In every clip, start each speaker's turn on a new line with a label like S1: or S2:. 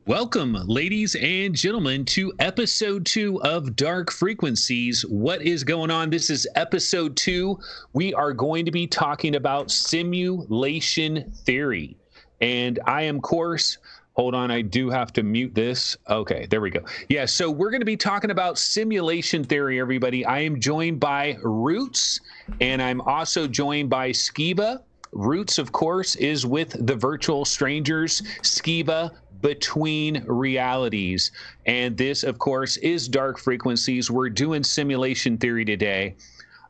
S1: Welcome, ladies and gentlemen, to episode 2 of Dark Frequencies. What is going on? This is episode 2. We are going to be talking about simulation theory. And I am, of course, hold on, I do have to mute this. Okay, there we go. Yeah, so we're going to be talking about simulation theory, everybody. I am joined by Roots, and I'm also joined by Skiba. Roots, of course, is with the Virtual Strangers. Skiba, Between Realities. And this, of course, is Dark Frequencies. We're doing simulation theory today.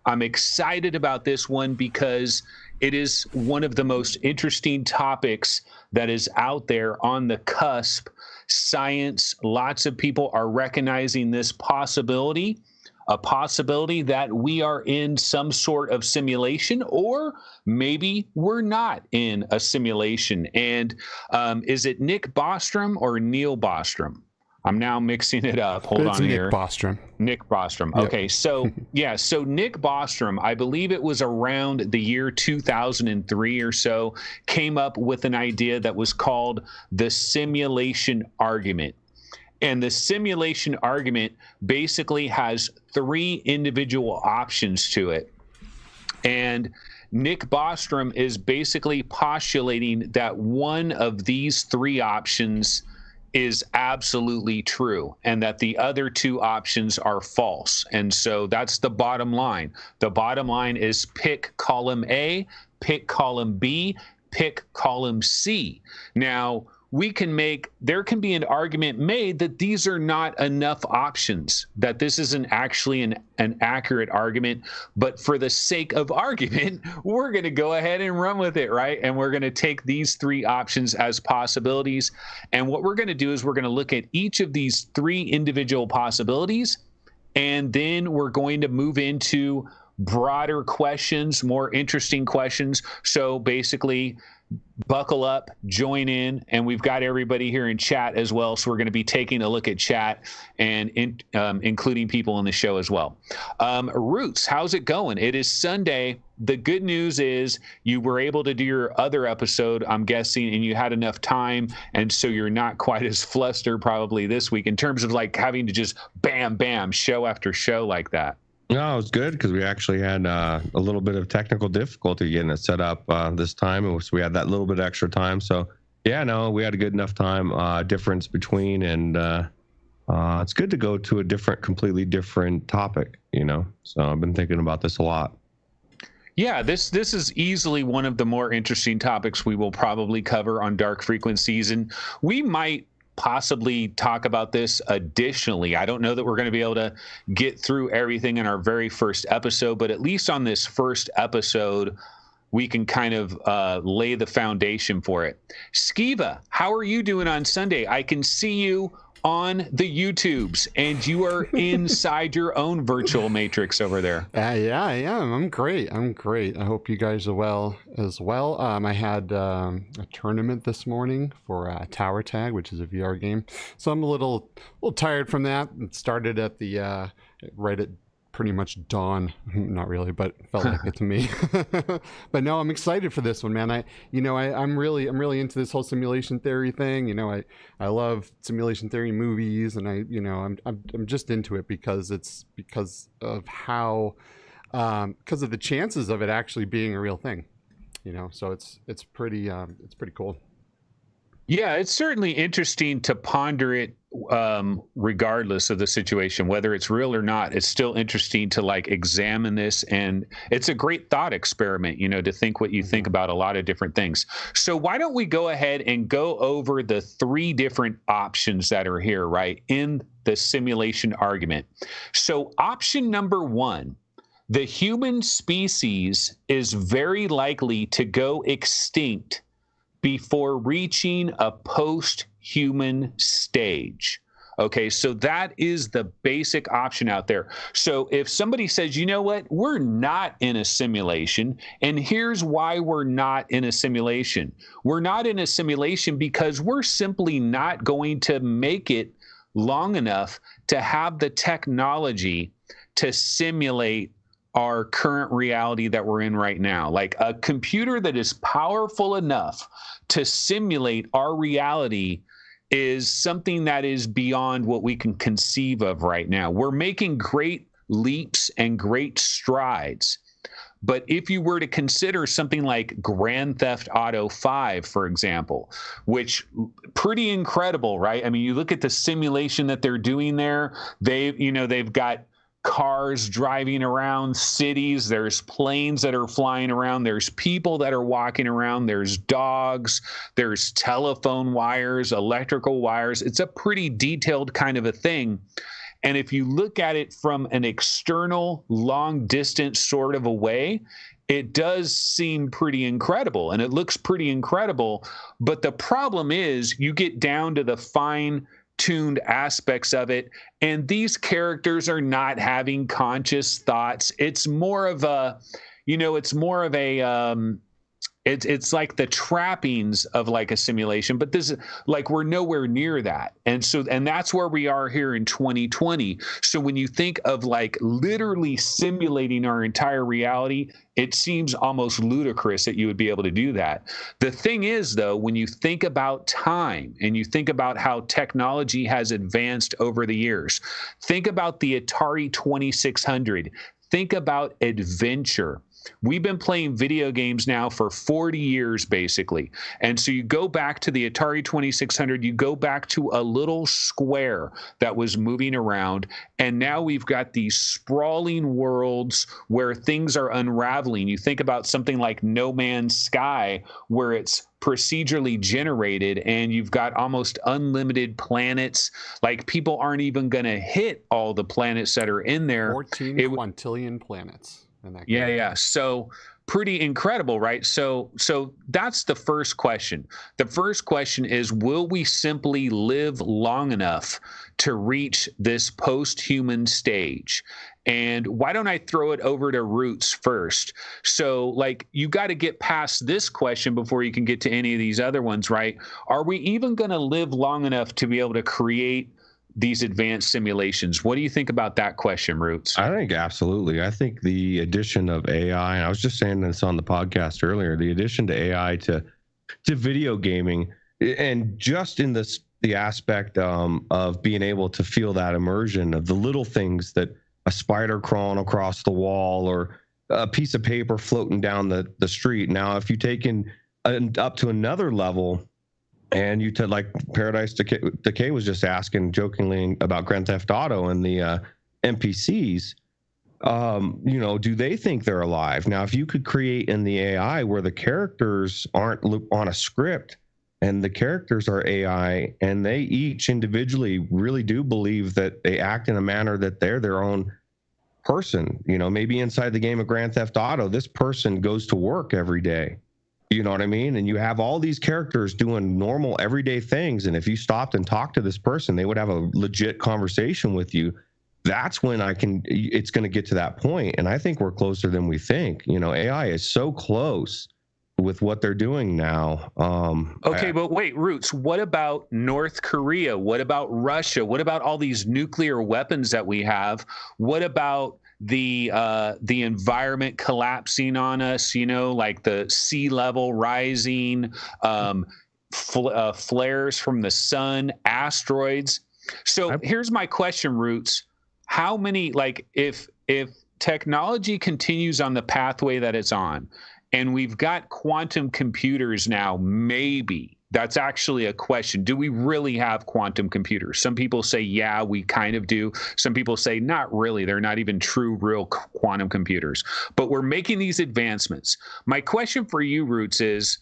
S1: I'm excited about this one because it is one of the most interesting topics that is out there on the cusp. Science, lots of people are recognizing this possibility. A possibility that we are in some sort of simulation, or maybe we're not in a simulation. And is it Nick Bostrom or Neil Bostrom? I'm now mixing it up. Hold on here.
S2: Nick Bostrom.
S1: Nick Bostrom.
S2: Yep.
S1: Okay, so yeah, so Nick Bostrom, I believe it was around the year 2003 or so, came up with an idea that was called the simulation argument. And the simulation argument basically has three individual options to it. And Nick Bostrom is basically postulating that one of these three options is absolutely true and that the other two options are false. And so that's the bottom line. The bottom line is pick column A, pick column B, pick column C. Now, there can be an argument made that these are not enough options, that this isn't actually an accurate argument, but for the sake of argument, we're going to go ahead and run with it, right? And we're going to take these three options as possibilities. And what we're going to do is we're going to look at each of these three individual possibilities, and then we're going to move into broader questions, more interesting questions. So basically, buckle up, join in, and we've got everybody here in chat as well. So we're going to be taking a look at chat and including people in the show as well. Roots, how's it going? It is Sunday. The good news is you were able to do your other episode, I'm guessing, and you had enough time, and so you're not quite as flustered probably this week in terms of like having to just bam, bam, show after show like that.
S3: No, it was good because we actually had a little bit of technical difficulty getting it set up this time. So we had that little bit extra time. So yeah, no, we had a good enough time difference between, and it's good to go to a completely different topic, you know. So I've been thinking about this a lot.
S1: Yeah, this is easily one of the more interesting topics we will probably cover on Dark Frequencies, and we might possibly talk about this additionally. I don't know that we're going to be able to get through everything in our very first episode, but at least on this first episode, we can kind of lay the foundation for it. Skiba, how are you doing on Sunday? I can see you on the YouTubes, and you are inside your own virtual matrix over there.
S2: Yeah, I am. I'm great. I hope you guys are well as well. I had a tournament this morning for Tower Tag, which is a VR game. So I'm a little tired from that. It started at the right at pretty much dawn. Not really, but felt like it to me. But no, I'm excited for this one, man. I'm really into this whole simulation theory thing. You know, I love simulation theory movies, and I'm just into it because of the chances of it actually being a real thing. You know, so it's pretty cool.
S1: Yeah, it's certainly interesting to ponder it regardless of the situation, whether it's real or not. It's still interesting to like examine this, and it's a great thought experiment, you know, to think what you think about a lot of different things. So why don't we go ahead and go over the three different options that are here, right, in the simulation argument. So option number one, the human species is very likely to go extinct before reaching a post-human stage. Okay, so that is the basic option out there. So if somebody says, you know what, we're not in a simulation, and here's why we're not in a simulation. We're not in a simulation because we're simply not going to make it long enough to have the technology to simulate our current reality that we're in right now. Like a computer that is powerful enough to simulate our reality is something that is beyond what we can conceive of right now. We're making great leaps and great strides. But if you were to consider something like Grand Theft Auto 5, for example, which pretty incredible, right? I mean, you look at the simulation that they're doing there. They've got cars driving around cities. There's planes that are flying around. There's people that are walking around. There's dogs. There's telephone wires, electrical wires. It's a pretty detailed kind of a thing. And if you look at it from an external, long distance sort of a way, it does seem pretty incredible and it looks pretty incredible. But the problem is you get down to the fine-tuned aspects of it, and these characters are not having conscious thoughts. It's more of a, it's like the trappings of like a simulation, but this is like, we're nowhere near that. And that's where we are here in 2020. So when you think of like literally simulating our entire reality, it seems almost ludicrous that you would be able to do that. The thing is, though, when you think about time and you think about how technology has advanced over the years, think about the Atari 2600, think about adventure. We've been playing video games now for 40 years, basically. And so you go back to the Atari 2600, you go back to a little square that was moving around, and now we've got these sprawling worlds where things are unraveling. You think about something like No Man's Sky, where it's procedurally generated and you've got almost unlimited planets. Like, people aren't even going to hit all the planets that are in there.
S2: 14 quintillion planets.
S1: Yeah. So pretty incredible, right? So that's the first question. The first question is, will we simply live long enough to reach this post-human stage? And why don't I throw it over to Roots first? So, like, you got to get past this question before you can get to any of these other ones, right? Are we even going to live long enough to be able to create these advanced simulations? What do you think about that question, Roots?
S3: I think absolutely. I think the addition of AI, and I was just saying this on the podcast earlier, the addition to AI to video gaming, and just in the aspect of being able to feel that immersion of the little things, that a spider crawling across the wall or a piece of paper floating down the street. Now, if you take in up to another level, and you like Paradise Decay was just asking jokingly about Grand Theft Auto and the NPCs, do they think they're alive? Now, if you could create in the AI where the characters aren't on a script and the characters are AI and they each individually really do believe that they act in a manner that they're their own person, maybe inside the game of Grand Theft Auto, this person goes to work every day. You know what I mean? And you have all these characters doing normal everyday things. And if you stopped and talked to this person, they would have a legit conversation with you. That's when it's going to get to that point. And I think we're closer than we think. AI is so close with what they're doing now.
S1: Okay, but wait, Roots, what about North Korea? What about Russia? What about all these nuclear weapons that we have? What about the environment collapsing on us, like the sea level rising, flares from the sun, asteroids? So here's my question, Roots. How many, if technology continues on the pathway that it's on, and we've got quantum computers now, maybe, that's actually a question. Do we really have quantum computers? Some people say, yeah, we kind of do. Some people say, not really. They're not even true, real quantum computers. But we're making these advancements. My question for you, Roots, is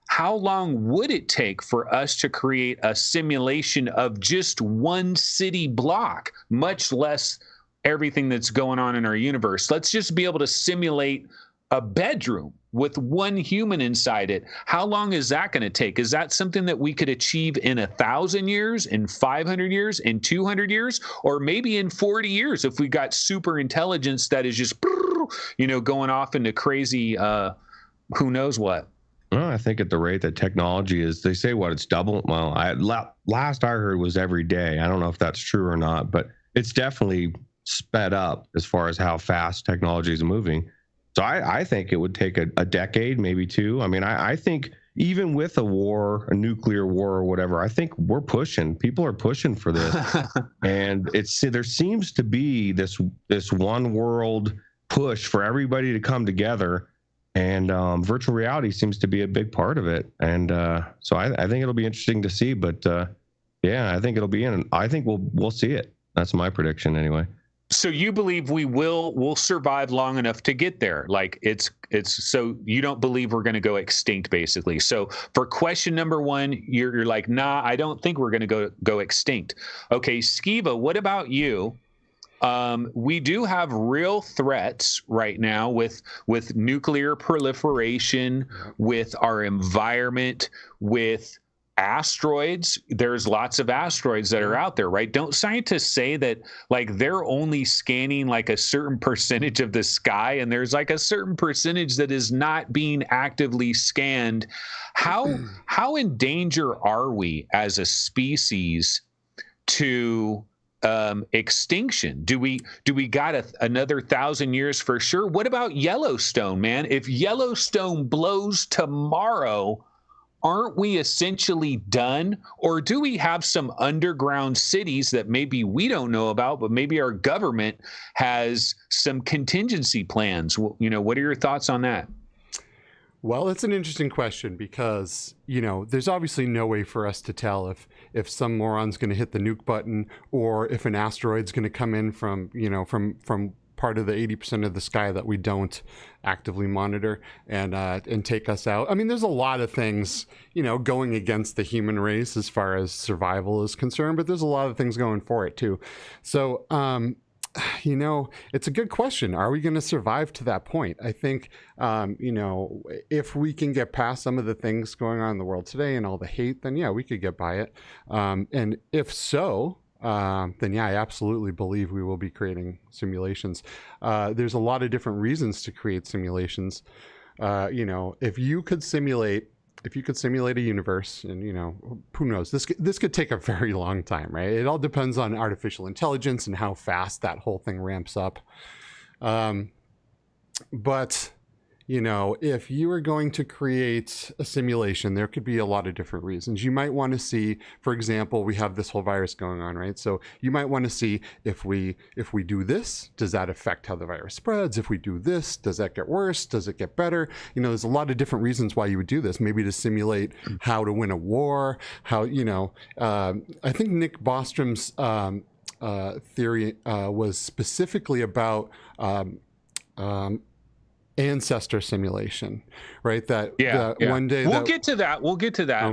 S1: how long would it take for us to create a simulation of just one city block, much less everything that's going on in our universe? Let's just be able to simulate a bedroom with one human inside it. How long is that going to take? Is that something that we could achieve in 1,000 years, in 500 years, in 200 years, or maybe in 40 years if we got super intelligence that is just, going off into crazy, who knows what?
S3: Well, I think at the rate that technology is, they say it's double. Well, last I heard was every day. I don't know if that's true or not, but it's definitely sped up as far as how fast technology is moving. So I think it would take a decade, maybe two. I mean, I think even with a war, a nuclear war or whatever, I think people are pushing for this. And there seems to be this one world push for everybody to come together. And virtual reality seems to be a big part of it. And so I think it'll be interesting to see. But yeah, I think I think we'll see it. That's my prediction anyway.
S1: So you believe we'll survive long enough to get there? Like it's so you don't believe we're going to go extinct, basically. So for question number one, you're like, nah, I don't think we're going to go extinct. Okay, Skiva, what about you? We do have real threats right now with nuclear proliferation, with our environment, with asteroids. There's lots of asteroids that are out there, right? Don't scientists say that like they're only scanning like a certain percentage of the sky, and there's like a certain percentage that is not being actively scanned? How in danger are we as a species to extinction? Do we got another 1,000 years for sure? What about Yellowstone, man? If Yellowstone blows tomorrow, aren't we essentially done? Or do we have some underground cities that maybe we don't know about, but maybe our government has some contingency plans? What are your thoughts on that?
S2: Well, it's an interesting question because, there's obviously no way for us to tell if some moron's going to hit the nuke button, or if an asteroid's going to come in from part of the 80% of the sky that we don't actively monitor and take us out. I mean, there's a lot of things, going against the human race as far as survival is concerned, but there's a lot of things going for it too. So, it's a good question. Are we going to survive to that point? I think, if we can get past some of the things going on in the world today and all the hate, then yeah, we could get by it. And if so, then yeah, I absolutely believe we will be creating simulations. There's a lot of different reasons to create simulations. If you could simulate a universe, and who knows, this could take a very long time, right? It all depends on artificial intelligence and how fast that whole thing ramps up. But if you are going to create a simulation, there could be a lot of different reasons. You might want to see, for example, we have this whole virus going on, right? So you might want to see if we do this, does that affect how the virus spreads? If we do this, does that get worse? Does it get better? There's a lot of different reasons why you would do this. Maybe to simulate how to win a war, I think Nick Bostrom's theory was specifically about ancestor simulation, right? One day
S1: we'll get to that. Okay,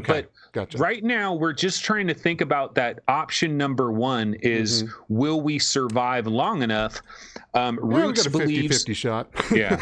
S1: but gotcha. Right now we're just trying to think about that. Option number one is, will we survive long enough? Roots believes
S2: 50-50 shot.
S1: Yeah.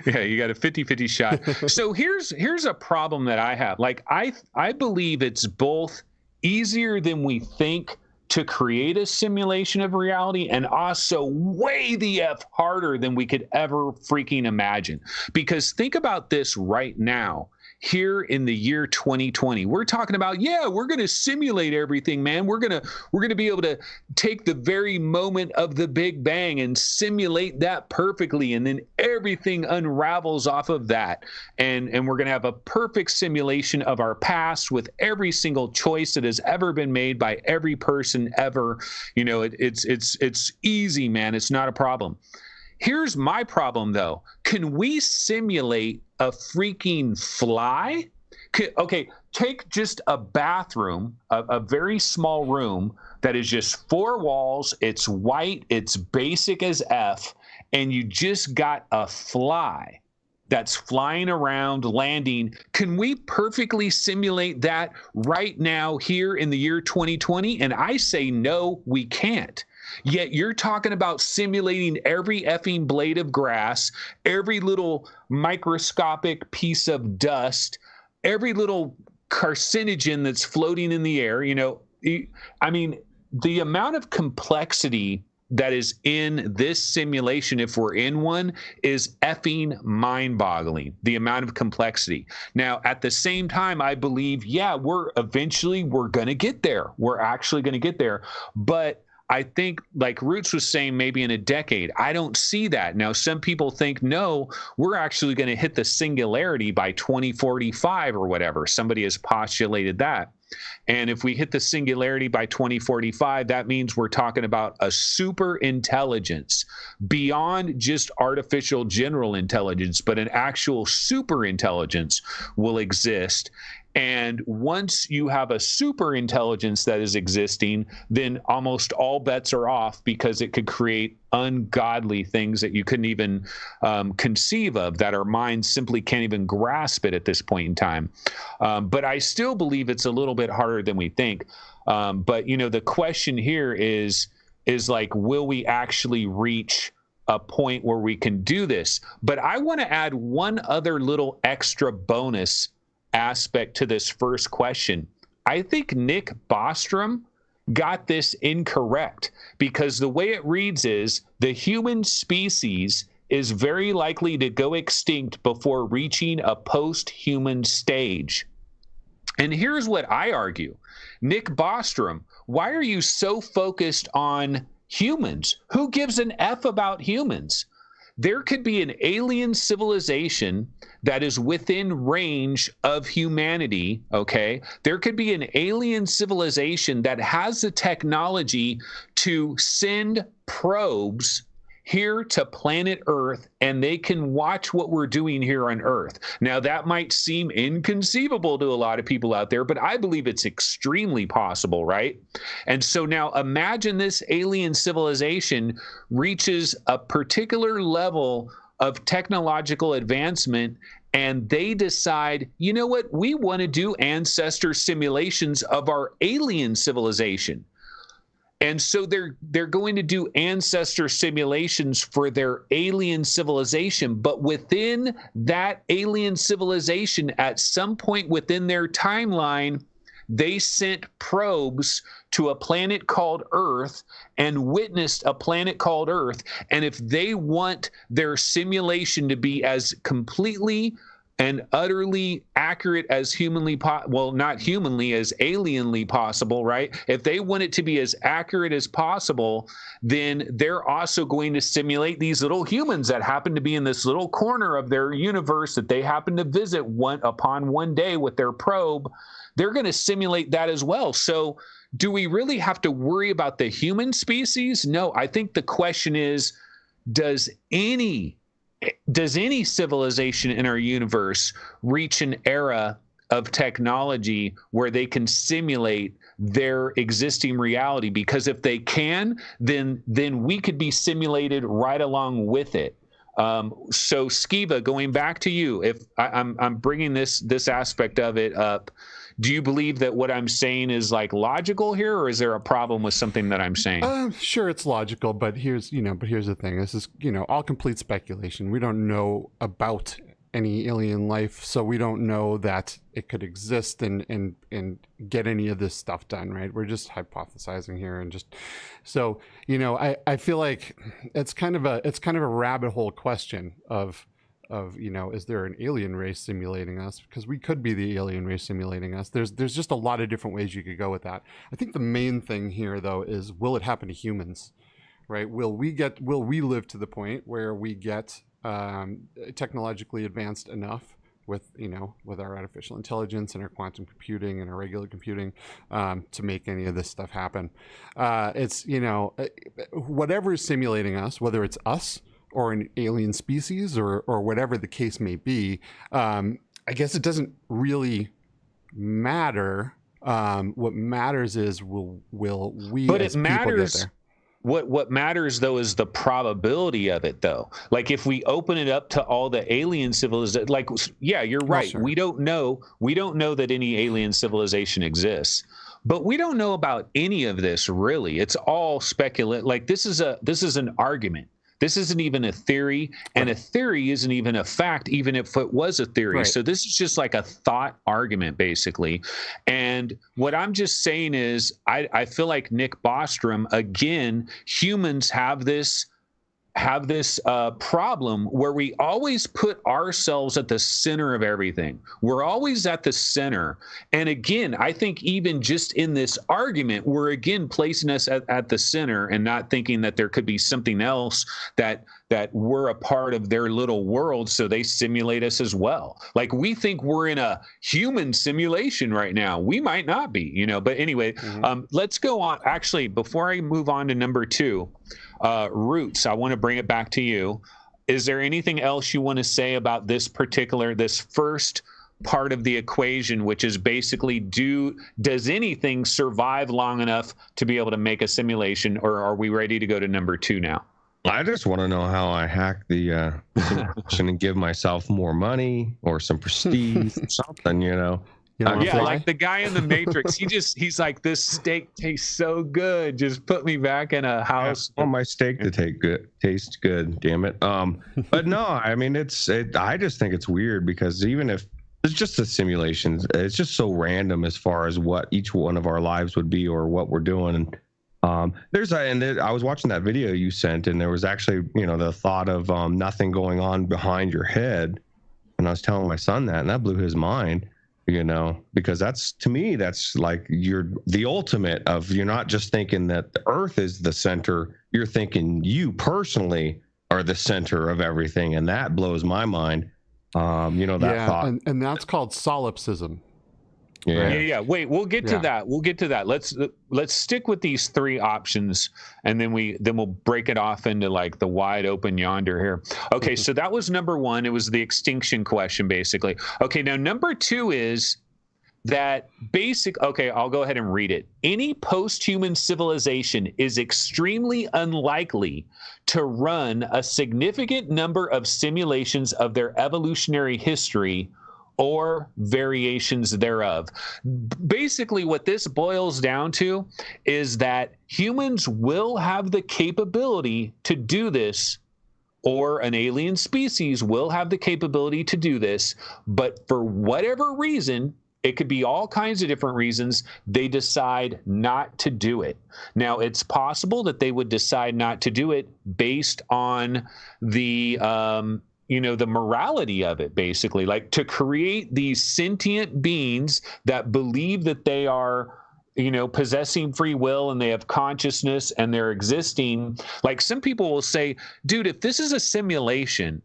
S1: Yeah, you got a 50-50 shot. So here's a problem that I have. Like I believe it's both easier than we think to create a simulation of reality, and also way the F harder than we could ever freaking imagine. Because think about this right now. Here in the year 2020, we're talking about, we're going to simulate everything, man. We're going to be able to take the very moment of the Big Bang and simulate that perfectly, and then everything unravels off of that. And we're going to have a perfect simulation of our past with every single choice that has ever been made by every person ever. It's easy, man. It's not a problem. Here's my problem, though. Can we simulate a freaking fly? Okay, take just a bathroom, a very small room that is just 4 walls. It's white. It's basic as F. And you just got a fly that's flying around, landing. Can we perfectly simulate that right now here in the year 2020? And I say, no, we can't. Yet you're talking about simulating every effing blade of grass, every little microscopic piece of dust, every little carcinogen that's floating in the air. I mean, the amount of complexity that is in this simulation, if we're in one, is effing mind-boggling, the amount of complexity. Now, at the same time, I believe, we're going to get there. We're actually going to get there. But I think, like Roots was saying, maybe in a decade. I don't see that. Now, some people think, no, we're actually going to hit the singularity by 2045 or whatever. Somebody has postulated that. And if we hit the singularity by 2045, that means we're talking about a super intelligence beyond just artificial general intelligence, but an actual super intelligence will exist. And once you have a super intelligence that is existing, then almost all bets are off, because it could create ungodly things that you couldn't even conceive of, that our minds simply can't even grasp it at this point in time. But I still believe it's a little bit harder than we think. But, you know, the question here is like, will we actually reach a point where we can do this? But I want to add one other little extra bonus aspect to this first question. I think Nick Bostrom got this incorrect, because the way it reads is the human species is very likely to go extinct before reaching a post-human stage. And here's what I argue. Nick Bostrom, why are you so focused on humans? Who gives an F about humans? There could be an alien civilization that is within range of humanity, okay? There could be an alien civilization that has the technology to send probes here to planet Earth, and they can watch what we're doing here on Earth. Now, that might seem inconceivable to a lot of people out there, but I believe it's extremely possible, right? And so now imagine this alien civilization reaches a particular level of technological advancement, and they decide, you know what, we want to do ancestor simulations of our alien civilization. And so they're going to do ancestor simulations for their alien civilization. But within that alien civilization, at some point within their timeline, they sent probes to a planet called Earth and witnessed a planet called Earth. And if they want their simulation to be as completely and utterly accurate as humanly well, not humanly, as alienly possible, right? If they want it to be as accurate as possible, then they're also going to simulate these little humans that happen to be in this little corner of their universe that they happen to visit one day with their probe. They're going to simulate that as well. So do we really have to worry about the human species? No, I think the question is, does any civilization in our universe reach an era of technology where they can simulate their existing reality? Because if they can, then we could be simulated right along with it. So Skiba, going back to you, if I'm bringing this aspect of it up, do you believe that what I'm saying is like logical here, or is there a problem with something that I'm saying?
S2: Sure, it's logical, but here's the thing. This is, all complete speculation. We don't know about any alien life, so we don't know that it could exist and get any of this stuff done, right? We're just hypothesizing here, and just so I feel like it's kind of a rabbit hole question of is there an alien race simulating us? Because we could be the alien race simulating us. There's just a lot of different ways you could go with that. I think the main thing here, though, is, will it happen to humans, right? Will we live to the point where we get technologically advanced enough with our artificial intelligence and our quantum computing and our regular computing to make any of this stuff happen? It's whatever is simulating us, whether it's us or an alien species or whatever the case may be, I guess it doesn't really matter. What matters is will we
S1: but
S2: as
S1: it matters,
S2: people get there?
S1: What matters, though, is the probability of it, though. Like, if we open it up to all the alien civilizations, like, yeah, you're right.
S2: Sure.
S1: We don't know that any alien civilization exists. But we don't know about any of this, really. It's all speculative. Like, this is an argument. This isn't even a theory, and a theory isn't even a fact, even if it was a theory.
S2: Right.
S1: So this is just like a thought argument, basically. And what I'm just saying is, I feel like Nick Bostrom, again, humans have this have this problem where we always put ourselves at the center of everything. We're always at the center. And again, I think even just in this argument, we're again placing us at the center and not thinking that there could be something else that we're a part of their little world, so they simulate us as well. Like, we think we're in a human simulation right now. We might not be, but anyway, let's go on. Actually, before I move on to number 2, Roots, I want to bring it back to you. Is there anything else you want to say about this first part of the equation, which is basically, does anything survive long enough to be able to make a simulation, or are we ready to go to number 2 now?
S3: I just want to know how I hack the simulation and give myself more money or some prestige or something,
S1: Yeah, like the guy in the Matrix. He's like, this steak tastes so good. Just put me back in a house.
S3: I want my steak to taste good. Damn it. But no, I mean, I just think it's weird, because even if it's just a simulation, it's just so random as far as what each one of our lives would be or what we're doing. And I was watching that video you sent, and there was actually, the thought of nothing going on behind your head. And I was telling my son that, and that blew his mind. Because to me, that's like you're the ultimate of, you're not just thinking that the earth is the center, you're thinking you personally are the center of everything. And that blows my mind. That thought.
S2: And that's called solipsism.
S1: Yeah. Wait, we'll get to that. We'll get to that. Let's stick with these 3 options, and then we'll break it off into like the wide open yonder here. Okay, so that was number 1. It was the extinction question, basically. Okay, now number 2 is that okay, I'll go ahead and read it. Any post-human civilization is extremely unlikely to run a significant number of simulations of their evolutionary history or variations thereof. Basically, what this boils down to is that humans will have the capability to do this, or an alien species will have the capability to do this, but for whatever reason, it could be all kinds of different reasons, they decide not to do it. Now, it's possible that they would decide not to do it based on the the morality of it, basically, like to create these sentient beings that believe that they are, possessing free will and they have consciousness and they're existing. Like, some people will say, dude, if this is a simulation,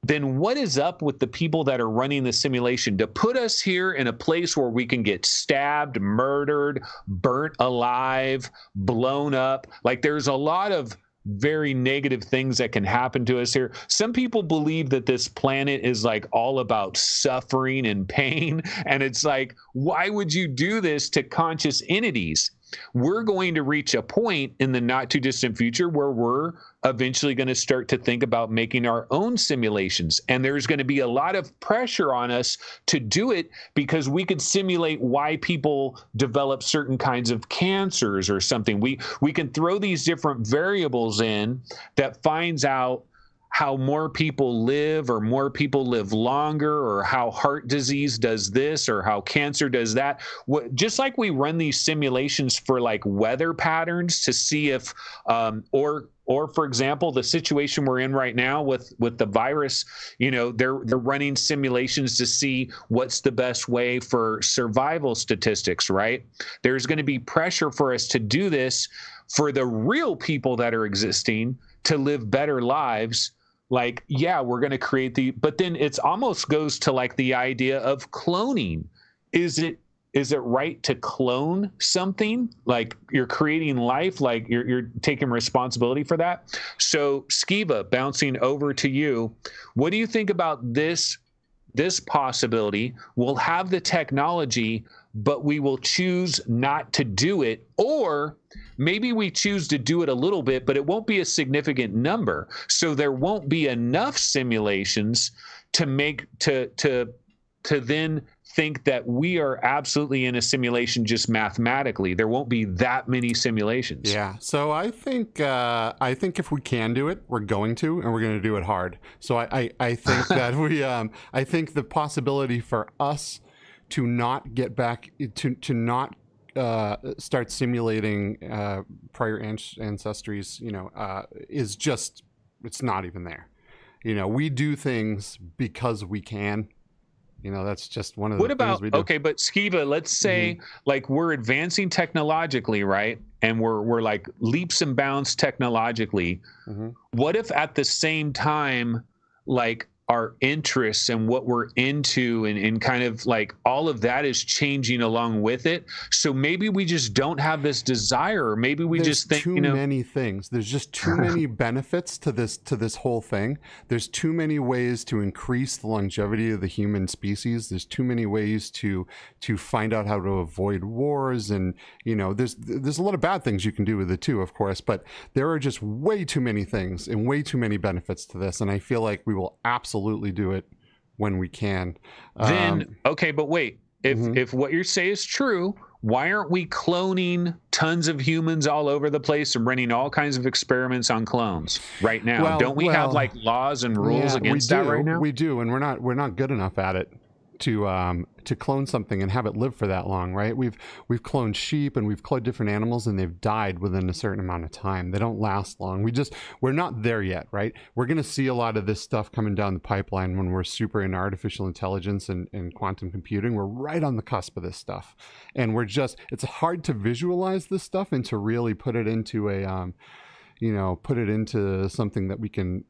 S1: then what is up with the people that are running the simulation to put us here in a place where we can get stabbed, murdered, burnt alive, blown up? Like, there's a lot of very negative things that can happen to us here. Some people believe that this planet is like all about suffering and pain. And it's like, why would you do this to conscious entities? We're going to reach a point in the not too distant future where we're eventually going to start to think about making our own simulations. And there's going to be a lot of pressure on us to do it, because we could simulate why people develop certain kinds of cancers or something. We can throw these different variables in that finds out how more people live, or more people live longer, or how heart disease does this, or how cancer does that. Just like we run these simulations for like weather patterns to see if, or for example, the situation we're in right now with the virus, they're running simulations to see what's the best way for survival statistics, right? There's going to be pressure for us to do this for the real people that are existing to live better lives. Like, yeah, we're going to create but then it's almost goes to like the idea of cloning. Is it right to clone something? Like, you're creating life, like you're taking responsibility for that. So Skiva, bouncing over to you, what do you think about this possibility? We'll have the technology, but we will choose not to do it, or maybe we choose to do it a little bit, but it won't be a significant number. So there won't be enough simulations to make to then think that we are absolutely in a simulation just mathematically. There won't be that many simulations.
S2: Yeah. So I think if we can do it, we're going to, and we're going to do it hard. So I think that I think the possibility for us to not get back to not start simulating prior ancestries, is just it's not even there. You know, we do things because we can. You know, that's just one of the things we do.
S1: Okay, but Skiva, let's say like we're advancing technologically, right? And we're like leaps and bounds technologically. What if at the same time, like our interests and what we're into and kind of like all of that is changing along with it? So maybe we just don't have this desire, or maybe we just think,
S2: too many things. There's just too many benefits to this whole thing. There's too many ways to increase the longevity of the human species. There's too many ways to find out how to avoid wars, and you know, there's a lot of bad things you can do with it too, of course, but there are just way too many things and way too many benefits to this, and I feel like we will absolutely do it when we can.
S1: Then okay, but wait, if what you say is true, why aren't we cloning tons of humans all over the place and running all kinds of experiments on clones right now?
S2: Well,
S1: don't we have like laws and rules against that right now?
S2: We do, and we're not good enough at it to clone something and have it live for that long, right? We've cloned sheep and we've cloned different animals, and they've died within a certain amount of time. They don't last long. We're not there yet, right? We're going to see a lot of this stuff coming down the pipeline when we're super into artificial intelligence and quantum computing. We're right on the cusp of this stuff, and it's hard to visualize this stuff and to really put it into something that we can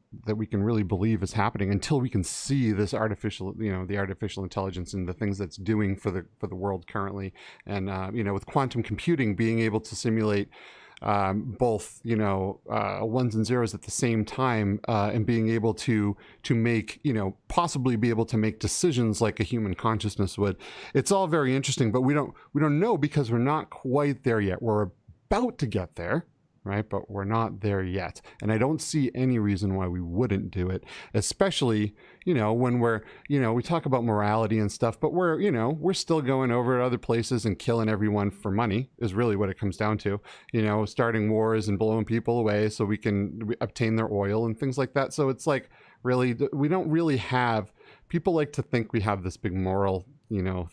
S2: really believe is happening until we can see this the artificial intelligence and the things that's doing for the world currently. And with quantum computing, being able to simulate both ones and zeros at the same time, and being able to make possibly be able to make decisions like a human consciousness would. It's all very interesting, but we don't know because we're not quite there yet. We're about to get there, right? But we're not there yet. And I don't see any reason why we wouldn't do it, especially, when we talk about morality and stuff, but we're still going over to other places and killing everyone for money is really what it comes down to, starting wars and blowing people away so we can obtain their oil and things like that. So it's like, really, we don't really have, people like to think we have this big moral,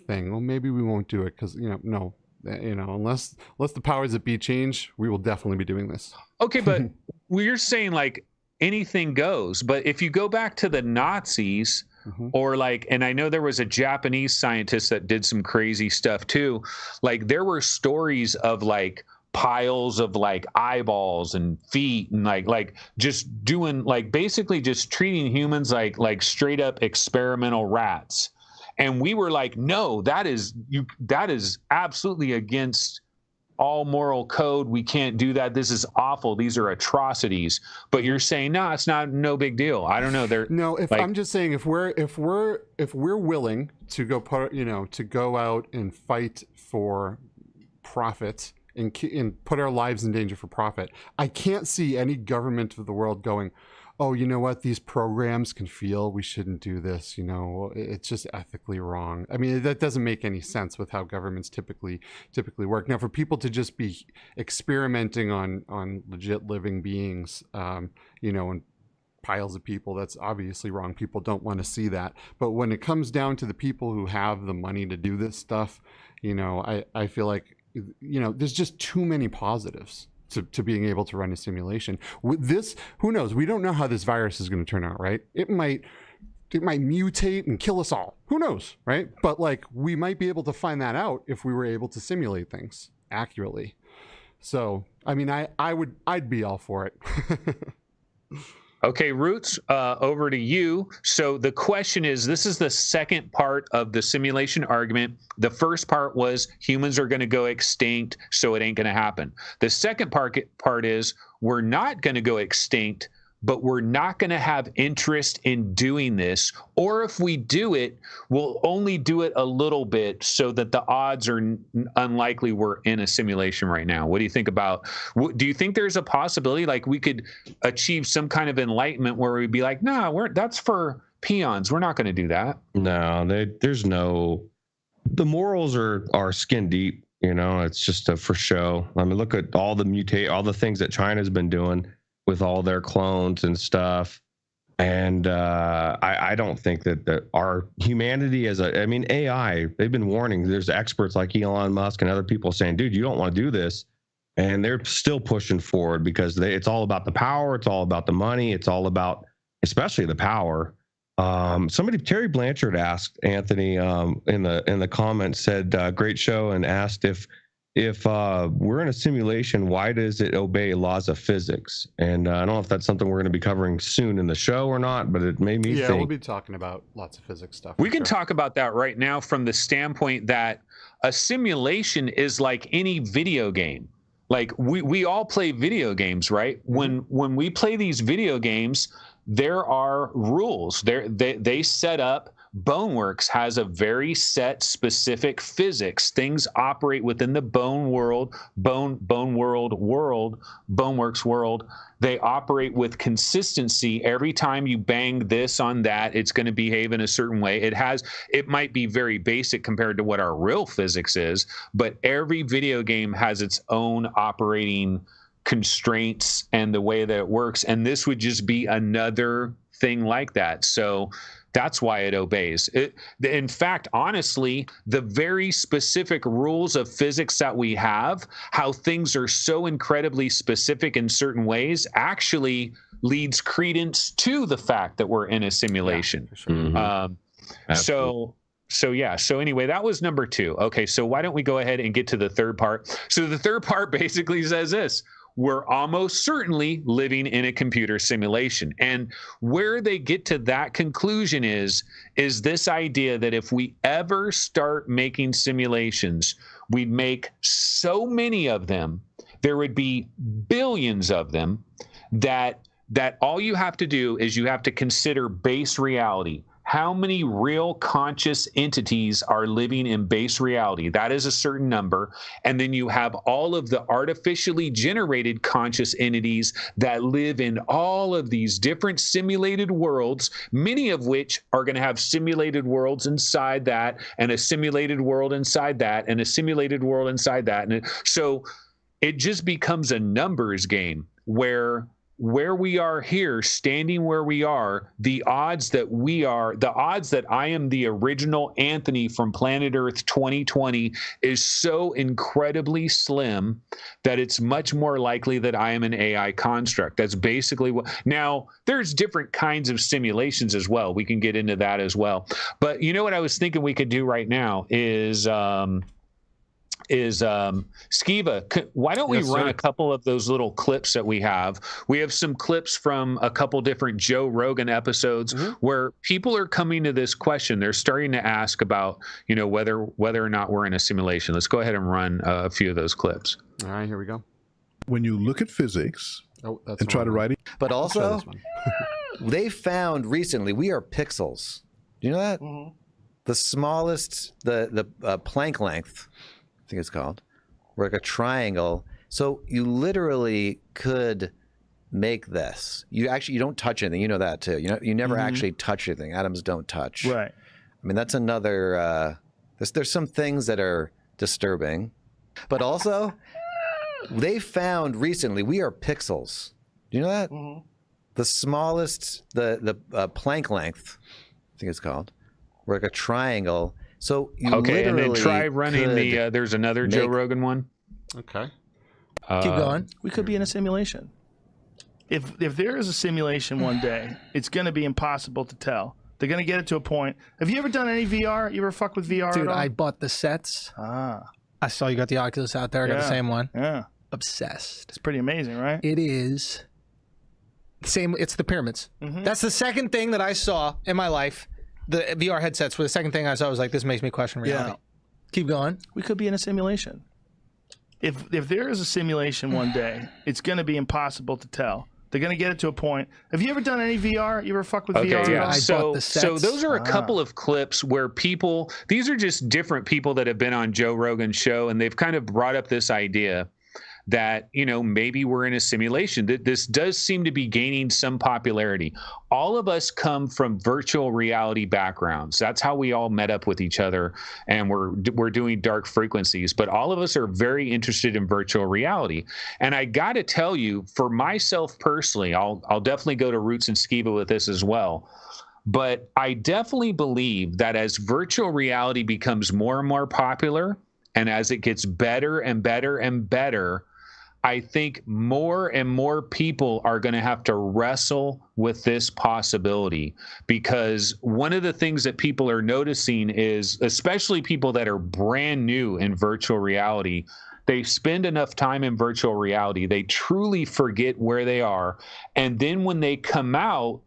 S2: thing. Well, maybe we won't do it because, no. Unless the powers that be change, we will definitely be doing this.
S1: Okay, but we're saying like anything goes. But if you go back to the Nazis, or like, and I know there was a Japanese scientist that did some crazy stuff too. Like there were stories of like piles of like eyeballs and feet and like just doing like basically just treating humans like straight up experimental rats. And we were like, no, that is absolutely against all moral code. We can't do that. This is awful. These are atrocities. But you're saying, no, it's no big deal. I don't know.
S2: I'm just saying if we're willing to go out and fight for profit and put our lives in danger for profit, I can't see any government of the world going, oh, you know what? These programs can feel we shouldn't do this. It's just ethically wrong. I mean, that doesn't make any sense with how governments typically work. Now, for people to just be experimenting on legit living beings, and piles of people, that's obviously wrong. People don't want to see that. But when it comes down to the people who have the money to do this stuff, I feel like, there's just too many positives to being able to run a simulation. With this, who knows? We don't know how this virus is going to turn out, right? It might mutate and kill us all. Who knows, right? But like, we might be able to find that out if we were able to simulate things accurately. So, I mean, I'd be all for it.
S1: Okay, Roots, over to you. So the question is, this is the second part of the simulation argument. The first part was humans are going to go extinct, so it ain't going to happen. The second part is we're not going to go extinct, but we're not going to have interest in doing this. Or if we do it, we'll only do it a little bit so that the odds are unlikely we're in a simulation right now. What do you think about, do you think there's a possibility like we could achieve some kind of enlightenment where we'd be like, nah, that's for peons. We're not going to do that.
S3: No, the morals are skin deep. It's just for show. I mean, look at all the things that China's been doing with all their clones and stuff. And I don't think that our humanity AI, they've been warning. There's experts like Elon Musk and other people saying, dude, you don't want to do this. and they're still pushing forward because it's all about the power, it's all about the money, it's all about especially the power. Terry Blanchard asked Anthony in the comments, said great show, and asked if we're in a simulation, why does it obey laws of physics? And I don't know if that's something we're going to be covering soon in the show or not, but it made me think.
S2: Yeah, we'll be talking about lots of physics stuff.
S1: We can talk about that right now from the standpoint that a simulation is like any video game. Like we all play video games, right? When we play these video games, there are rules. They set up. Boneworks has a very set specific physics. Things operate within the Boneworks world. They operate with consistency. Every time you bang this on that, it's going to behave in a certain way. It might be very basic compared to what our real physics is, but every video game has its own operating constraints and the way that it works. And this would just be another thing like that. So that's why it obeys. In fact, honestly, the very specific rules of physics that we have, how things are so incredibly specific in certain ways, actually leads credence to the fact that we're in a simulation.
S2: Yeah, for sure.
S1: So anyway, that was number 2. Okay, so why don't we go ahead and get to the third part? So the third part basically says this: we're almost certainly living in a computer simulation. And where they get to that conclusion is this idea that if we ever start making simulations, we'd make so many of them, there would be billions of them, that all you have to do is you have to consider base reality. How many real conscious entities are living in base reality? That is a certain number. And then you have all of the artificially generated conscious entities that live in all of these different simulated worlds, many of which are going to have simulated worlds inside that, and a simulated world inside that, and a simulated world inside that. And so it just becomes a numbers game where we are here, standing where we are, the odds that I am the original Anthony from Planet Earth 2020 is so incredibly slim that it's much more likely that I am an AI construct. That's basically what. Now, there's different kinds of simulations as well. We can get into that as well. But you know what I was thinking we could do right now is Skiva, why don't we run a couple of those little clips that we have? We have some clips from a couple different Joe Rogan episodes where people are coming to this question. They're starting to ask about, whether or not we're in a simulation. Let's go ahead and run a few of those clips.
S2: All right, here we go.
S4: When you look at physics and try to write it.
S5: But also, they found recently we are pixels. Do you know that? The smallest, the Planck length, I think it's called. We're like a triangle. So you literally could make this. You don't touch anything. You know that too. You never actually touch anything. Atoms don't touch.
S6: Right.
S5: I mean, that's another. There's some things that are disturbing, but also they found recently we are pixels. Do you know that? The smallest, the Planck length, I think it's called. We're like a triangle. So you
S1: okay, and then try
S5: literally
S1: running the. There's another Joe Rogan one.
S2: Okay.
S6: Keep going. We could be in a simulation. If there is a simulation one day, it's going to be impossible to tell. They're going to get it to a point. Have you ever done any VR? You ever fuck with VR
S7: Dude,
S6: at all?
S7: I bought the sets. I saw you got the Oculus out there. I got the same one.
S6: Yeah.
S7: Obsessed.
S6: It's pretty amazing, right?
S7: It is. Same. It's the pyramids. That's the second thing that I saw in my life. The VR headsets were the second thing I saw. I was like, this makes me question reality. Keep going.
S6: We could be in a simulation. If there is a simulation one day, it's going to be impossible to tell. They're going to get it to a point. Have you ever done any VR? You ever fuck with VR?
S1: Yeah.
S7: I bought the sets.
S1: So those are a couple of clips where people, these are just different people that have been on Joe Rogan's show, and they've kind of brought up this idea that, maybe we're in a simulation. This does seem to be gaining some popularity. All of us come from virtual reality backgrounds. That's how we all met up with each other, and we're doing dark frequencies. But all of us are very interested in virtual reality. And I got to tell you, for myself personally, I'll definitely go to Roots and Skiba with this as well. But I definitely believe that as virtual reality becomes more and more popular, and as it gets better and better and better, I think more and more people are going to have to wrestle with this possibility, because one of the things that people are noticing is, especially people that are brand new in virtual reality, they spend enough time in virtual reality, they truly forget where they are. And then when they come out,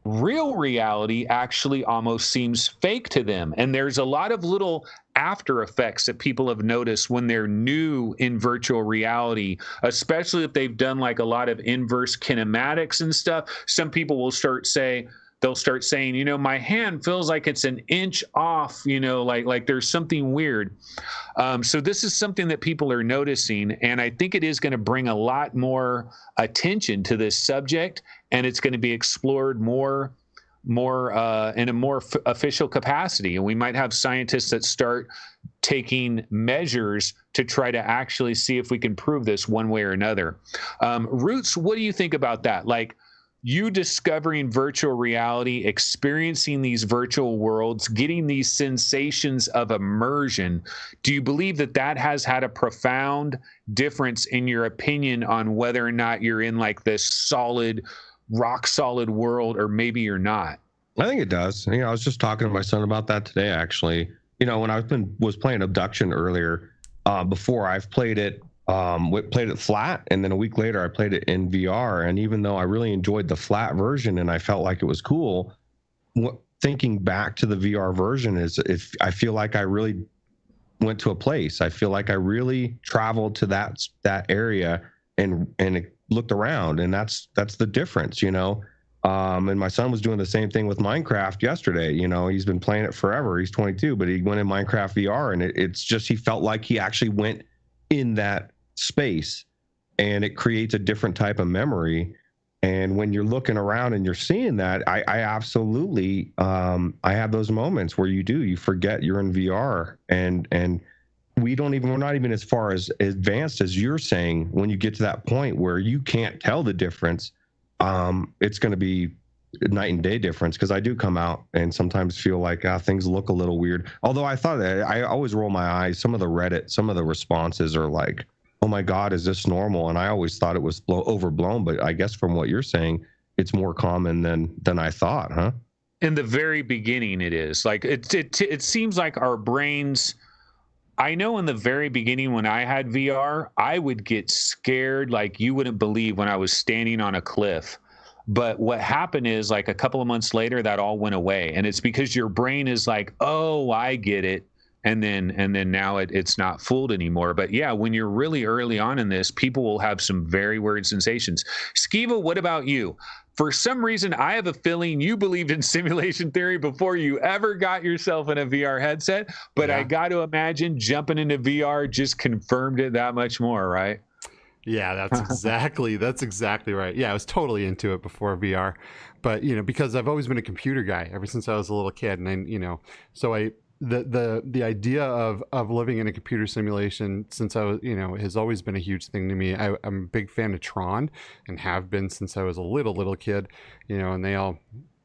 S1: real reality actually almost seems fake to them. And there's a lot of little after effects that people have noticed when they're new in virtual reality, especially if they've done like a lot of inverse kinematics and stuff. Some people will start saying, you know, my hand feels like it's an inch off, you know, like there's something weird. So this is something that people are noticing, and I think it is going to bring a lot more attention to this subject, and it's going to be explored more in a more official capacity. And we might have scientists that start taking measures to try to actually see if we can prove this one way or another. Roots, what do you think about that? Like, you discovering virtual reality, experiencing these virtual worlds, getting these sensations of immersion, do you believe that that has had a profound difference in your opinion on whether or not you're in like this solid, rock solid world, or maybe you're not?
S3: I think it does. You know, I was just talking to my son about that today, actually. You know, when I was playing Abduction earlier, before I've played it flat, and then a week later I played it in VR. And even though I really enjoyed the flat version and I felt like it was cool, thinking back to the VR version is, if I feel like I really went to a place, I feel like I really traveled to that area and looked around, and that's the difference, you know. And my son was doing the same thing with Minecraft yesterday. You know, he's been playing it forever. He's 22, but he went in Minecraft VR, and it's just, he felt like he actually went in that space, and it creates a different type of memory. And when you're looking around and you're seeing that, I absolutely, I have those moments where you forget you're in VR, and we're not even as far as advanced as you're saying. When you get to that point where you can't tell the difference, it's going to be night and day difference, because I do come out and sometimes feel like things look a little weird. Although I always roll my eyes. Some of the responses are like, oh my God, is this normal? And I always thought it was overblown, but I guess from what you're saying, it's more common than I thought, huh?
S1: In the very beginning, it is. Like, it seems like our brains, I know in the very beginning when I had VR, I would get scared like you wouldn't believe when I was standing on a cliff. But what happened is, like, a couple of months later, that all went away. And it's because your brain is like, oh, I get it. And then now it's not fooled anymore. But yeah, when you're really early on in this, people will have some very weird sensations. Skiva, what about you? For some reason, I have a feeling you believed in simulation theory before you ever got yourself in a VR headset. But yeah, I got to imagine jumping into VR just confirmed it that much more, right?
S2: Yeah, that's exactly right. Yeah, I was totally into it before VR. But, you know, because I've always been a computer guy ever since I was a little kid. And, so the idea of living in a computer simulation since I was, has always been a huge thing to me. I'm a big fan of Tron, and have been since I was a little kid, and they all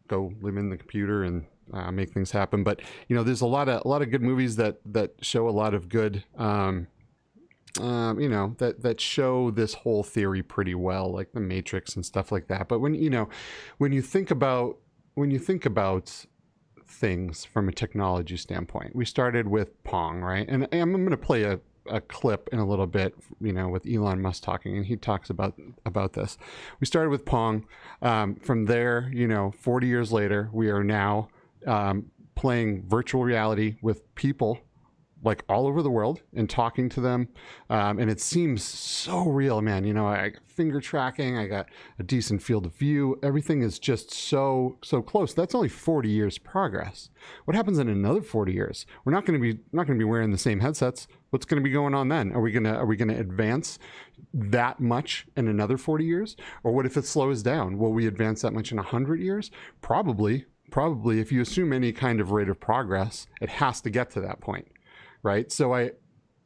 S2: go live in the computer and make things happen. But, there's a lot of good movies that show a lot of good, that show this whole theory pretty well, like The Matrix and stuff like that. But when you think about things from a technology standpoint, we started with Pong, right? And I'm going to play a clip in a little bit, with Elon Musk talking, and he talks about this. We started with Pong. From there, 40 years later, we are now playing virtual reality with people like all over the world and talking to them. And it seems so real, man. I got finger tracking, I got a decent field of view. Everything is just so close. That's only 40 years progress. What happens in another 40 years? We're not going to be wearing the same headsets. What's going to be going on then? Are we going to advance that much in another 40 years? Or what if it slows down? Will we advance that much in 100 years? Probably, if you assume any kind of rate of progress, it has to get to that point. Right. So like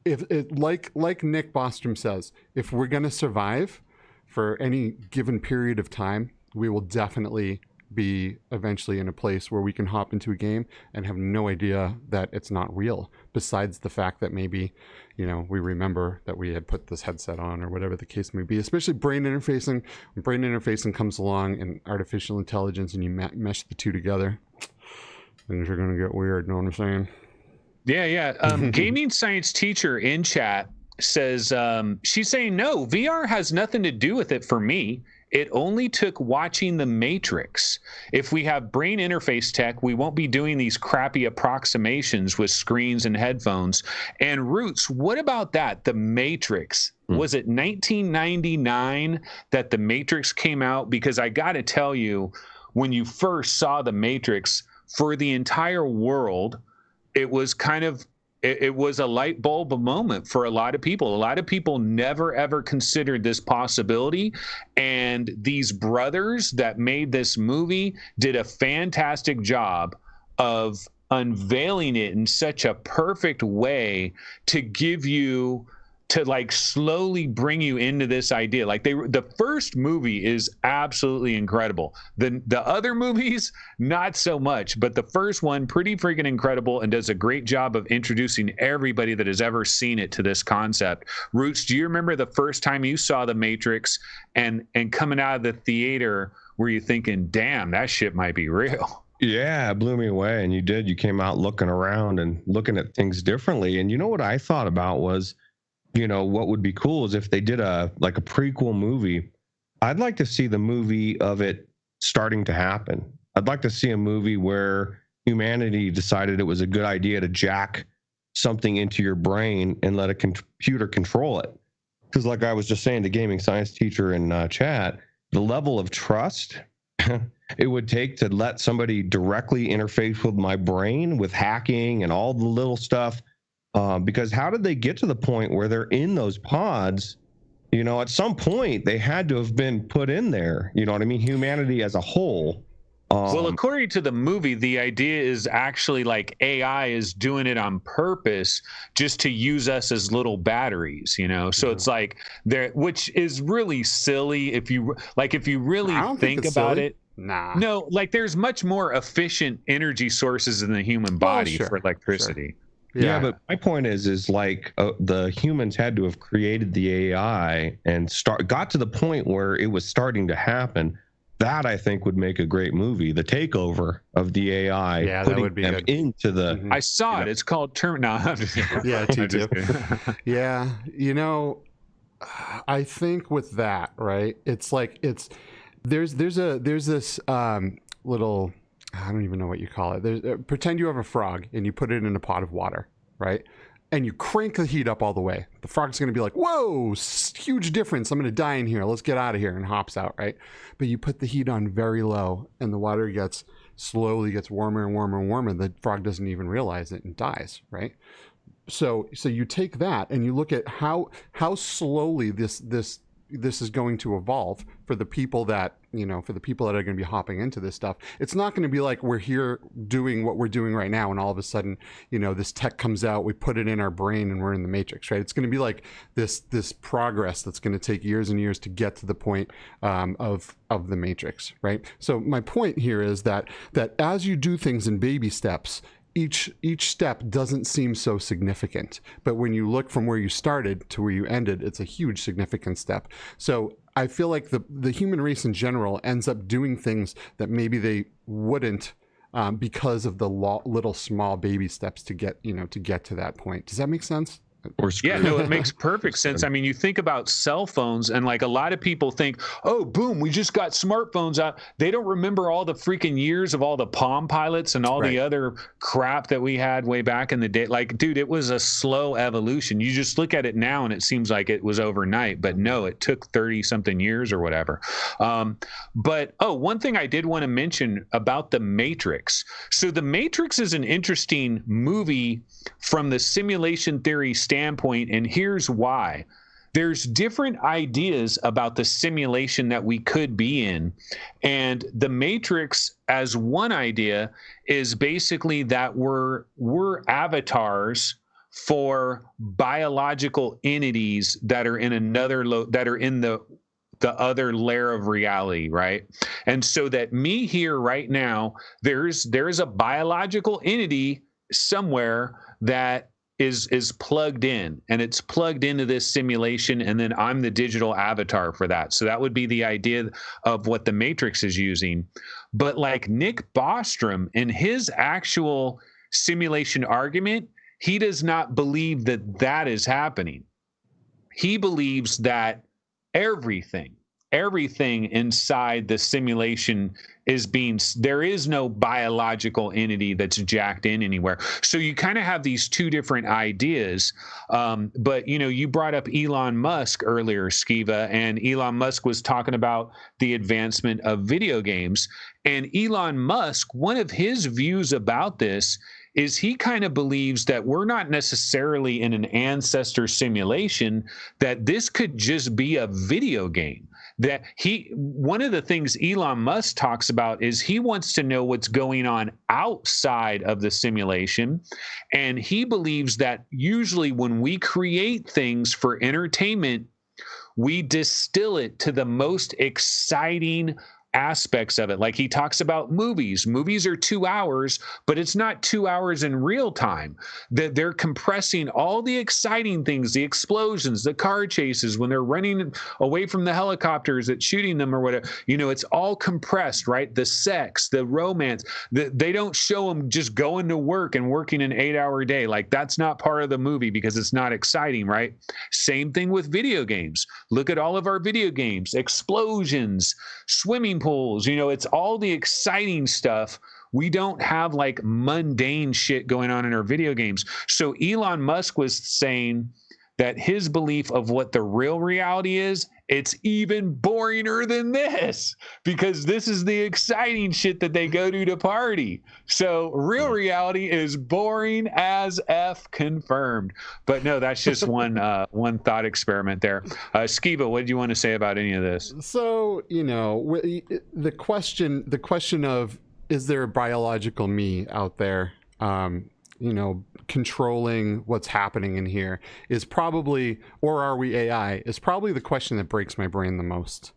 S2: Nick Bostrom says, if we're going to survive for any given period of time, we will definitely be eventually in a place where we can hop into a game and have no idea that it's not real, besides the fact that maybe, you know, we remember that we had put this headset on or whatever the case may be. Especially brain interfacing. When brain interfacing comes along and artificial intelligence and you mesh the two together, things are going to get weird. Know what I'm saying?
S1: Yeah. Gaming science teacher in chat says, she's saying, no, VR has nothing to do with it for me. It only took watching The Matrix. If we have brain interface tech, we won't be doing these crappy approximations with screens and headphones. And Roots, what about that? The Matrix. Was it 1999 that The Matrix came out? Because I got to tell you, when you first saw The Matrix, for the entire world, it was kind of, it was a light bulb moment for a lot of people. A lot of people never, ever considered this possibility. And these brothers that made this movie did a fantastic job of unveiling it in such a perfect way to give you, to like slowly bring you into this idea. Like the first movie is absolutely incredible. The other movies, not so much, but the first one, pretty freaking incredible, and does a great job of introducing everybody that has ever seen it to this concept. Roots, do you remember the first time you saw The Matrix and coming out of the theater, were you thinking, damn, that shit might be real?
S3: Yeah, it blew me away. And you came out looking around and looking at things differently. And you know what I thought about was, you know, what would be cool is if they did a prequel movie. I'd like to see the movie of it starting to happen. I'd like to see a movie where humanity decided it was a good idea to jack something into your brain and let a computer control it. Because like I was just saying to gaming science teacher in chat, the level of trust it would take to let somebody directly interface with my brain with hacking and all the little stuff. Because how did they get to the point where they're in those pods? You know, at some point they had to have been put in there. You know what I mean? Humanity as a whole.
S1: Well, according to the movie, the idea is actually like AI is doing it on purpose just to use us as little batteries, you know? So it's like there, which is really silly if you really think about it.
S2: Nah.
S1: No, like there's much more efficient energy sources in the human body for electricity.
S3: Sure. Yeah, but my point is like the humans had to have created the AI and got to the point where it was starting to happen. That I think would make a great movie. The takeover of the AI,
S2: yeah, that would be
S3: them
S2: good.
S3: Into the.
S1: I saw it. It's called No, I'm just
S2: yeah, T2. Yeah, you know, I think with that, right? It's like there's this little. I don't even know what you call it. Pretend you have a frog and you put it in a pot of water, right? And you crank the heat up all the way. The frog's going to be like, whoa, huge difference. I'm going to die in here. Let's get out of here, and hops out, right? But you put the heat on very low and the water slowly gets warmer and warmer and warmer. The frog doesn't even realize it and dies, right? So you take that and you look at how slowly this is going to evolve for the people that, you know, for the people that are going to be hopping into this stuff. It's not going to be like we're here doing what we're doing right now and all of a sudden, you know, this tech comes out, we put it in our brain and we're in the Matrix, right? It's going to be like this progress that's going to take years and years to get to the point of the Matrix, right? So my point here is that as you do things in baby steps, each step doesn't seem so significant, but when you look from where you started to where you ended, it's a huge significant step. So I feel like the human race in general ends up doing things that maybe they wouldn't because of the little small baby steps to get to that point. Does that make sense?
S1: Yeah, no, it makes perfect sense. I mean, you think about cell phones and like a lot of people think, oh, boom, we just got smartphones out. They don't remember all the freaking years of all the Palm Pilots and all the other crap that we had way back in the day. Like, dude, it was a slow evolution. You just look at it now and it seems like it was overnight, but no, it took 30 something years or whatever. But one thing I did want to mention about The Matrix. So The Matrix is an interesting movie from the simulation theory standpoint, and here's why. There's different ideas about the simulation that we could be in, and the Matrix as one idea is basically that we're avatars for biological entities that are in the other layer of reality, right? And so that me here right now, there's a biological entity somewhere that is plugged in, and it's plugged into this simulation, and then I'm the digital avatar for that. So that would be the idea of what the Matrix is using. But like Nick Bostrom in his actual simulation argument, he does not believe that that is happening. He believes that everything inside the simulation there is no biological entity that's jacked in anywhere. So you kind of have these two different ideas. But you brought up Elon Musk earlier, Skiva, and Elon Musk was talking about the advancement of video games. And Elon Musk, one of his views about this is he kind of believes that we're not necessarily in an ancestor simulation, that this could just be a video game. That one of the things Elon Musk talks about is he wants to know what's going on outside of the simulation. And he believes that usually when we create things for entertainment, we distill it to the most exciting aspects of it. Like he talks about movies. Movies are 2 hours, but it's not 2 hours in real time. That they're compressing all the exciting things, the explosions, the car chases, when they're running away from the helicopters that's shooting them or whatever. It's all compressed, right? The sex, the romance. They don't show them just going to work and working an 8-hour day. Like that's not part of the movie because it's not exciting, right? Same thing with video games. Look at all of our video games, explosions, swimming pools, it's all the exciting stuff. We don't have like mundane shit going on in our video games. So Elon Musk was saying that his belief of what the real reality is, it's even boringer than this, because this is the exciting shit that they go to party. So real reality is boring as F, confirmed. But no, that's just one thought experiment there. Skiva, what do you want to say about any of this?
S2: So, the question of, is there a biological me out there, controlling what's happening in here is probably, or are we AI, is probably the question that breaks my brain the most,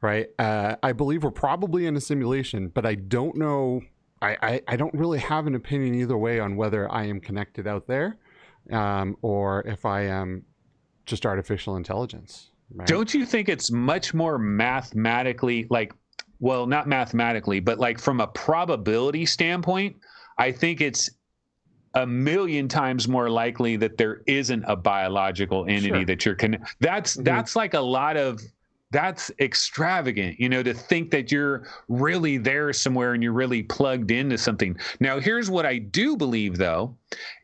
S2: right? I believe we're probably in a simulation, but I don't know. I don't really have an opinion either way on whether I am connected out there, or if I am just artificial intelligence. Right?
S1: Don't you think it's much more mathematically, not mathematically, but like from a probability standpoint, I think it's a million times more likely that there isn't a biological entity that you're that's like a lot of, that's extravagant, to think that you're really there somewhere and you're really plugged into something. Now, here's what I do believe, though.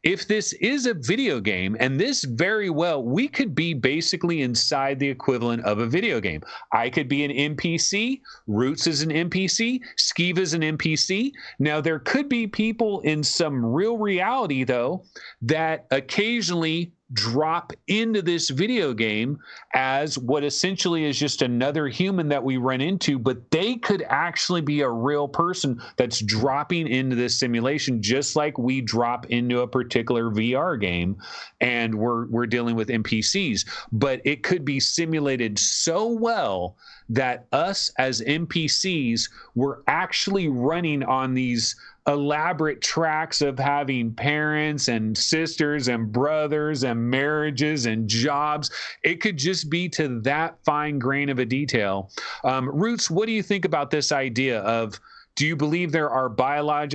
S1: If this is a video game, and this very well, we could be basically inside the equivalent of a video game. I could be an NPC. Roots is an NPC. Skiva is an NPC. Now, there could be people in some real reality, though, that occasionally drop into this video game as what essentially is just another human that we run into, but they could actually be a real person that's dropping into this simulation, just like we drop into a particular VR game and we're dealing with NPCs. But it could be simulated so well that us as NPCs were actually running on these elaborate tracks of having parents and sisters and brothers and marriages and jobs. It could just be to that fine grain of a detail. Roots, what do you think about this idea of, do you believe there are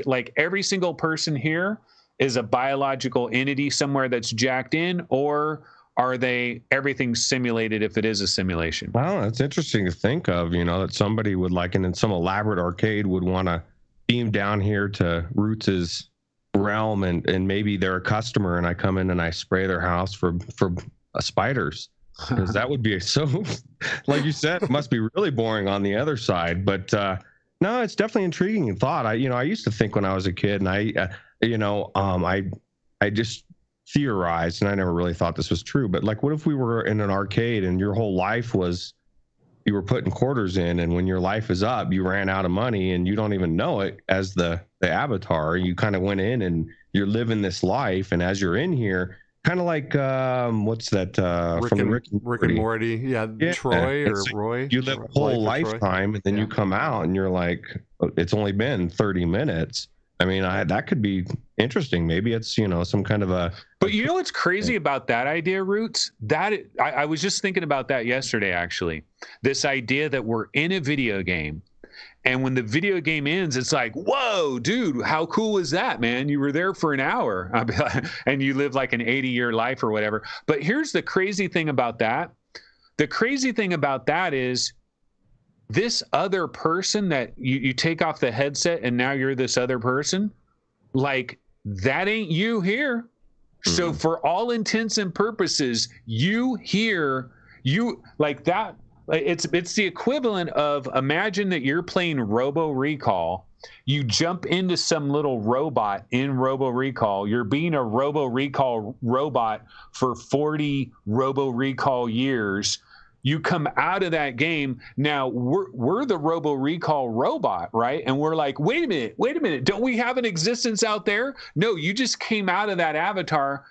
S1: like every single person here is a biological entity somewhere that's jacked in, or are everything simulated if it is a simulation?
S3: Well, it's interesting to think of, that somebody would, like in some elaborate arcade, would want to beam down here to Roots's realm, and maybe they're a customer and I come in and I spray their house for spiders, because that would be so, like you said, it must be really boring on the other side. But no, it's definitely intriguing thought. I used to think when I was a kid, and I just theorized, and I never really thought this was true, but like, what if we were in an arcade and your whole life was, you were putting quarters in, and when your life is up, you ran out of money and you don't even know it as the avatar. You kind of went in and you're living this life, and as you're in here, kind of like what's that
S2: Rick and Morty? Yeah, Troy or
S3: like
S2: Roy.
S3: You live a whole lifetime, and then you come out, and you're like, it's only been 30 minutes. I mean, that could be interesting. Maybe it's some kind of a.
S1: But you know what's crazy about that idea, Roots? That I was just thinking about that yesterday. Actually, this idea that we're in a video game. And when the video game ends, it's like, whoa, dude, how cool is that, man? You were there for an hour and you live like an 80-year life or whatever. But here's the crazy thing about that. The crazy thing about that is this other person that you take off the headset and now you're this other person, like that ain't you here. So for all intents and purposes, you here, you like that. It's the equivalent of, imagine that you're playing Robo Recall. You jump into some little robot in Robo Recall. You're being a Robo Recall robot for 40 Robo Recall years. You come out of that game. Now we're the Robo Recall robot, right? And we're like, wait a minute. Don't we have an existence out there? No, you just came out of that avatar,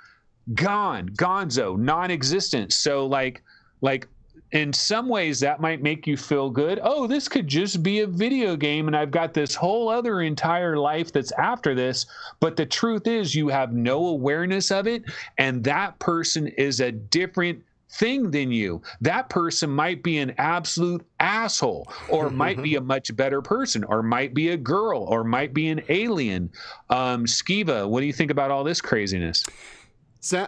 S1: gonzo, non-existent. So like, in some ways that might make you feel good. Oh, this could just be a video game and I've got this whole other entire life that's after this. But the truth is you have no awareness of it. And that person is a different thing than you. That person might be an absolute asshole, or might be a much better person, or might be a girl, or might be an alien. Skiva, what do you think about all this craziness?
S2: So,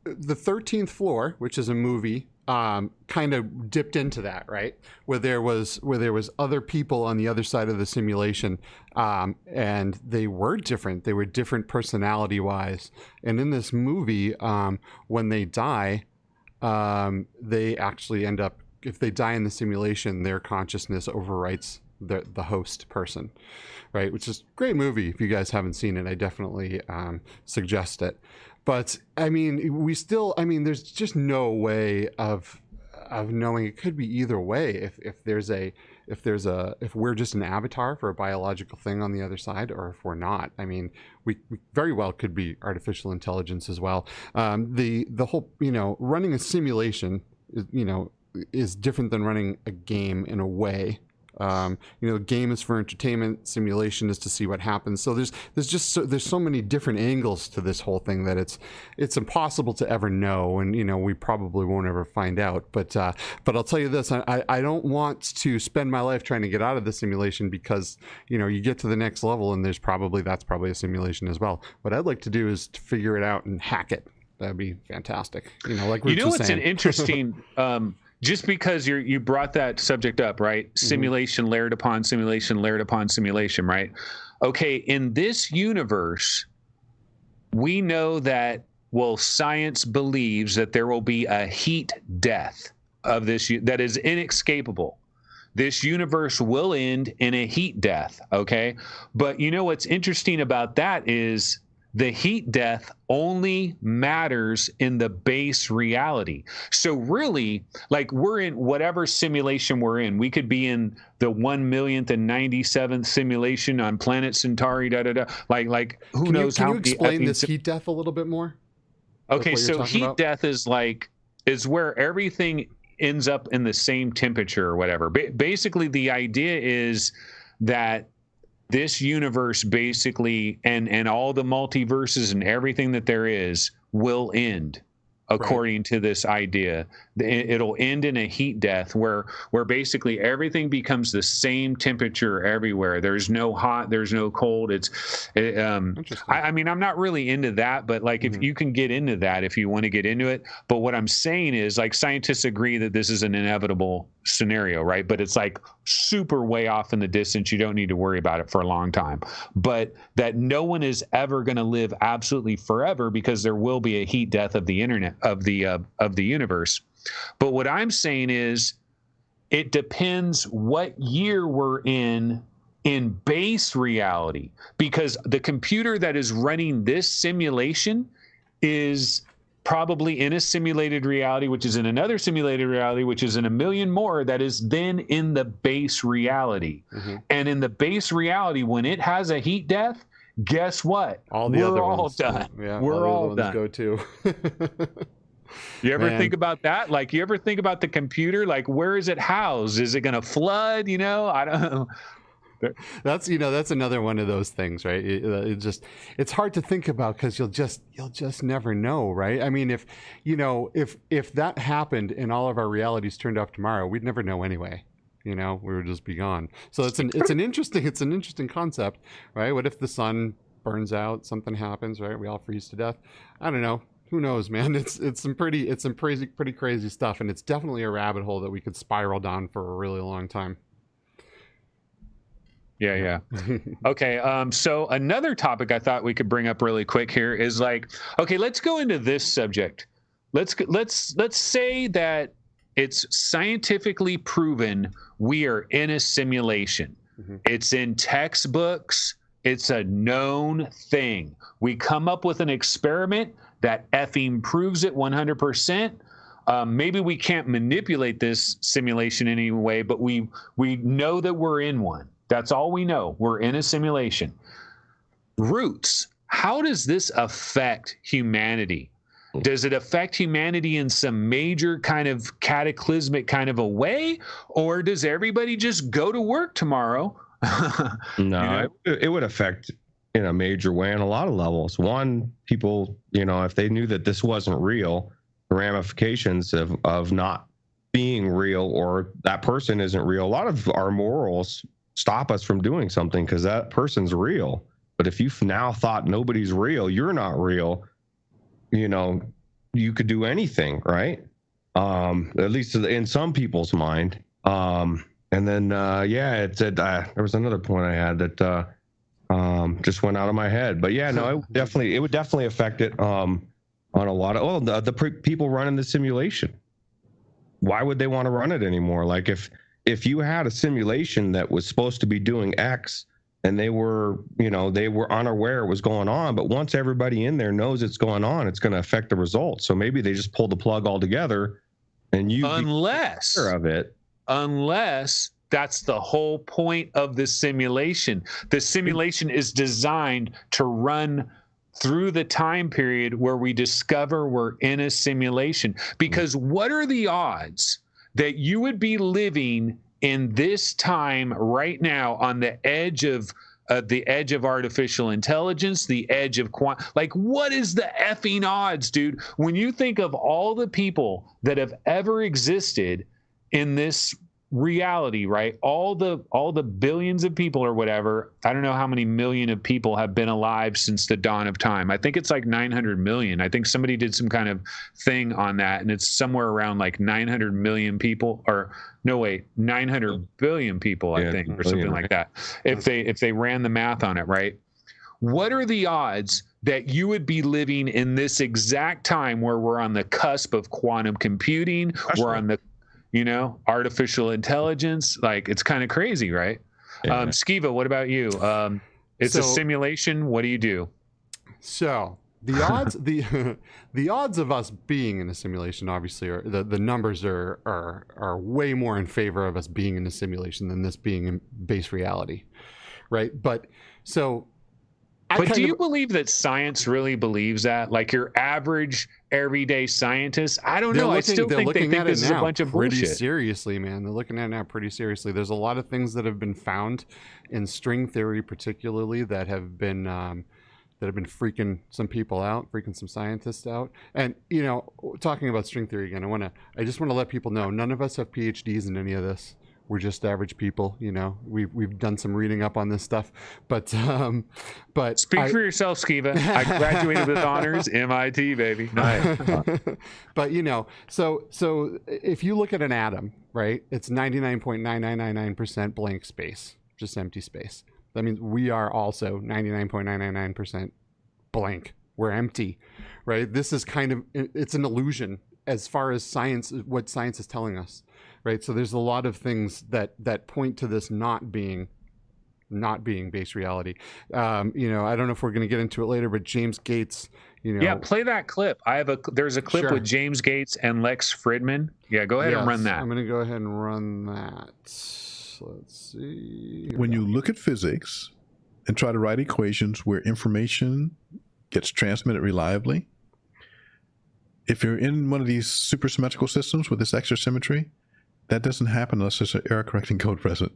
S2: the 13th Floor, which is a movie, kind of dipped into that, right? Where there was other people on the other side of the simulation, and they were different. They were different personality-wise. And in this movie, when they die, they actually end up, if they die in the simulation, their consciousness overwrites the host person, right? Which is a great movie. If you guys haven't seen it, I definitely suggest it. But I mean, there's just no way of knowing. It could be either way. If we're just an avatar for a biological thing on the other side, or if we're not. I mean, we very well could be artificial intelligence as well. The whole, running a simulation, is different than running a game in a way. Game is for entertainment, simulation is to see what happens. So there's so many different angles to this whole thing that it's impossible to ever know, and we probably won't ever find out. But I'll tell you this: I don't want to spend my life trying to get out of the simulation, because you get to the next level and that's probably a simulation as well. What I'd like to do is to figure it out and hack it. That'd be fantastic. Like Rich was
S1: it's
S2: saying.
S1: an interesting. Just because you brought that subject up, right? Simulation layered upon simulation, layered upon simulation, right? Okay, in this universe, we know that, science believes that there will be a heat death of this that is inescapable. This universe will end in a heat death, okay? But what's interesting about that is the heat death only matters in the base reality. So really, like, we're in whatever simulation we're in. We could be in the 1,000,097th simulation on planet Centauri, Like who knows how.
S2: Can you explain this heat death a little bit more?
S1: Okay, so heat death is where everything ends up in the same temperature or whatever. Basically, the idea is that this universe basically, and all the multiverses and everything that there is, will end according to this idea. It'll end in a heat death where basically everything becomes the same temperature everywhere. There's no hot, there's no cold. I mean, I'm not really into that, but if you can get into that, if you want to get into it. But what I'm saying is, scientists agree that this is an inevitable scenario, right? But it's super way off in the distance. You don't need to worry about it for a long time. But that no one is ever going to live absolutely forever, because there will be a heat death of the internet, of the universe. But what I'm saying is, it depends what year we're in base reality, because the computer that is running this simulation is probably in a simulated reality, which is in another simulated reality, which is in a million more that is then in the base reality. And in the base reality, when it has a heat death, guess what?
S2: All the
S1: We're
S2: other
S1: all
S2: ones,
S1: done.
S2: Yeah,
S1: We're all
S2: ones
S1: done.
S2: go too.
S1: You ever
S2: Man.
S1: think about that? Like, you ever think about the computer? Like, where is it housed? Is it going to flood? You know, I don't know.
S2: That's another one of those things, right? It's hard to think about because you'll just never know, right? I mean, if that happened and all of our realities turned off tomorrow, we'd never know anyway. We would just be gone. So it's an interesting concept, right? What if the sun burns out, something happens, right? We all freeze to death. I don't know. Who knows, man? It's some pretty crazy stuff, and it's definitely a rabbit hole that we could spiral down for a really long time.
S1: Yeah. Okay. So another topic I thought we could bring up really quick here is like, okay, let's go into this subject. Let's say that it's scientifically proven we are in a simulation. Mm-hmm. It's in textbooks. It's a known thing. We come up with an experiment that effing proves it 100%. Maybe we can't manipulate this simulation in any way, but we know that we're in one. That's all we know. We're in a simulation. Roots, how does this affect humanity? Does it affect humanity in some major kind of cataclysmic kind of a way? Or does everybody just go to work tomorrow?
S3: No, it would affect in a major way on a lot of levels. One, people, if they knew that this wasn't real, the ramifications of not being real or that person isn't real, a lot of our morals stop us from doing something because that person's real. But if you've now thought nobody's real, you're not real, you could do anything, right? At least in some people's mind. And then, it said, there was another point I had that just went out of my head. But yeah, no, it would definitely affect it on a lot of, the people running the simulation. Why would they want to run it anymore? Like if you had a simulation that was supposed to be doing X and they were unaware it was going on, but once everybody in there knows it's going on, it's going to affect the results. So maybe they just pull the plug altogether and
S1: unless that's the whole point of the simulation. The simulation is designed to run through the time period where we discover we're in a simulation. Because what are the odds that you would be living in this time right now on the edge of artificial intelligence, the edge of what is the effing odds, dude? When you think of all the people that have ever existed in this reality, right? All the billions of people or whatever. I don't know how many million of people have been alive since the dawn of time. I think it's like 900 million. I think somebody did some kind of thing on that, and it's somewhere around like 900 million people, or no, wait, 900 billion people, I think, or something like that. If they ran the math on it, right? What are the odds that you would be living in this exact time where we're on the cusp of quantum computing? We're on the artificial intelligence. Like, it's kind of crazy, right? Yeah. Skiva, what about you? It's a simulation. What do you do?
S2: So the odds, the odds of us being in a simulation, obviously, are the numbers are way more in favor of us being in a simulation than this being in base reality, right? But so.
S1: But do you believe that science really believes that? Like your average everyday scientist? I don't know. I still think they think this is a bunch of bullshit.
S2: Pretty seriously, man. They're looking at it now pretty seriously. There's a lot of things that have been found in string theory, particularly, that have been freaking some people out, freaking some scientists out. And talking about string theory again, I just want to let people know none of us have PhDs in any of this. We're just average people, We've done some reading up on this stuff, but
S1: speak for yourself, Skiva. I graduated with honors, MIT, baby. Nice.
S2: But so if you look at an atom, right, it's 99.9999% blank space, just empty space. That means we are also 99.999% blank. We're empty, right? This is it's an illusion as far as science, what science is telling us. Right, so there's a lot of things that point to this not being base reality. I don't know if we're going to get into it later, but James Gates,
S1: Yeah, play that clip. There's a clip with James Gates and Lex Fridman. Yeah, go ahead and run that.
S2: I'm going to go ahead and run that. Let's see.
S4: When you look at physics and try to write equations where information gets transmitted reliably. If you're in one of these supersymmetrical systems with this extra symmetry, that doesn't happen unless there's an error correcting code present.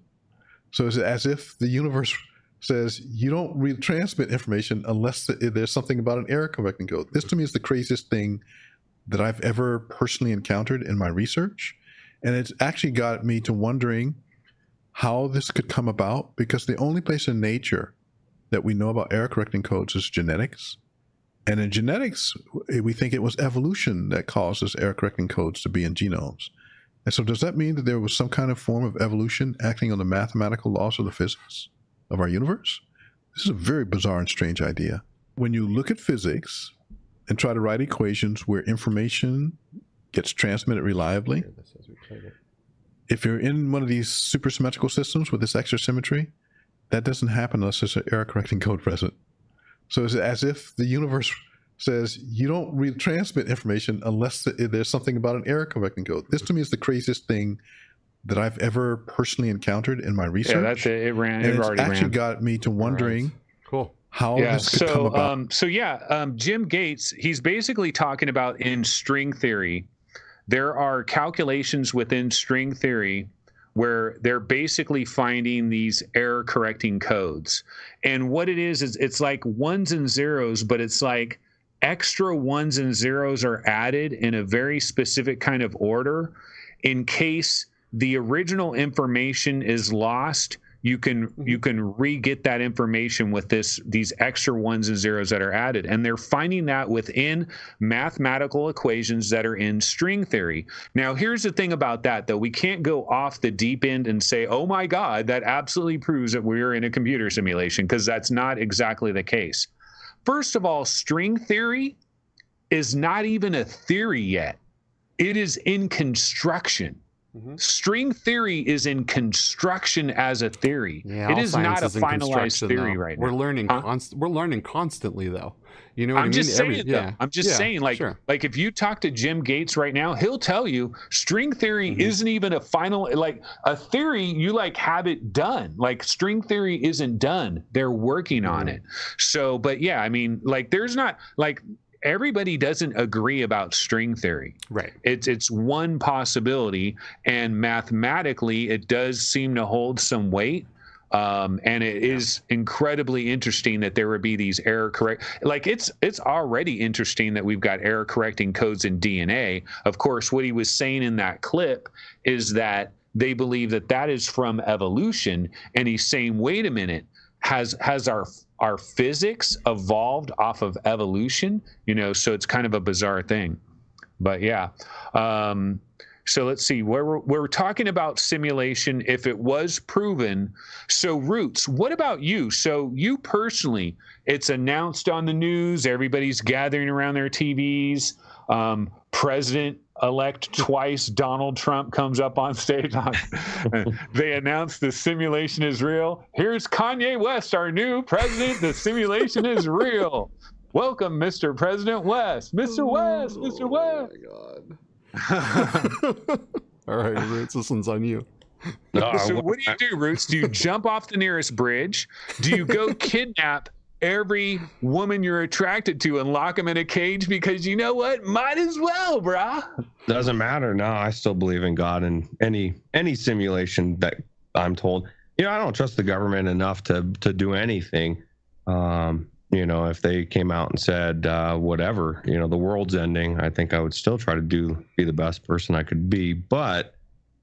S4: So it's as if the universe says you don't retransmit information unless there's something about an error correcting code. This to me is the craziest thing that I've ever personally encountered in my research. And it's actually got me to wondering how this could come about, because the only place in nature that we know about error correcting codes is genetics. And in genetics, we think it was evolution that causes error correcting codes to be in genomes. And so does that mean that there was some kind of form of evolution acting on the mathematical laws of the physics of our universe? This is a very bizarre and strange idea. When you look at physics and try to write equations where information gets transmitted reliably, if you're in one of these supersymmetrical systems with this extra symmetry, that doesn't happen unless there's an error correcting code present. So it's as if the universe says you don't retransmit information unless there's something about an error correcting code. This to me is the craziest thing that I've ever personally encountered in my research.
S1: Yeah, that's it.
S4: It's actually got me to wondering how this could come about.
S1: Jim Gates, he's basically talking about in string theory, there are calculations within string theory where they're basically finding these error correcting codes. And what it is it's like ones and zeros, but it's like extra ones and zeros are added in a very specific kind of order in case the original information is lost. You can re-get that information with these extra ones and zeros that are added. And they're finding that within mathematical equations that are in string theory. Now, here's the thing about that, though. We can't go off the deep end and say, oh, my God, that absolutely proves that we're in a computer simulation, because that's not exactly the case. First of all, string theory is not even a theory yet. It is in construction. String theory is in construction as a theory.
S2: Yeah,
S1: it is not a finalized theory right now.
S2: We're learning constantly, though. You know what I mean?
S1: I'm just saying, like if you talk to Jim Gates right now, he'll tell you string theory isn't even a final, like a theory, you like have it done. Like string theory isn't done. They're working on it. So, but yeah, I mean, like there's not like, everybody doesn't agree about string theory.
S2: Right.
S1: It's one possibility, and mathematically it does seem to hold some weight. And it is incredibly interesting that there would be these error correct. Like it's already interesting that we've got error correcting codes in DNA. Of course, what he was saying in that clip is that they believe that is from evolution, and he's saying, wait a minute, has our physics evolved off of evolution? You know, so it's kind of a bizarre thing. But yeah. So let's see, we're talking about simulation if it was proven. So Roots, what about you? So you personally, it's announced on the news, everybody's gathering around their TVs. President-elect twice Donald Trump comes up on stage. They announce the simulation is real. Here's Kanye West, our new president. The simulation is real. Welcome, Mr. President West. Mr. West, Mr. West.
S2: Oh, my God. All right, Roots, this one's on you.
S1: So what do? Roots? Do you jump off the nearest bridge? Do you go kidnap every woman you're attracted to and lock them in a cage? Because you know what? Might as well, brah.
S3: Doesn't matter. No, I still believe in God in any simulation that I'm told. You know, I don't trust the government enough to do anything. You know, if they came out and said whatever, you know, the world's ending, I think I would still try to be the best person I could be. But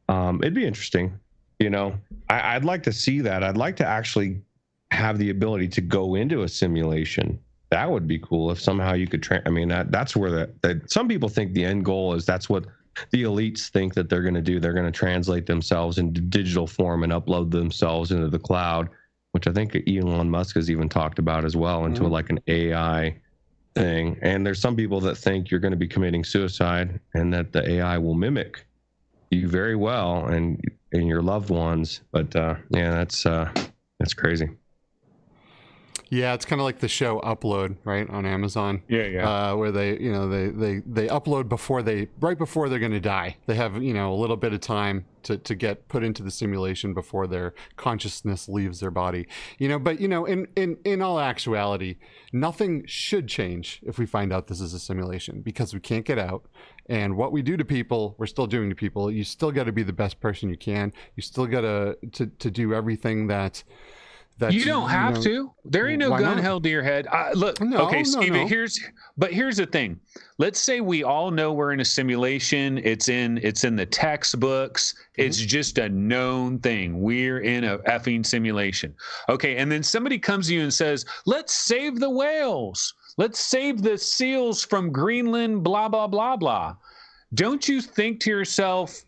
S3: it'd be interesting. You know, I'd like to see that. I'd like to actually have the ability to go into a simulation. That would be cool if somehow you could I mean, that's where some people think the end goal is, that's what the elites think that they're going to do. They're going to translate themselves into digital form and upload themselves into the cloud, which I think Elon Musk has even talked about as well, into like an AI thing. And there's some people that think you're going to be committing suicide and that the AI will mimic you very well and your loved ones. But yeah, that's crazy.
S2: Yeah, it's kind of like the show Upload, right, on Amazon.
S1: Yeah.
S2: Where they, they upload right before they're going to die. They have, a little bit of time to get put into the simulation before their consciousness leaves their body. But in all actuality, nothing should change if we find out this is a simulation, because we can't get out. And what we do to people, we're still doing to people. You still got to be the best person you can. You still got to do everything that
S1: you don't have to. There ain't no gun held to your head. Look, Steve, here's the thing. Let's say we all know we're in a simulation. It's in the textbooks. It's just a known thing. We're in a effing simulation. Okay, and then somebody comes to you and says, "Let's save the whales. Let's save the seals from Greenland, blah, blah, blah, blah." Don't you think to yourself,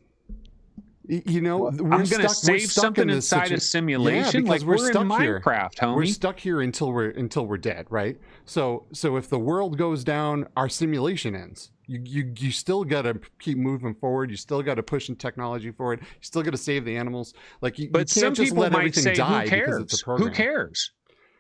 S1: I'm going to save something inside a simulation?
S2: Yeah, because
S1: we're
S2: stuck
S1: in
S2: here.
S1: Minecraft, homie.
S2: We're stuck here until we're dead, right? So if the world goes down, our simulation ends. You still got to keep moving forward. You still got to push technology forward. You still got to save the animals.
S1: But
S2: you can't
S1: some
S2: just
S1: people
S2: let
S1: might
S2: everything
S1: say,
S2: die
S1: "Who cares?
S2: because it's a program."
S1: Who cares?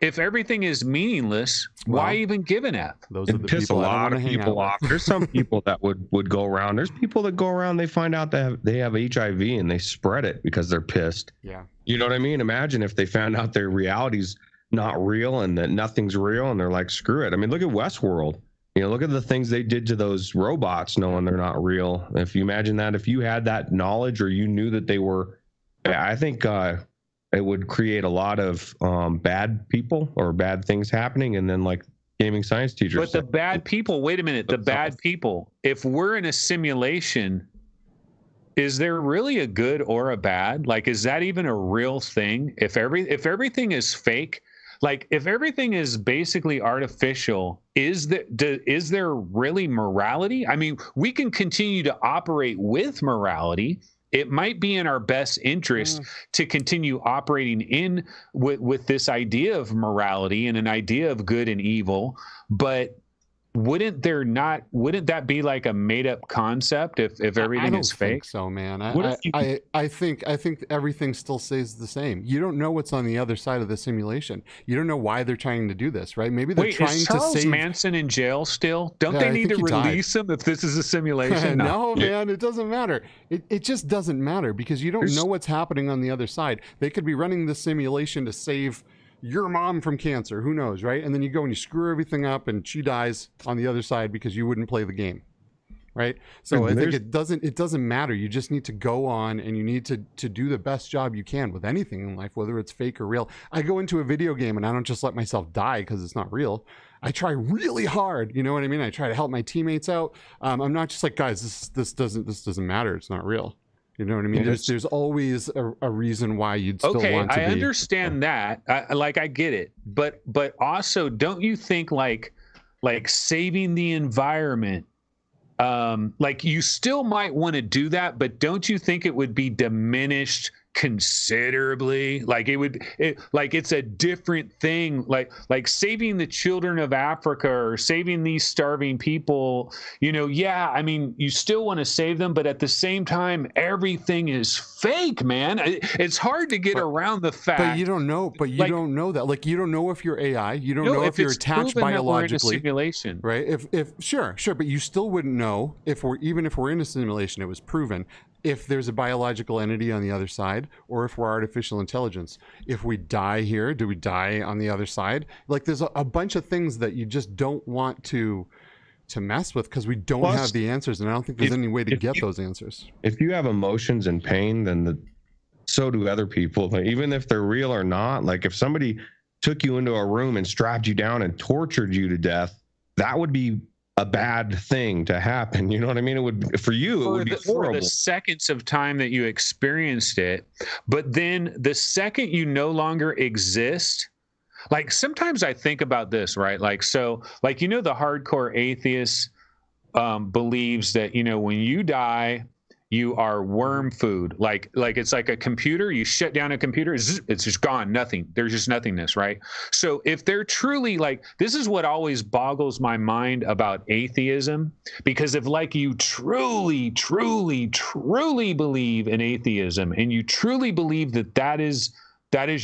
S1: If everything is meaningless, why even give an F?
S2: Those are the
S3: piss a
S2: people
S3: lot of people off. There's some people that would go around. There's people that go around, they find out that they have HIV and they spread it because they're pissed.
S2: Yeah.
S3: You know what I mean? Imagine if they found out their reality's not real and that nothing's real, and they're like, screw it. I mean, look at Westworld. Look at the things they did to those robots knowing they're not real. If you imagine that, if you had that knowledge or you knew that they were, I think it would create a lot of bad people or bad things happening. And then like gaming science teachers.
S1: But the bad people, wait a minute, the bad people, if we're in a simulation, is there really a good or a bad? Like, is that even a real thing? If everything is fake, like if everything is basically artificial, is there really morality? I mean, we can continue to operate with morality. It might be in our best interest to continue operating with this idea of morality and an idea of good and evil, but wouldn't that be like a made up concept if everything is fake?
S2: I don't think so, man. I think everything still stays the same. You don't know what's on the other side of the simulation. You don't know why they're trying to do this, right? Maybe they're trying
S1: is
S2: to
S1: Charles
S2: save
S1: Manson in jail still? Don't they need to release him if this is a simulation?
S2: No, man, it doesn't matter. It just doesn't matter because you don't know what's happening on the other side. They could be running the simulation to save your mom from cancer, who knows, right? And then you go and you screw everything up and she dies on the other side because you wouldn't play the game, right? So I think it doesn't matter. You just need to go on and you need to do the best job you can with anything in life, whether it's fake or real. I go into a video game and I don't just let myself die because it's not real. I try really hard, you know what I mean? I try to help my teammates out. I'm not just like, guys, this doesn't matter. It's not real. You know what I mean? There's always a reason why you'd still want to be.
S1: I understand that. I get it. But also, don't you think like saving the environment, like you still might want to do that, but don't you think it would be diminished considerably? Like it's a different thing, like saving the children of Africa or saving these starving people, I mean, you still want to save them, but at the same time everything is fake, man. It's hard to get around the fact.
S2: But you don't know that. Like, you don't know if you're AI, you don't know if you're attached biologically,
S1: simulation,
S2: right? If sure, but you still wouldn't know if we're in a simulation, it was proven, if there's a biological entity on the other side, or if we're artificial intelligence. If we die here, do we die on the other side? Like, there's a bunch of things that you just don't want to mess with because we don't have the answers, and I don't think there's any way to get those answers.
S3: If you have emotions and pain, then so do other people. Like, even if they're real or not. Like, if somebody took you into a room and strapped you down and tortured you to death, that would be a bad thing to happen. You know what I mean? It would be horrible.
S1: For the seconds of time that you experienced it, but then the second you no longer exist, like sometimes I think about this, right? Like, so like, the hardcore atheist believes that, when you die, you are worm food. Like it's like a computer. You shut down a computer, it's just gone. Nothing. There's just nothingness, right? So if they're truly like, this is what always boggles my mind about atheism, because if like you truly, truly, truly believe in atheism and you truly believe that is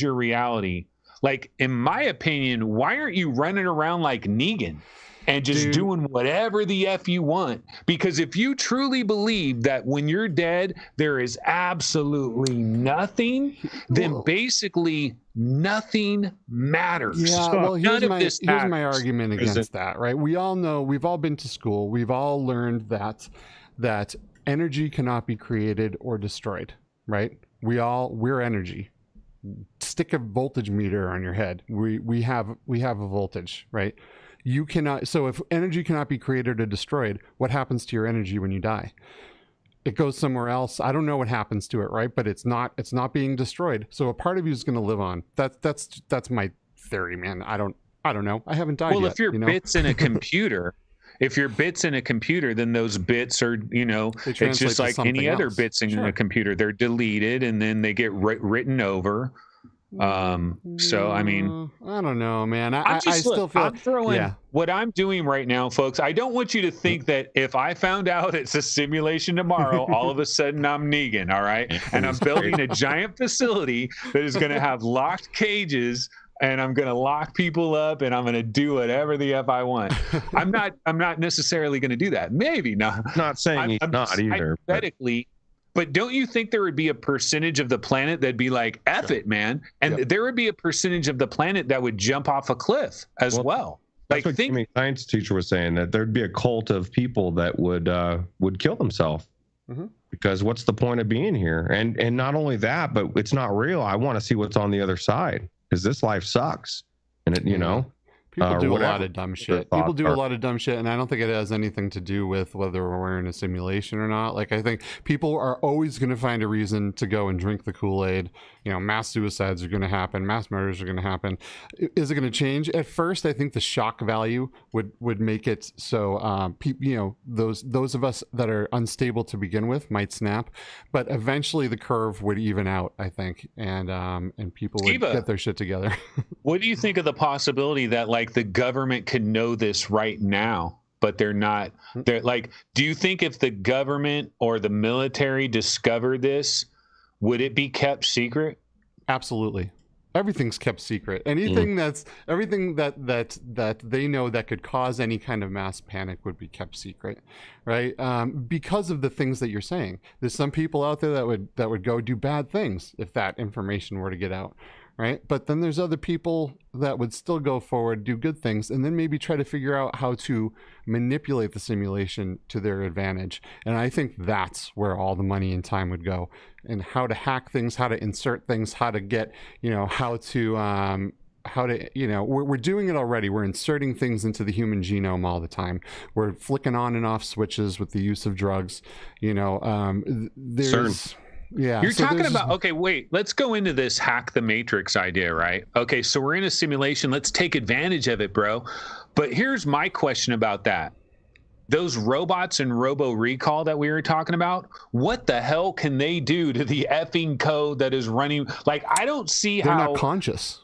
S1: your reality, like, in my opinion, why aren't you running around like Negan and just doing whatever the F you want? Because if you truly believe that when you're dead, there is absolutely nothing, then basically nothing matters.
S2: Yeah,
S1: So
S2: well, here's
S1: here's
S2: my argument against that, right? We all know, we've all been to school, we've all learned that energy cannot be created or destroyed, right? We're energy. Stick a voltage meter on your head. We have a voltage, right? You cannot. So if energy cannot be created or destroyed, what happens to your energy when you die? It goes somewhere else. I don't know what happens to it, right? But it's not being destroyed. So a part of you is going to live on. That's my theory, man. I don't know. I haven't died yet.
S1: Well, if you're bits in a computer, then those bits are, it's just like any other bits in a computer. They're deleted and then they get written over. So I mean,
S2: I don't know, man. I still feel
S1: I'm throwing what I'm doing right now, folks. I don't want you to think that if I found out it's a simulation tomorrow, all of a sudden I'm Negan, all right? And I'm building a giant facility that is going to have locked cages, and I'm going to lock people up, and I'm going to do whatever the F I want. I'm not necessarily going to do that. Maybe not.
S3: Not saying he's not either.
S1: Hypothetically. But don't you think there would be a percentage of the planet that'd be like, F it, man? And there would be a percentage of the planet that would jump off a cliff as well.
S3: Like, what Jimmy's science teacher was saying, that there'd be a cult of people that would kill themselves. Mm-hmm. Because what's the point of being here? And not only that, but it's not real. I want to see what's on the other side, because this life sucks. And it,
S2: people do a lot of dumb shit. People do a lot of dumb shit, and I don't think it has anything to do with whether we're in a simulation or not. Like, I think people are always going to find a reason to go and drink the Kool-Aid. Mass suicides are going to happen. Mass murders are going to happen. Is it going to change? At first, I think the shock value would make it so those of us that are unstable to begin with might snap, but eventually the curve would even out, I think, and people would get their shit together.
S1: What do you think of the possibility that, like, the government could know this right now, but they're not? They're like, do you think if the government or the military discovered this, would it be kept secret?
S2: Absolutely. Everything's kept secret. Anything everything that they know that could cause any kind of mass panic would be kept secret, right? Because of the things that you're saying. There's some people out there that would go do bad things if that information were to get out, right? But then there's other people that would still go forward, do good things, and then maybe try to figure out how to manipulate the simulation to their advantage. And I think that's where all the money and time would go, and how to hack things, how to insert things, how to get, how to we're doing it already. We're inserting things into the human genome all the time. We're flicking on and off switches with the use of drugs. There's... Yeah,
S1: you're talking about, okay, wait, let's go into this hack the matrix idea, right? Okay, so we're in a simulation. Let's take advantage of it, bro. But here's my question about that. Those robots in Robo Recall that we were talking about, what the hell can they do to the effing code that is running? Like, I don't see how...
S2: They're not conscious.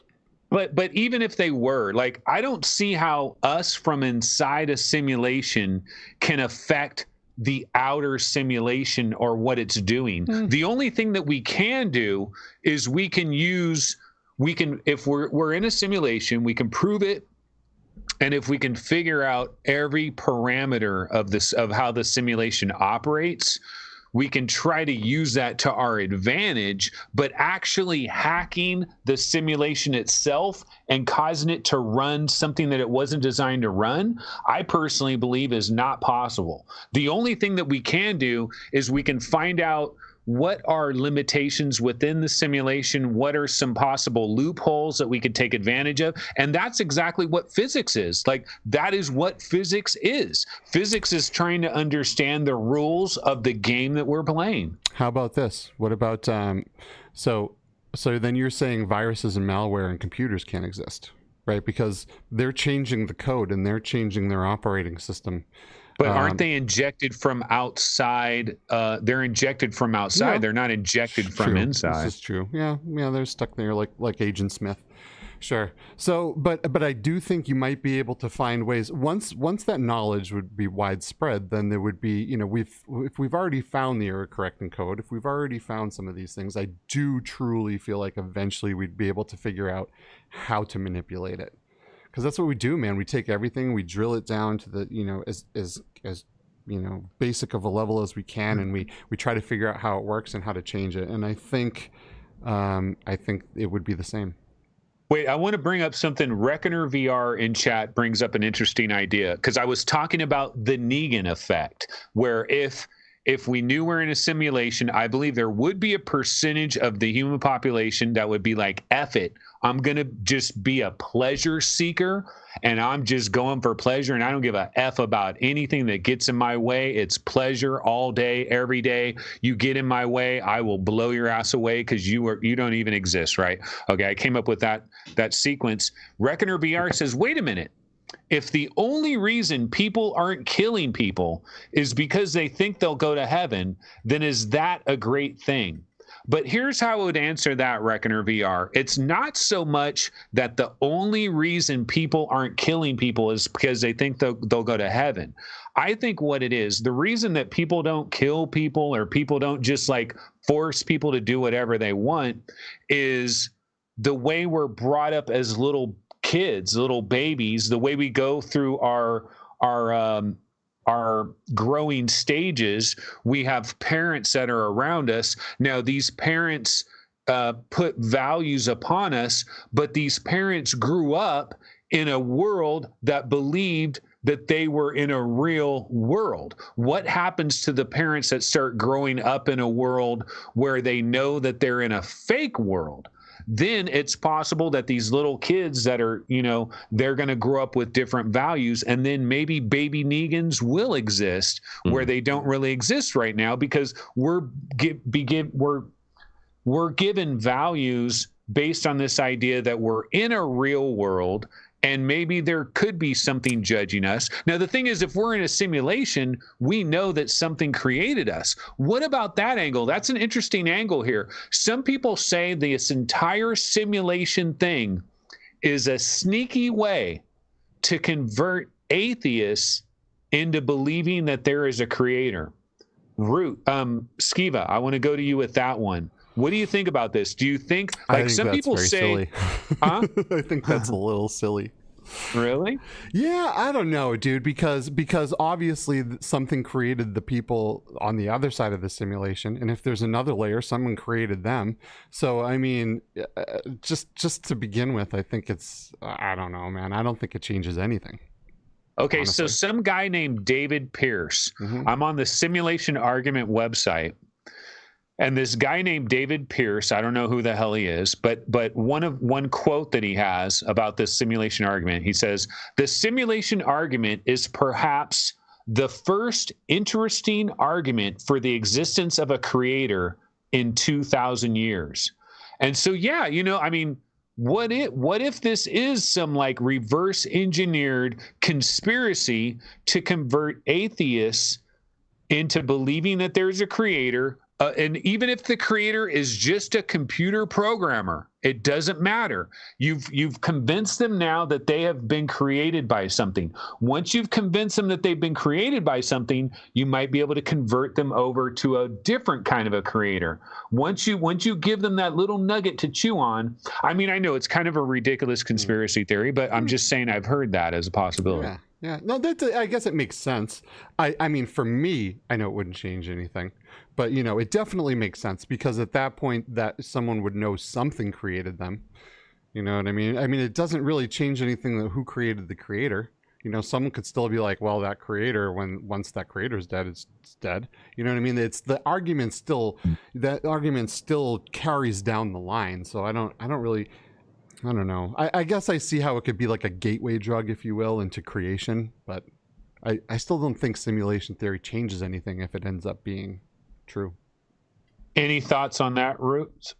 S1: But even if they were, like, I don't see how us from inside a simulation can affect the outer simulation or what it's doing. The only thing that we can do is if we're in a simulation, we can prove it. And if we can figure out every parameter of how the simulation operates, we can try to use that to our advantage. But actually hacking the simulation itself and causing it to run something that it wasn't designed to run, I personally believe is not possible. The only thing that we can do is we can find out what are limitations within the simulation, what are some possible loopholes that we could take advantage of. And that's exactly what physics is. Like, that is what physics is. Physics is trying to understand the rules of the game that we're playing.
S2: How about this? What about, so then you're saying viruses and malware in computers can't exist, right? Because they're changing the code and they're changing their operating system.
S1: But aren't they injected from outside? They're injected from outside. Yeah. They're not injected from inside.
S2: This is true. Yeah, they're stuck there like Agent Smith. Sure. So, but I do think you might be able to find ways once that knowledge would be widespread, then there would be, if we've already found the error correcting code, if we've already found some of these things, I do truly feel like eventually we'd be able to figure out how to manipulate it. Because that's what we do, man. We take everything, we drill it down to the, as basic of a level as we can, and we try to figure out how it works and how to change it. And I think it would be the same.
S1: Wait, I want to bring up something. Reckoner VR in chat brings up an interesting idea, because I was talking about the Negan effect, where if we knew we're in a simulation, I believe there would be a percentage of the human population that would be like, F it, I'm going to just be a pleasure seeker, and I'm just going for pleasure, and I don't give a F about anything that gets in my way. It's pleasure all day, every day. You get in my way, I will blow your ass away because you don't even exist, right? Okay, I came up with that sequence. Reckoner VR says, wait a minute. If the only reason people aren't killing people is because they think they'll go to heaven, then is that a great thing? But here's how I would answer that, Reckoner VR. It's not so much that the only reason people aren't killing people is because they think they'll go to heaven. I think what it is, the reason that people don't kill people, or people don't just like force people to do whatever they want, is the way we're brought up as little kids, little babies, the way we go through our growing stages. We have parents that are around us. Now, these parents put values upon us, but these parents grew up in a world that believed that they were in a real world. What happens to the parents that start growing up in a world where they know that they're in a fake world? Then it's possible that these little kids that are, they're going to grow up with different values, and then maybe baby Negans will exist where they don't really exist right now, because we're given values based on this idea that we're in a real world, and maybe there could be something judging us. Now, the thing is, if we're in a simulation, we know that something created us. What about that angle? That's an interesting angle here. Some people say this entire simulation thing is a sneaky way to convert atheists into believing that there is a creator. Skiva, I want to go to you with that one. What do you think about this? Do you think, some people say, silly.
S2: Huh? I think that's a little silly.
S1: Really?
S2: Yeah, I don't know, dude, because obviously something created the people on the other side of the simulation, and if there's another layer, someone created them. So I mean, just to begin with, I think I don't know, man. I don't think it changes anything.
S1: Okay,
S2: honestly.
S1: So some guy named David Pierce. I'm on the Simulation Argument website. And this guy named David Pierce, I don't know who the hell he is, but one quote that he has about this simulation argument, he says, "The simulation argument is perhaps the first interesting argument for the existence of a creator in 2,000 years." And so, yeah, what if this is some like reverse engineered conspiracy to convert atheists into believing that there's a creator? And even if the creator is just a computer programmer, it doesn't matter. You've convinced them now that they have been created by something. Once you've convinced them that they've been created by something, you might be able to convert them over to a different kind of a creator. Once you give them that little nugget to chew on, I mean, I know it's kind of a ridiculous conspiracy theory, but I'm just saying I've heard that as a possibility.
S2: Yeah. No, I guess it makes sense. I mean, for me, I know it wouldn't change anything, but it definitely makes sense, because at that point that someone would know something created them. You know what I mean? I mean, it doesn't really change anything that who created the creator. Someone could still be like, well, that creator, once that creator's dead, it's dead. You know what I mean? It's the argument still carries down the line. So I don't know. I guess I see how it could be like a gateway drug, if you will, into creation, but I still don't think simulation theory changes anything if it ends up being true.
S1: Any thoughts on that, Roots?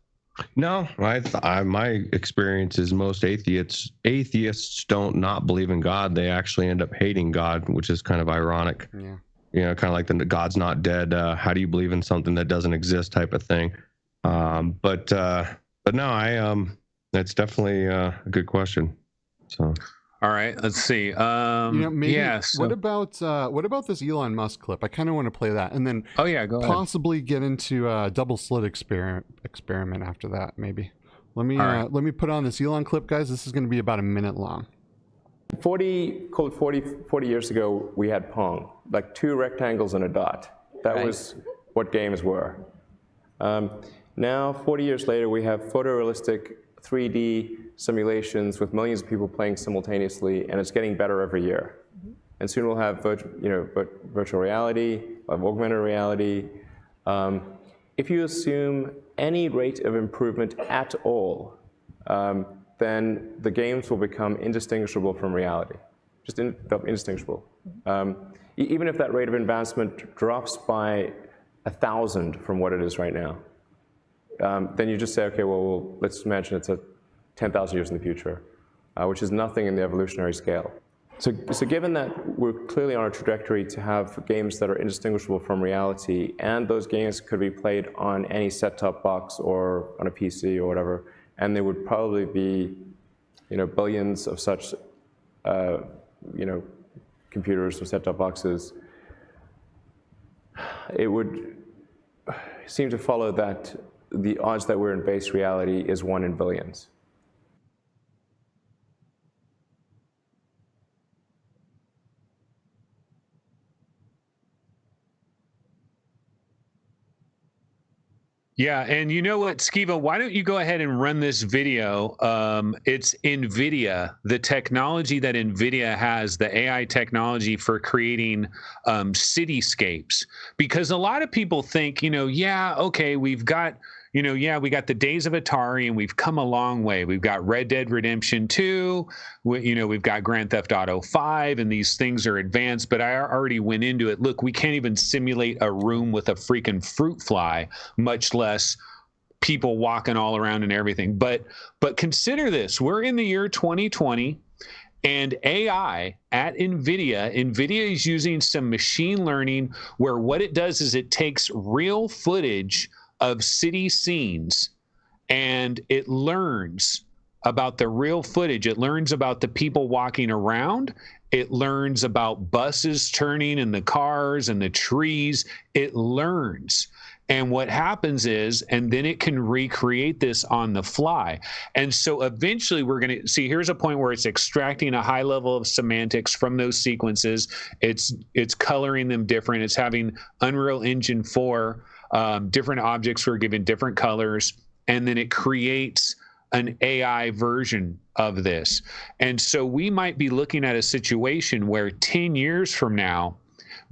S3: No, my experience is most atheists don't not believe in God. They actually end up hating God, which is kind of ironic. Yeah. Kind of like the God's not dead. How do you believe in something that doesn't exist type of thing? But no, That's definitely a good question. So,
S1: all right, let's see.
S2: Maybe,
S1: yeah. So,
S2: what about this Elon Musk clip? I kind of want to play that, and then
S1: go ahead.
S2: Possibly get into a double slit experiment after that. Maybe. Let me put on this Elon clip, guys. This is going to be about a minute long.
S8: 40 years ago, we had Pong, like 2 rectangles and a dot. That was what games were. Now, 40 years later, we have photorealistic 3D simulations with millions of people playing simultaneously, and it's getting better every year. And soon we'll have virtual reality, augmented reality. If you assume any rate of improvement at all, then the games will become indistinguishable from reality, just indistinguishable. Even if that rate of advancement drops by 1,000 from what it is right now, then you just say, okay, well, let's imagine it's 10,000 years in the future, which is nothing in the evolutionary scale. So given that we're clearly on a trajectory to have games that are indistinguishable from reality, and those games could be played on any set-top box or on a PC or whatever, and there would probably be, billions of such, computers or set-top boxes, it would seem to follow that the odds that we're in base reality is 1 in billions.
S1: Yeah, and you know what, Skiva, why don't you go ahead and run this video? It's NVIDIA, the technology that NVIDIA has, the AI technology for creating cityscapes. Because a lot of people think, we've got, we got the days of Atari and we've come a long way. We've got Red Dead Redemption 2, we've got Grand Theft Auto 5, and these things are advanced, but I already went into it. Look, we can't even simulate a room with a freaking fruit fly, much less people walking all around and everything. But consider this, we're in the year 2020, and AI at NVIDIA is using some machine learning where what it does is it takes real footage of city scenes, and it learns about the real footage. It learns about the people walking around. It learns about buses turning and the cars and the trees. It learns. And what happens is, and then it can recreate this on the fly. And so eventually we're going to see, here's a point where it's extracting a high level of semantics from those sequences. It's coloring them different. It's having Unreal Engine 4 different objects were given different colors, and then it creates an AI version of this. And so we might be looking at a situation where 10 years from now,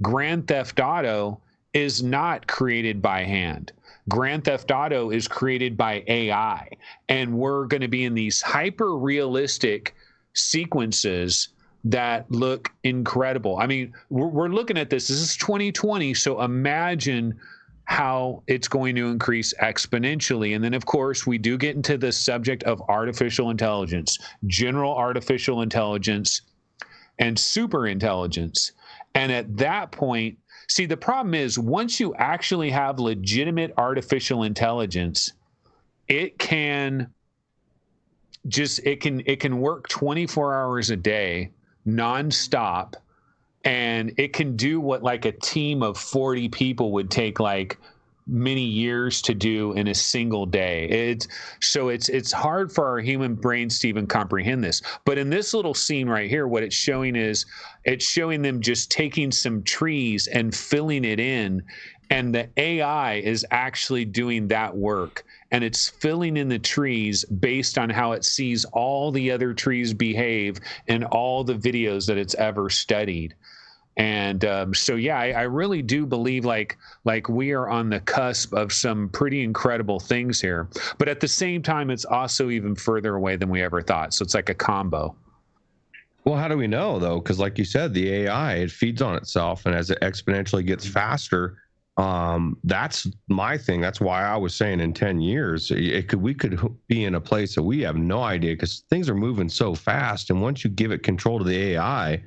S1: Grand Theft Auto is not created by hand. Grand Theft Auto is created by AI, and we're going to be in these hyper-realistic sequences that look incredible. I mean, we're looking at this. This is 2020, so imagine how it's going to increase exponentially. And then, of course, we do get into the subject of artificial intelligence, general artificial intelligence, and super intelligence. And at that point, see, the problem is once you actually have legitimate artificial intelligence, it can work 24 hours a day, nonstop. And it can do what like a team of 40 people would take like many years to do in a single day. It's hard for our human brains to even comprehend this. But in this little scene right here, what it's showing is it's showing them just taking some trees and filling it in. And the AI is actually doing that work. And it's filling in the trees based on how it sees all the other trees behave in all the videos that it's ever studied. And I really do believe like we are on the cusp of some pretty incredible things here. But at the same time, it's also even further away than we ever thought. So it's like a combo.
S3: Well, how do we know, though? Because like you said, the AI, it feeds on itself. And as it exponentially gets faster, that's my thing. That's why I was saying in 10 years, we could be in a place that we have no idea because things are moving so fast. And once you give it control to the AI,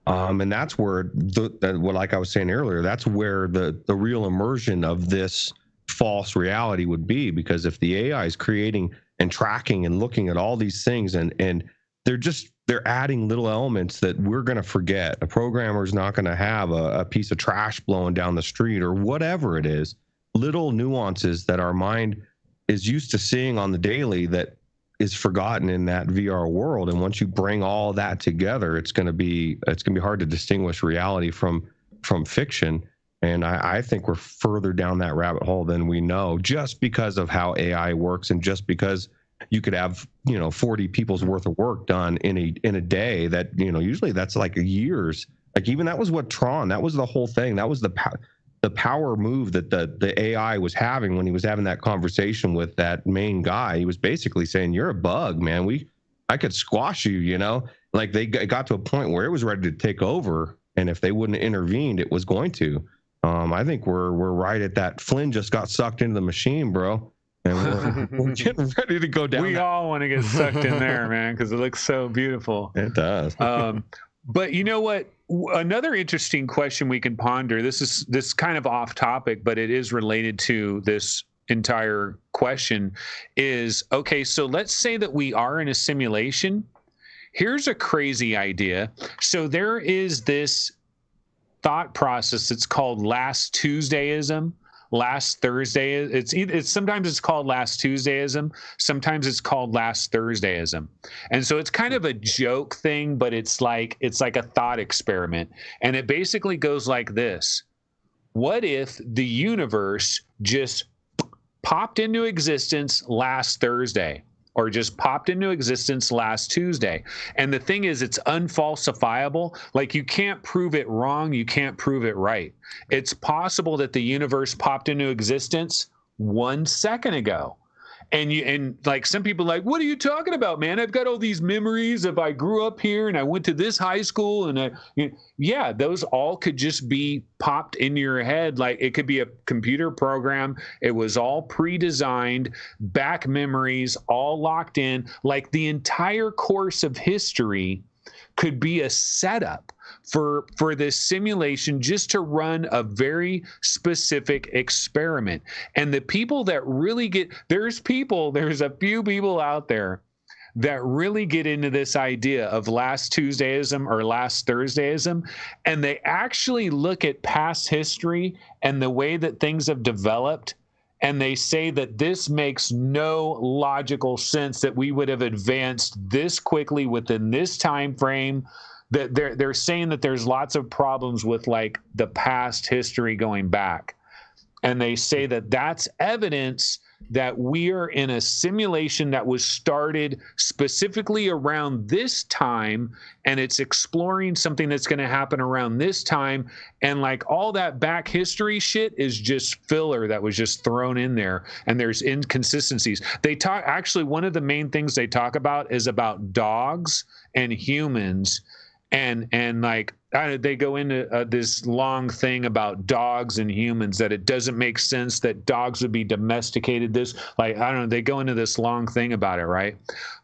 S3: and that's where, like I was saying earlier, that's where the real immersion of this false reality would be. Because if the AI is creating and tracking and looking at all these things, and they're adding little elements that we're going to forget. A programmer's not going to have a piece of trash blowing down the street or whatever it is. Little nuances that our mind is used to seeing on the daily that is forgotten in that VR world. And once you bring all that together, it's going to be hard to distinguish reality from fiction. And I think we're further down that rabbit hole than we know, just because of how AI works, and just because you could have 40 people's worth of work done in a day that usually that's like years. Like, even that was what Tron, that was the whole thing. That was the power move that the AI was having when he was having that conversation with that main guy. He was basically saying, "You're a bug, man. I could squash you." Like, they got to a point where it was ready to take over, and if they wouldn't have intervened, it was going to. I think we're right at that. Flynn just got sucked into the machine, bro. And we're getting ready to go down.
S1: We all want to get sucked in there, man, because it looks so beautiful.
S3: It does.
S1: But you know what? Another interesting question we can ponder. This is kind of off topic, but it is related to this entire question. Is okay. So let's say that we are in a simulation. Here's a crazy idea. So there is this thought process that's called Last Tuesdayism. Last Thursday, it's sometimes it's called Last Tuesdayism, sometimes it's called Last Thursdayism, and so it's kind of a joke thing, but it's like a thought experiment, and it basically goes like this: what if the universe just popped into existence last Thursday, or just popped into existence last Tuesday? And the thing is, it's unfalsifiable. Like, you can't prove it wrong. You can't prove it right. It's possible that the universe popped into existence 1 second ago. And like, some people are like, what are you talking about, man? I've got all these memories of I grew up here and I went to this high school, and yeah, those all could just be popped into your head. Like, it could be a computer program. It was all pre-designed, back memories, all locked in. Like, the entire course of history could be a setup for this simulation just to run a very specific experiment. And the people that really there's a few people out there that really get into this idea of Last Tuesdayism or Last Thursdayism, and they actually look at past history and the way that things have developed, and they say that this makes no logical sense, that we would have advanced this quickly within this time frame. That they're saying that there's lots of problems with, like, the past history going back, and they say that that's evidence that we are in a simulation that was started specifically around this time, and it's exploring something that's going to happen around this time, and like all that back history shit is just filler that was just thrown in there, and there's inconsistencies. Actually, one of the main things they talk about is about dogs and humans. And like, they go into this long thing about dogs and humans, that it doesn't make sense that dogs would be domesticated. They go into this long thing about it, right?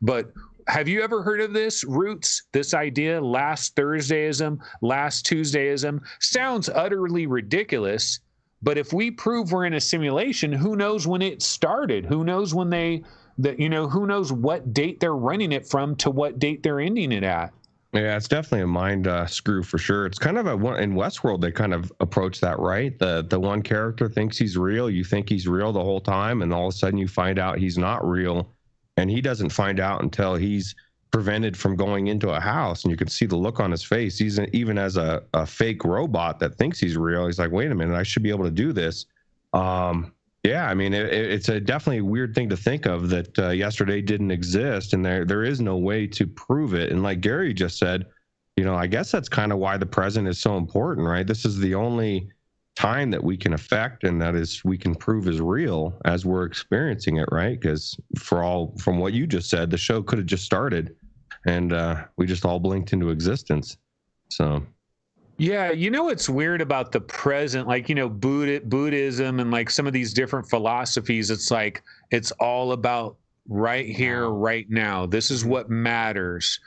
S1: But have you ever heard of this, Roots? This idea, Last Thursdayism, Last Tuesdayism, sounds utterly ridiculous. But if we prove we're in a simulation, who knows when it started? Who knows when who knows what date they're running it from to what date they're ending it at?
S3: Yeah, it's definitely a mind screw for sure. It's kind of in Westworld, they kind of approach that, right? The one character thinks he's real. You think he's real the whole time, and all of a sudden you find out he's not real, and he doesn't find out until he's prevented from going into a house, and you can see the look on his face. He's even as a fake robot that thinks he's real. He's like, wait a minute, I should be able to do this. Yeah, I mean, it's a definitely weird thing to think of, that yesterday didn't exist, and there is no way to prove it. And like Gary just said, I guess that's kind of why the present is so important, right? This is the only time that we can affect, and that is we can prove is real as we're experiencing it, right? Because from what you just said, the show could have just started, and we just all blinked into existence. So.
S1: Yeah, what's weird about the present, like, Buddhism and like some of these different philosophies, it's like, it's all about right here, right now. This is what matters.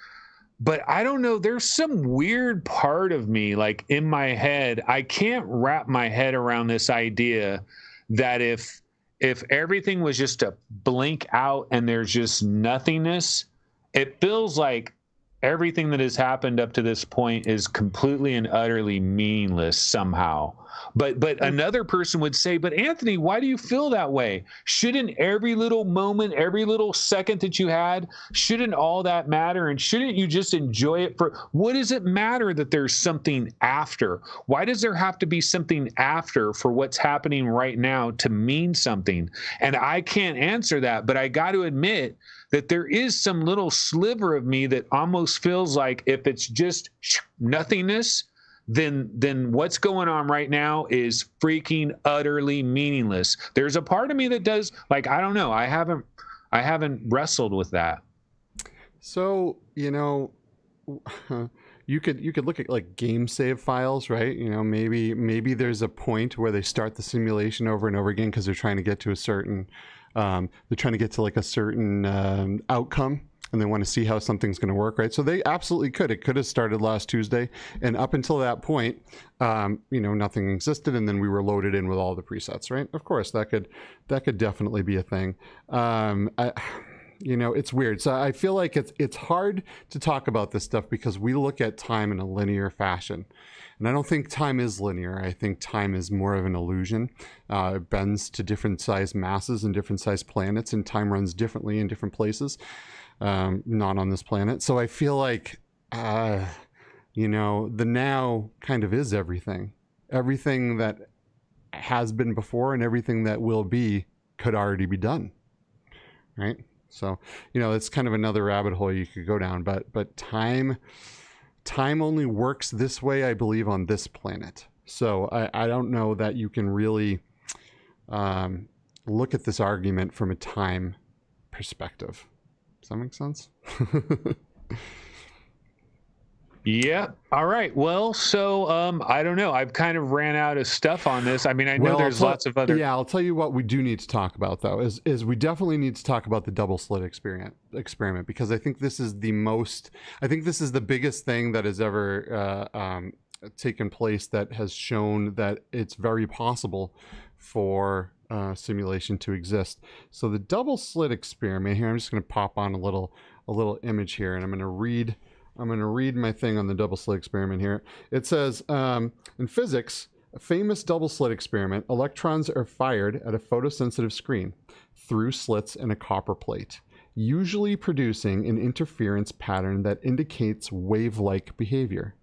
S1: But I don't know, there's some weird part of me, like, in my head, I can't wrap my head around this idea that if if everything was just a blink out and there's just nothingness, it feels like everything that has happened up to this point is completely and utterly meaningless somehow. But another person would say, but Anthony, why do you feel that way? Shouldn't every little moment, every little second that you had, shouldn't all that matter? And shouldn't you just enjoy it for, what does it matter that there's something after? Why does there have to be something after for what's happening right now to mean something? And I can't answer that, but I got to admit that there is some little sliver of me that almost feels like if it's just nothingness, then what's going on right now is freaking utterly meaningless. There's a part of me that does, like, I don't know. I haven't wrestled with that.
S2: So, you know, you could look at like game save files, right? You know, maybe there's a point where they start the simulation over and over again because they're trying to get to a certain like a certain outcome, and they want to see how something's going to work, right? So they absolutely could. It could have started last Tuesday, and up until that point, you know, nothing existed, and then we were loaded in with all the presets, right? Of course, that could definitely be a thing. You know, it's weird. So I feel like it's hard to talk about this stuff because we look at time in a linear fashion. And I don't think time is linear. I think time is more of an illusion. It bends to different size masses and different size planets, and time runs differently in different places, not on this planet. So I feel like, you know, the now kind of is everything. Everything that has been before and everything that will be could already be done, right? So, you know, it's kind of another rabbit hole you could go down, but time only works this way, I believe, on this planet. So I don't know that you can really look at this argument from a time perspective. Does that make sense?
S1: Yeah. All right. Well, so I don't know. I've kind of ran out of stuff on this. I mean, I know there's lots of other.
S2: Yeah, I'll tell you what we do need to talk about though is we definitely need to talk about the double slit experiment because I think this is the biggest thing that has ever taken place that has shown that it's very possible for simulation to exist. So the double slit experiment here, I'm just going to pop on a little image here, and I'm going to read my thing on the double slit experiment here. It says, in physics, a famous double slit experiment, electrons are fired at a photosensitive screen through slits in a copper plate, usually producing an interference pattern that indicates wave-like behavior.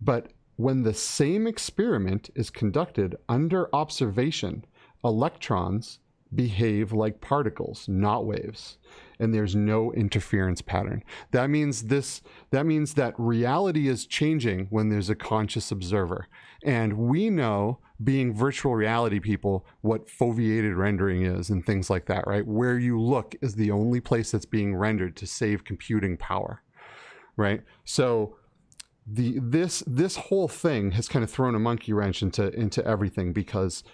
S2: But when the same experiment is conducted under observation, electrons behave like particles, not waves, and there's no interference pattern. That means that reality is changing when there's a conscious observer. And we know, being virtual reality people, what foveated rendering is and things like that, right? Where you look is the only place that's being rendered to save computing power, right? So this whole thing has kind of thrown a monkey wrench into everything because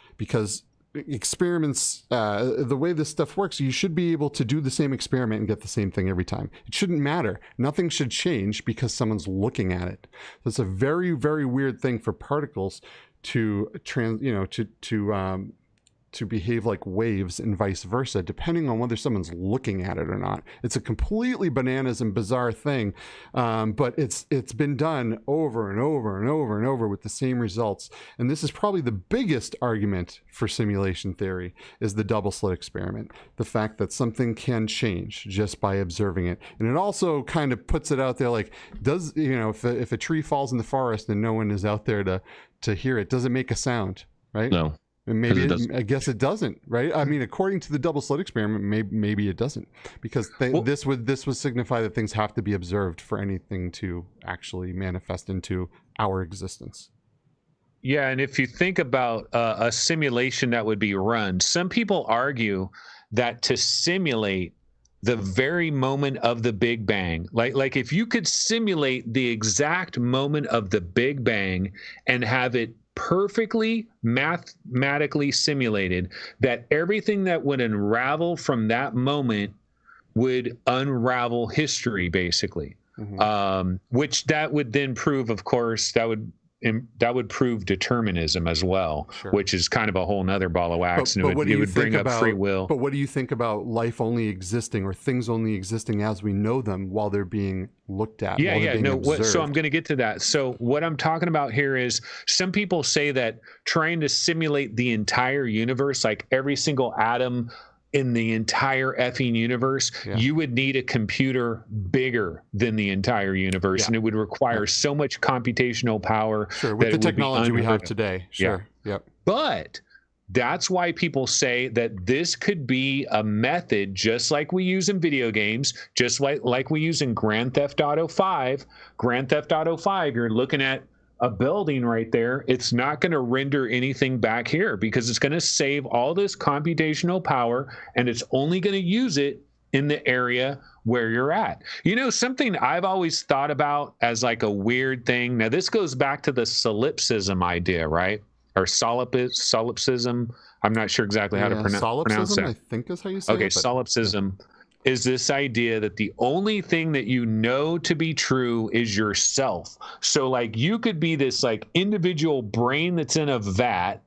S2: experiments, the way this stuff works, you should be able to do the same experiment and get the same thing every time. It shouldn't matter. Nothing should change because someone's looking at it. That's a very, very weird thing for particles to behave like waves and vice versa, depending on whether someone's looking at it or not. It's a completely bananas and bizarre thing, but it's been done over and over and over and over with the same results. And this is probably the biggest argument for simulation theory, is the double slit experiment. The fact that something can change just by observing it. And it also kind of puts it out there like, if a tree falls in the forest and no one is out there to hear it, does it make a sound, right?
S3: No.
S2: And maybe I guess it doesn't, right? I mean, according to the double slit experiment, maybe it doesn't, because this would signify that things have to be observed for anything to actually manifest into our existence.
S1: Yeah, and if you think about a simulation that would be run, some people argue that to simulate the very moment of the Big Bang, like if you could simulate the exact moment of the Big Bang and have it perfectly mathematically simulated, that everything that would unravel from that moment would unravel history, basically. Mm-hmm. Which that would then prove, of course, that would prove determinism as well, which is kind of a whole nother ball of wax, and it would bring up free will.
S2: But what do you think about life only existing, or things only existing as we know them while they're being looked at?
S1: So I'm going to get to that. So what I'm talking about here is, some people say that trying to simulate the entire universe, like every single atom in the entire effing universe, you would need a computer bigger than the entire universe, and it would require so much computational power.
S2: With the technology we have today.
S1: But that's why people say that this could be a method, just like we use in video games, just like we use in Grand Theft Auto 5. Grand Theft Auto 5, you're looking at a building right there. It's not going to render anything back here because it's going to save all this computational power, and it's only going to use it in the area where you're at. You know, something I've always thought about as like a weird thing. Now, this goes back to the solipsism idea, right? Or solipsism. I'm not sure exactly how to pronounce that.
S2: I think is how you say it.
S1: Okay, solipsism is this idea that the only thing that you know to be true is yourself. So like you could be this like individual brain that's in a vat,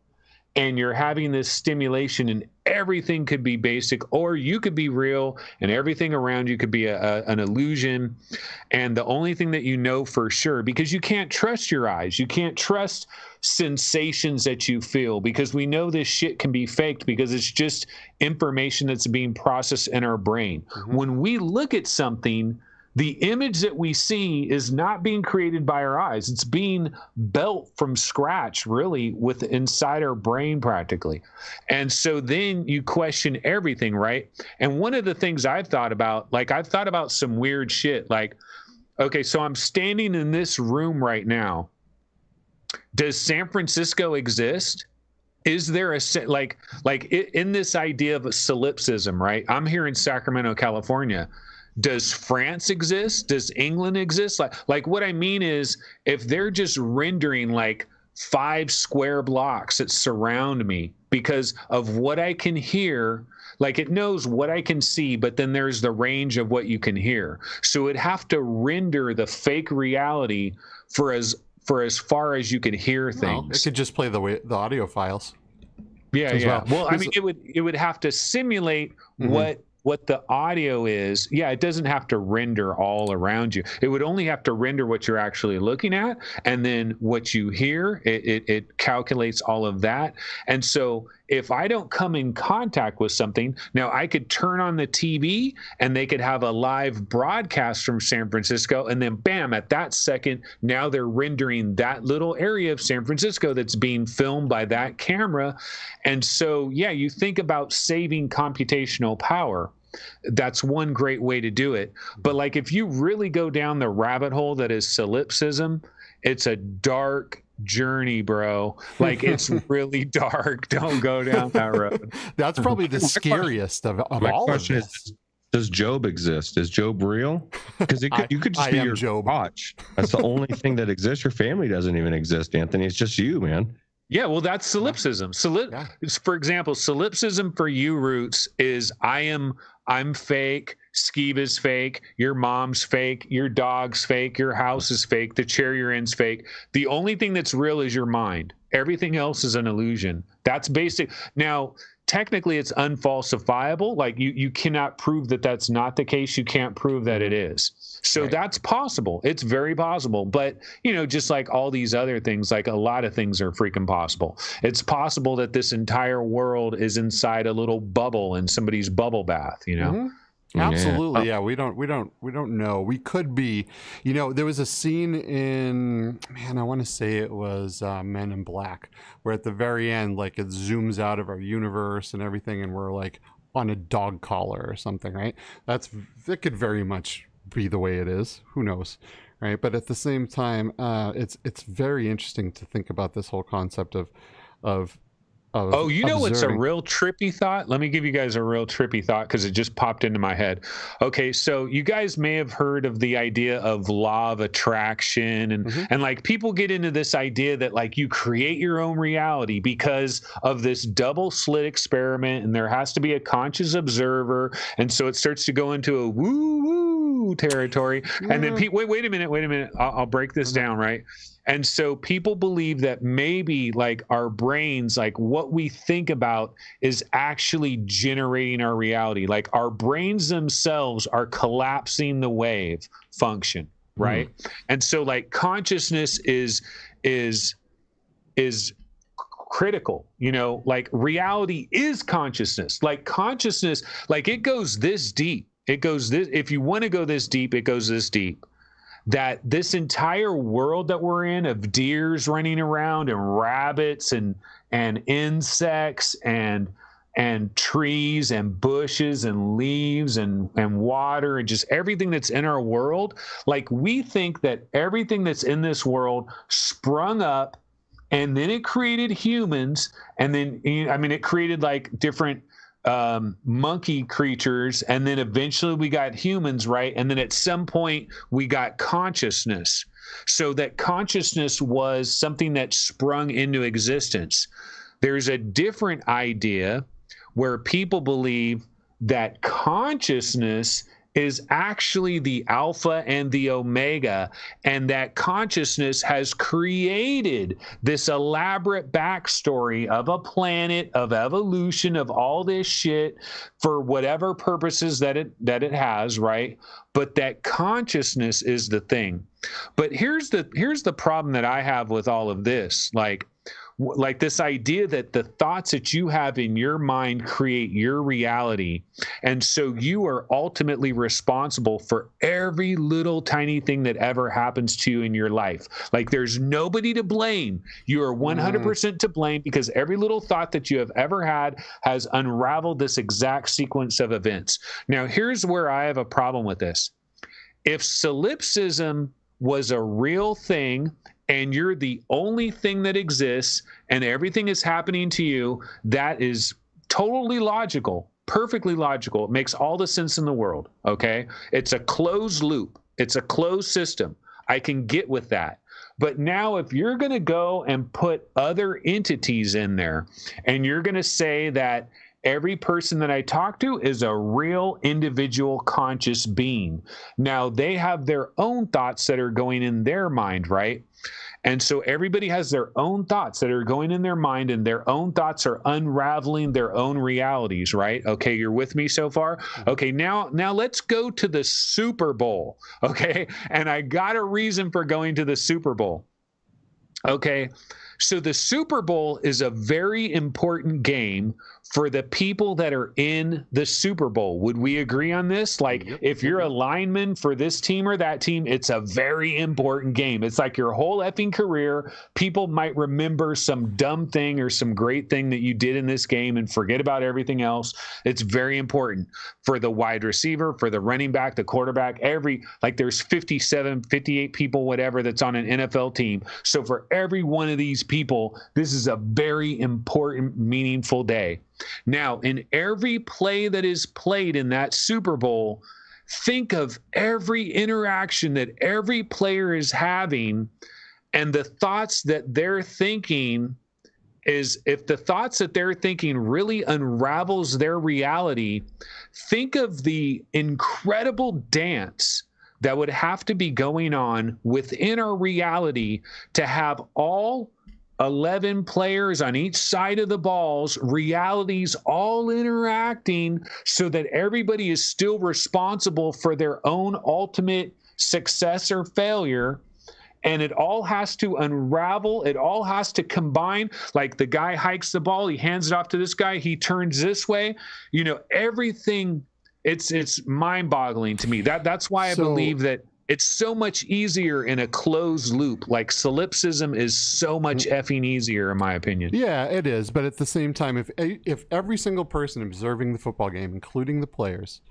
S1: and you're having this stimulation, and everything could be basic, or you could be real and everything around you could be an illusion. And the only thing that you know for sure, because you can't trust your eyes, you can't trust sensations that you feel, because we know this shit can be faked because it's just information that's being processed in our brain. When we look at something, the image that we see is not being created by our eyes. It's being built from scratch, really, with inside our brain practically. And so then you question everything, right? And one of the things I've thought about, like I've thought about some weird shit, like, okay, so I'm standing in this room right now. Does San Francisco exist? Is there in this idea of a solipsism, right? I'm here in Sacramento, California. Does France exist? Does England exist? Like what I mean is, if they're just rendering like 5 square blocks that surround me because of what I can hear, like it knows what I can see, but then there's the range of what you can hear. So it'd have to render the fake reality for as far as you can hear things.
S2: Well, it could just play the audio files.
S1: Yeah. Well, I mean, it would have to simulate what the audio is. Yeah, it doesn't have to render all around you. It would only have to render what you're actually looking at, and then what you hear, it calculates all of that. And so if I don't come in contact with something, now I could turn on the TV and they could have a live broadcast from San Francisco, and then bam, at that second, now they're rendering that little area of San Francisco that's being filmed by that camera. And so, yeah, you think about saving computational power. That's one great way to do it. But like, if you really go down the rabbit hole that is solipsism, it's a dark journey, bro. Like, it's really dark. Don't go down that road.
S2: That's probably the scariest of all of this.
S3: Does Job exist? Is Job real? Because you could just be your
S2: Job.
S3: watch. That's the only thing that exists. Your family doesn't even exist, Anthony. It's just you, man.
S1: Yeah, well, that's solipsism. For example, solipsism for you, Roots, is I'm fake, Skiba's fake, your mom's fake, your dog's fake, your house is fake, the chair you're in's fake. The only thing that's real is your mind. Everything else is an illusion. That's basic. Now, technically, it's unfalsifiable. Like, you cannot prove that that's not the case. You can't prove that it is. So that's possible. It's very possible. But, just like all these other things, like a lot of things are freaking possible. It's possible that this entire world is inside a little bubble in somebody's bubble bath,
S2: Absolutely. Yeah. We don't know. We could be, there was a scene in, I want to say it was Men in Black, where at the very end, like, it zooms out of our universe and everything, and we're like on a dog collar or something, right? That could very much be the way it is. Who knows? Right. But at the same time, it's very interesting to think about this whole concept of
S1: what's a real trippy thought? Let me give you guys a real trippy thought, because it just popped into my head. Okay, so you guys may have heard of the idea of law of attraction, and like, people get into this idea that like you create your own reality because of this double slit experiment, and there has to be a conscious observer, and so it starts to go into a woo woo territory. And then wait a minute. I'll break this down, right? And so people believe that maybe like our brains, like what we think about is actually generating our reality. Like our brains themselves are collapsing the wave function, right? And so like consciousness is critical, you know, like reality is consciousness. Like consciousness, like it goes this deep. It goes this, if you want to go this deep, it goes this deep. That this entire world that we're in of deers running around and rabbits and insects and trees and bushes and leaves and water and just everything that's in our world, like we think that everything that's in this world sprung up and then it created humans, and then it created like different monkey creatures, and then eventually we got humans, right? And then at some point we got consciousness. So that consciousness was something that sprung into existence. There's a different idea where people believe that consciousness is actually the alpha and the omega, and that consciousness has created this elaborate backstory of a planet, of evolution, of all this shit for whatever purposes that it has, right? But that consciousness is the thing. But here's the problem that I have with all of this, like this idea that the thoughts that you have in your mind create your reality. And so you are ultimately responsible for every little tiny thing that ever happens to you in your life. Like there's nobody to blame. You are 100% to blame because every little thought that you have ever had has unraveled this exact sequence of events. Now, here's where I have a problem with this. If solipsism was a real thing, and you're the only thing that exists and everything is happening to you, that is totally logical, perfectly logical. It makes all the sense in the world, okay? It's a closed loop. It's a closed system. I can get with that. But now if you're going to go and put other entities in there and you're going to say that every person that I talk to is a real individual conscious being. Now they have their own thoughts that are going in their mind, right? And so everybody has their own thoughts that are going in their mind, and their own thoughts are unraveling their own realities, right? Okay, you're with me so far? Okay, now let's go to the Super Bowl, okay? And I got a reason for going to the Super Bowl. Okay, so the Super Bowl is a very important game for the people that are in the Super Bowl. Would we agree on this? Like, if you're a lineman for this team or that team, it's a very important game. It's like your whole effing career. People might remember some dumb thing or some great thing that you did in this game and forget about everything else. It's very important for the wide receiver, for the running back, the quarterback, there's 57, 58 people, whatever, that's on an NFL team. So for every one of these people, this is a very important, meaningful day. Now, in every play that is played in that Super Bowl, think of every interaction that every player is having, and the thoughts that they're thinking is, if the thoughts that they're thinking really unravels their reality, think of the incredible dance that would have to be going on within our reality to have all 11 players on each side of the balls, realities all interacting so that everybody is still responsible for their own ultimate success or failure. And it all has to unravel. It all has to combine. Like the guy hikes the ball, he hands it off to this guy, he turns this way. You know, everything, it's mind-boggling to me. That's why I believe that it's so much easier in a closed loop. Like solipsism is so much effing easier, in my opinion.
S2: Yeah, it is. But at the same time, if every single person observing the football game, including the players,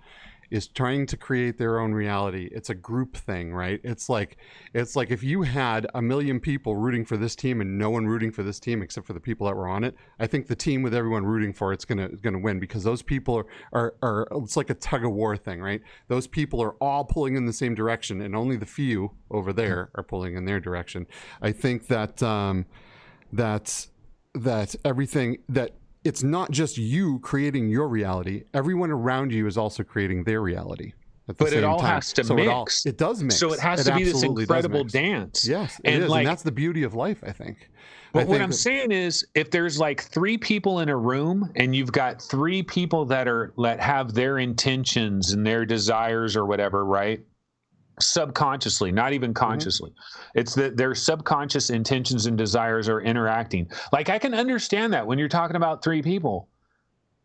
S2: is trying to create their own reality, it's a group thing, right? It's like if you had a million people rooting for this team and no one rooting for this team except for the people that were on it, I think the team with everyone rooting for it's gonna win, because those people are it's like a tug of war thing, right? Those people are all pulling in the same direction, and only the few over there are pulling in their direction. I think that that everything that it's not just you creating your reality. Everyone around you is also creating their reality. at the
S1: But
S2: same
S1: it all
S2: time.
S1: has to
S2: so
S1: mix.
S2: It does mix.
S1: So it has
S2: It
S1: to be this
S2: absolutely does
S1: incredible
S2: mix.
S1: dance.
S2: Yes, it
S1: And
S2: is,
S1: like,
S2: and that's the beauty of life, I think.
S1: but what I'm saying is, if there's like 3 people in a room and you've got 3 people that have their intentions and their desires or whatever, right? Subconsciously, not even consciously. It's that their subconscious intentions and desires are interacting. Like, I can understand that when you're talking about 3 people.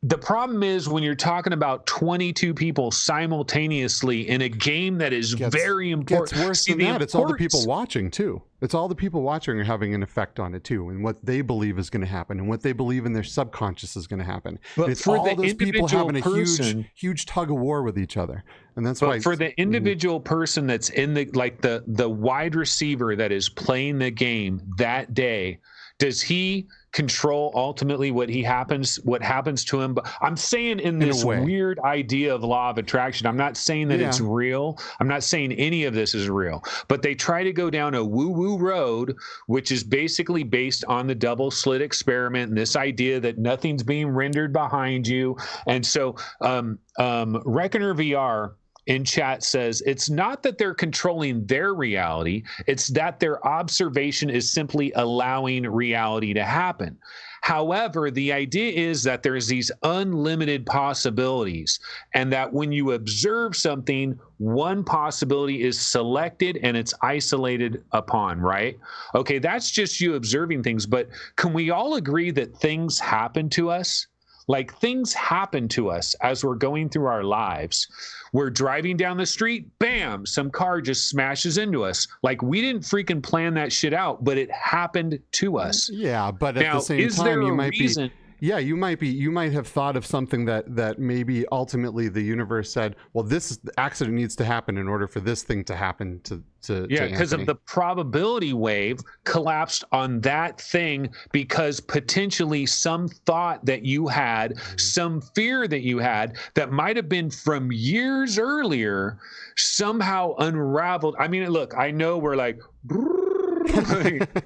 S1: The problem is when you're talking about 22 people simultaneously in a game that is very important.
S2: Gets worse than that. It's all the people watching too. It's all the people watching are having an effect on it too, and what they believe is going to happen, and what they believe in their subconscious is going to happen.
S1: But
S2: and it's
S1: for
S2: all
S1: the
S2: those people
S1: individual
S2: having a huge tug of war with each other, and that's why.
S1: But for the individual person that's in the wide receiver that is playing the game that day, does he control ultimately what happens to him? But I'm saying in this weird idea of law of attraction, I'm not saying that it's real. I'm not saying any of this is real, but they try to go down a woo-woo road, which is basically based on the double slit experiment and this idea that nothing's being rendered behind you. And so Reckoner VR in chat says, it's not that they're controlling their reality, it's that their observation is simply allowing reality to happen. However, the idea is that there's these unlimited possibilities, and that when you observe something, one possibility is selected and it's isolated upon, right? Okay, that's just you observing things, but can we all agree that things happen to us? Like, things happen to us as we're going through our lives. We're driving down the street, bam, some car just smashes into us. Like, we didn't freaking plan that shit out, but it happened to us.
S2: Yeah, but at the same time, you might be. Yeah, you might have thought of something that maybe ultimately the universe said, well, this accident needs to happen in order for this thing to happen to
S1: because of the probability wave collapsed on that thing, because potentially some thought that you had, some fear that you had that might have been from years earlier somehow unraveled. I mean, look, I know we're like,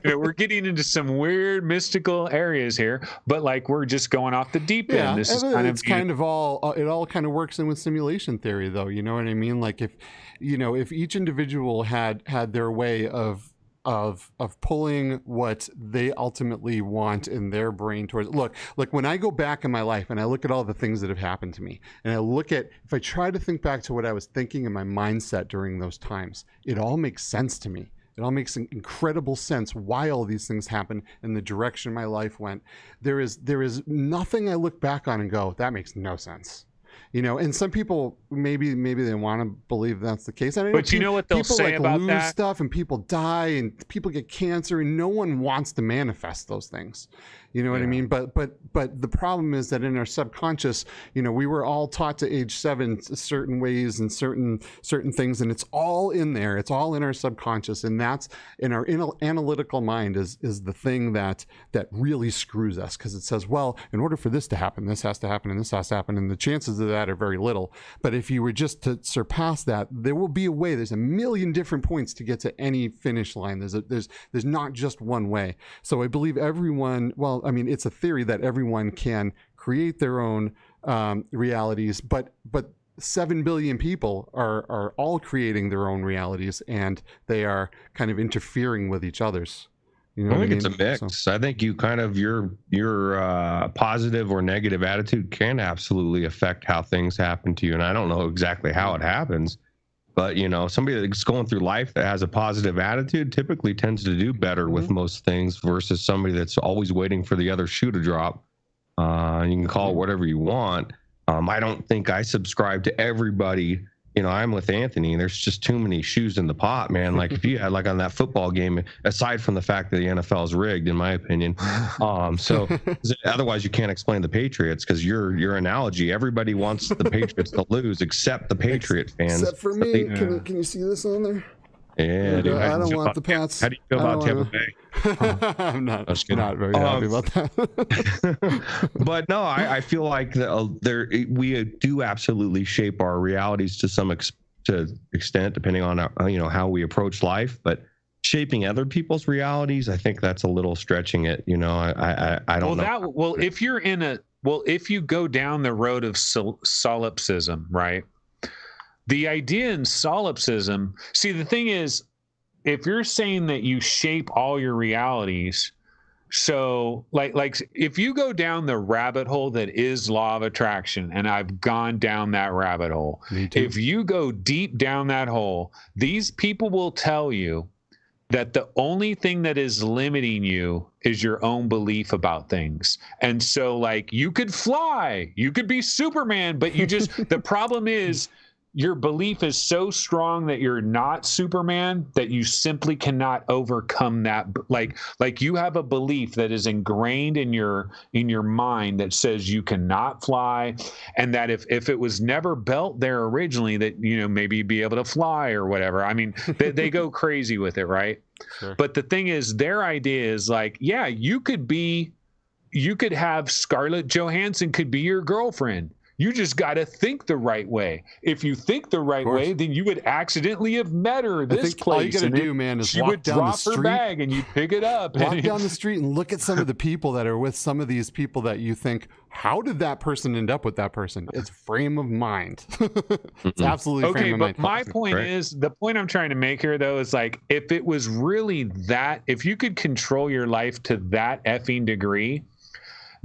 S1: we're getting into some weird mystical areas here, but like, we're just going off the deep end.
S2: Yeah,
S1: this is
S2: it all kind of works in with simulation theory, though. You know what I mean? Like, if each individual had their way of pulling what they ultimately want in their brain towards. Look, when I go back in my life and I look at all the things that have happened to me, and I look at, if I try to think back to what I was thinking in my mindset during those times, it all makes sense to me. It all makes an incredible sense why all these things happened and the direction my life went. There is nothing I look back on and go, that makes no sense. And some people maybe they want to believe that's the case.
S1: But you know what they'll say about
S2: lose
S1: that?
S2: Stuff, and people die, and people get cancer, and no one wants to manifest those things. You know what I mean? But the problem is that in our subconscious, we were all taught to age 7 certain ways and certain things, and it's all in there. It's all in our subconscious, and that's in our analytical mind is the thing that really screws us, because it says, well, in order for this to happen, this has to happen, and this has to happen, and the chances of that are very little. But if you were just to surpass that, there will be a way. There's a million different points to get to any finish line. There's not just one way. So I believe everyone. Well, I mean, it's a theory that everyone can create their own realities, but 7 billion people are all creating their own realities, and they are kind of interfering with each other's.
S3: I think it's a mix. So I think you kind of your positive or negative attitude can absolutely affect how things happen to you. And I don't know exactly how it happens, but somebody that's going through life that has a positive attitude typically tends to do better with most things versus somebody that's always waiting for the other shoe to drop. You can call it whatever you want. I don't think I subscribe to everybody. I'm with Anthony. There's just too many shoes in the pot, man. Like, if you had, like, on that football game, aside from the fact that the NFL is rigged, in my opinion. So otherwise you can't explain the Patriots, because your analogy, everybody wants the Patriots to lose except the Patriot fans.
S2: Except for me. Can you see this on there?
S3: Yeah, dude,
S2: I don't want the Pats.
S3: How do you feel about Tampa Bay?
S2: I'm not very happy about that.
S3: But no, I feel like we do absolutely shape our realities to some extent, depending on how we approach life. But shaping other people's realities, I think that's a little stretching it. I don't know.
S1: If you go down the road of solipsism, right? the idea in solipsism, see, the thing is, if you're saying that you shape all your realities, so like if you go down the rabbit hole that is law of attraction, and I've gone down that rabbit hole, if you go deep down that hole, these people will tell you that the only thing that is limiting you is your own belief about things. And so, like, you could fly, you could be Superman, but you just, the problem is your belief is so strong that you're not Superman that you simply cannot overcome that. Like you have a belief that is ingrained in your mind that says you cannot fly, and that if it was never built there originally, that, you know, maybe you'd be able to fly or whatever. I mean, they go crazy with it, right? Sure. But the thing is, their idea is like, yeah, you could have Scarlett Johansson could be your girlfriend. You just got to think the right way. If you think the right way, then you would accidentally have met her this place.
S2: All you got to do, man, is walk down the street.
S1: She would drop her bag and you pick it up.
S2: Walk down the street and look at some of the people that are with some of these people that you think, how did that person end up with that person? It's frame of mind. It's absolutely frame of mind.
S1: Okay, but my point is, the point I'm trying to make here, though, is like, if it was really that, if you could control your life to that effing degree,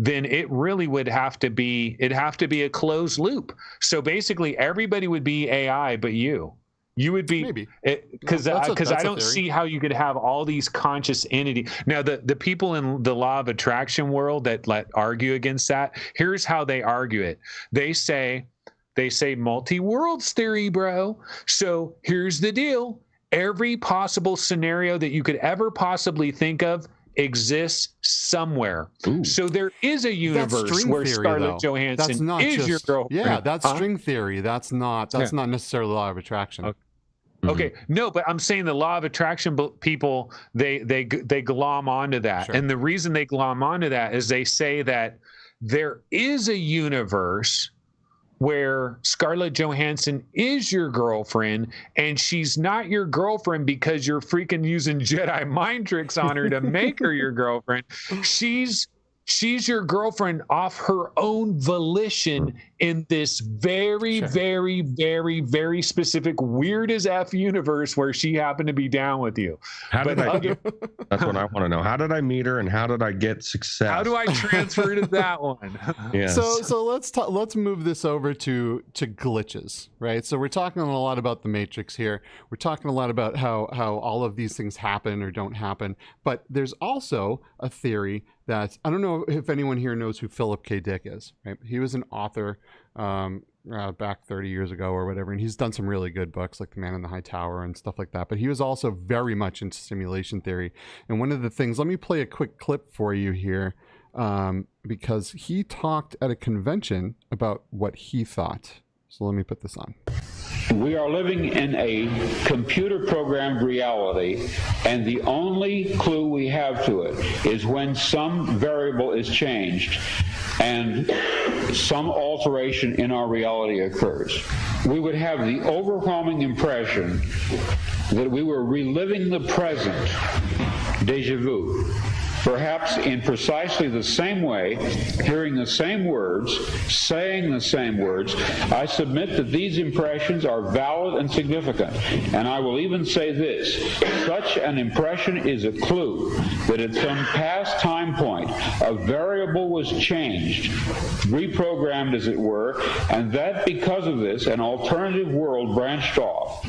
S1: then it really would have to be, a closed loop. So basically everybody would be AI, but you would be, because I don't see how you could have all these conscious entities. Now, the people in the law of attraction world that argue against that, here's how they argue it. They say multi-worlds theory, bro. So here's the deal. Every possible scenario that you could ever possibly think of exists somewhere. Ooh. So there is a universe where Scarlett Johansson is your girlfriend.
S2: Yeah, that's string theory. That's not necessarily the law of attraction.
S1: Okay. Okay, no, but I'm saying the law of attraction people, they glom onto that. Sure. And the reason they glom onto that is they say that there is a universe where Scarlett Johansson is your girlfriend, and she's not your girlfriend because you're freaking using Jedi mind tricks on her to make her your girlfriend. She's your girlfriend off her own volition in this very, very, very, very specific, weird as F universe where she happened to be down with you.
S3: That's what I want to know. How did I meet her, and how did I get success?
S1: How do I transfer to that one?
S2: Yes. So let's move this over to glitches, right? So we're talking a lot about the Matrix here. We're talking a lot about how all of these things happen or don't happen. But there's also a theory that, I don't know if anyone here knows who Philip K. Dick is, right? He was an author back 30 years ago or whatever, and he's done some really good books like The Man in the High Tower and stuff like that. But he was also very much into simulation theory. And one of the things, let me play a quick clip for you here, because he talked at a convention about what he thought. So let me put this on.
S9: We are living in a computer-programmed reality, and the only clue we have to it is when some variable is changed and some alteration in our reality occurs. We would have the overwhelming impression that we were reliving the present, déjà vu. Perhaps in precisely the same way, hearing the same words, saying the same words. I submit that these impressions are valid and significant. And I will even say this: such an impression is a clue that at some past time point, a variable was changed, reprogrammed as it were, and that because of this, an alternative world branched off.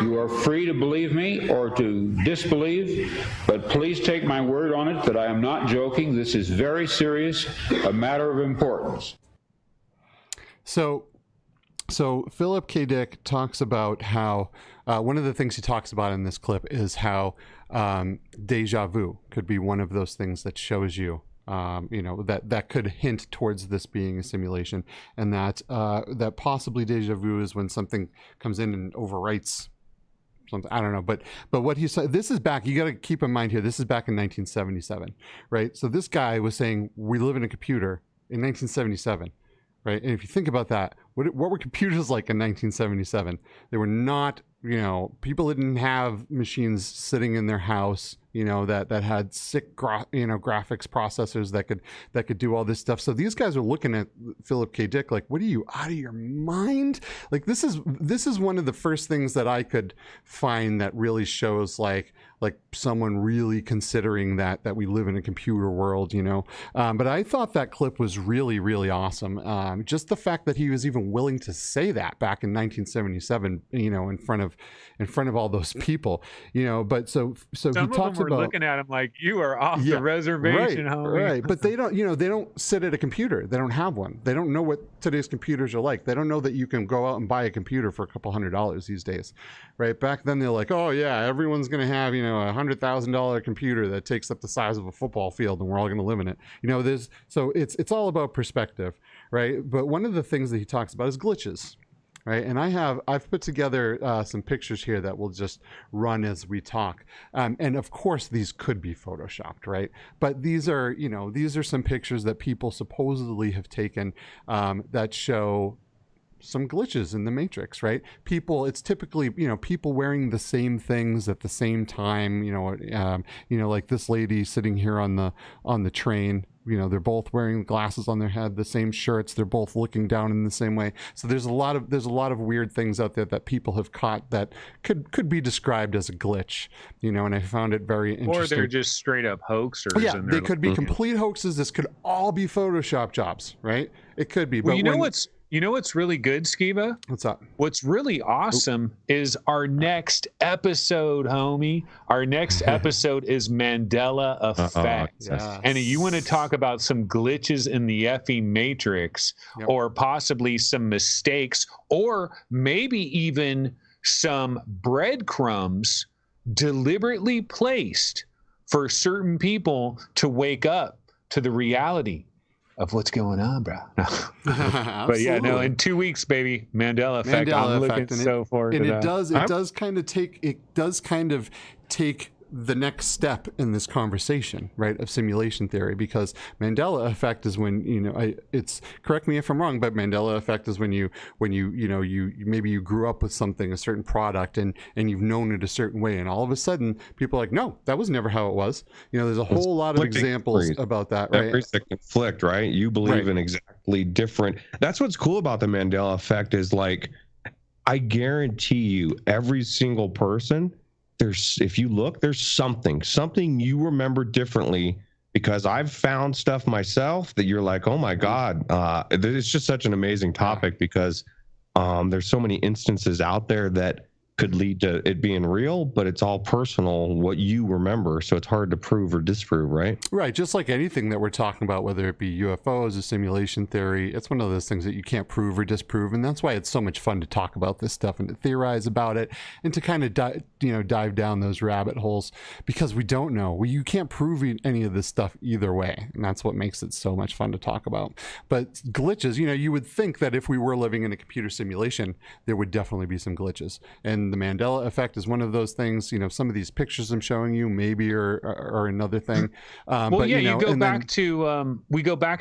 S9: You are free to believe me or to disbelieve, but please take my word on it that I am not joking. This is very serious, a matter of importance.
S2: So Philip K. Dick talks about how one of the things he talks about in this clip is how deja vu could be one of those things that shows you, that could hint towards this being a simulation, and that possibly deja vu is when something comes in and overwrites something. I don't know, but what he said, this is back, you got to keep in mind here, this is back in 1977, right? So this guy was saying we live in a computer in 1977, right? And if you think about that, what were computers like in 1977? They were not people didn't have machines sitting in their house, that had sick, graphics processors that could do all this stuff. So these guys are looking at Philip K. Dick like, what are you, out of your mind? Like, this is one of the first things that I could find that really shows like someone really considering that we live in a computer world, but I thought that clip was really, really awesome. Just the fact that he was even willing to say that back in 1977, in front of all those people, but so
S1: Some
S2: he talks
S1: about looking at him like, you are off the reservation, homie.
S2: Right. But they don't sit at a computer. They don't have one. They don't know what today's computers are like. They don't know that you can go out and buy a computer for a couple $100 these days, right? Back then they're like, oh yeah, everyone's going to have, a $100,000 computer that takes up the size of a football field and we're all going to live in it. So it's all about perspective, right? But one of the things that he talks about is glitches. Right. And I've put together some pictures here that will just run as we talk. And of course, these could be Photoshopped. Right. But these are some pictures that people supposedly have taken that show some glitches in the Matrix, right? It's typically, people wearing the same things at the same time, like this lady sitting here on the train. They're both wearing glasses on their head, the same shirts. They're both looking down in the same way. So there's a lot of weird things out there that people have caught that could be described as a glitch, and I found it very interesting.
S1: Or they're just straight up hoaxers.
S2: Yeah, they could be complete hoaxes. This could all be Photoshop jobs, right? It could be.
S1: Well, you know what's really good, Skiba?
S2: What's up?
S1: What's really awesome is our next episode, homie. Our next episode is Mandela Effect.
S2: Yes.
S1: And you want to talk about some glitches in the effing Matrix, or possibly some mistakes, or maybe even some breadcrumbs deliberately placed for certain people to wake up to the reality of what's going on, bro. But yeah, no, in 2 weeks, baby, Mandela Effect. I'm looking so forward to that.
S2: And it does kind of take the next step in this conversation, right, of simulation theory, because Mandela Effect is when, it's, correct me if I'm wrong, but Mandela Effect is when you maybe you grew up with something, a certain product, and you've known it a certain way, and all of a sudden people are like, no, that was never how it was. There's a whole lot of examples about that, right?
S3: There's a conflict, right? You believe in exactly different. That's what's cool about the Mandela Effect is, like, I guarantee you every single person, if you look, there's something you remember differently, because I've found stuff myself that you're like, oh my God, it's just such an amazing topic, because there's so many instances out there that could lead to it being real, but it's all personal, what you remember. So it's hard to prove or disprove, right?
S2: Right. Just like anything that we're talking about, whether it be UFOs or simulation theory, it's one of those things that you can't prove or disprove. And that's why it's so much fun to talk about this stuff and to theorize about it and to kind of dive down those rabbit holes, because we don't know. You can't prove any of this stuff either way. And that's what makes it so much fun to talk about. But glitches, you would think that if we were living in a computer simulation, there would definitely be some glitches. And the Mandela Effect is one of those things. Some of these pictures I'm showing you maybe are another thing.
S1: But, we go back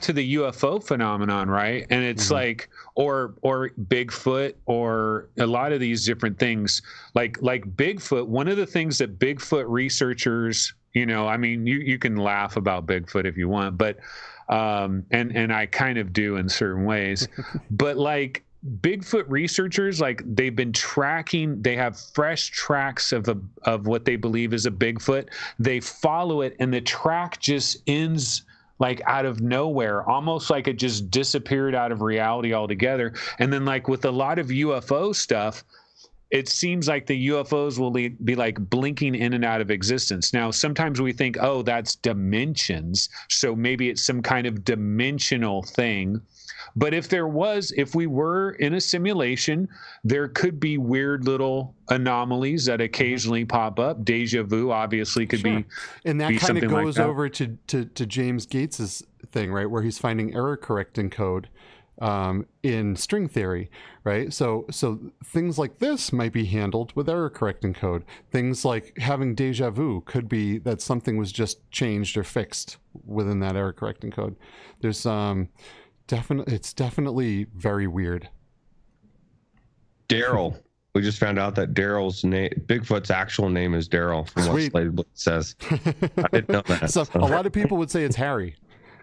S1: to the UFO phenomenon, right? And it's like, or Bigfoot, or a lot of these different things, like Bigfoot. One of the things that Bigfoot researchers, you can laugh about Bigfoot if you want, but and I kind of do in certain ways, but like, Bigfoot researchers, like, they've been tracking, they have fresh tracks of what they believe is a Bigfoot. They follow it, and the track just ends like out of nowhere, almost like it just disappeared out of reality altogether. And then, like, with a lot of UFO stuff, it seems like the UFOs will be like blinking in and out of existence. Now, sometimes we think, oh, that's dimensions, so maybe it's some kind of dimensional thing. But if we were in a simulation, there could be weird little anomalies that occasionally pop up. Deja vu obviously could be.
S2: And that kind of goes
S1: like
S2: over to James Gates's thing, right, where he's finding error correcting code in string theory, right? So things like this might be handled with error correcting code. Things like having deja vu could be that something was just changed or fixed within that error correcting code. There's it's definitely very weird.
S3: Daryl, We just found out that Daryl's name, Bigfoot's actual name is Daryl, from what Slade Blade says. I didn't know that.
S2: So a lot of people would say it's Harry,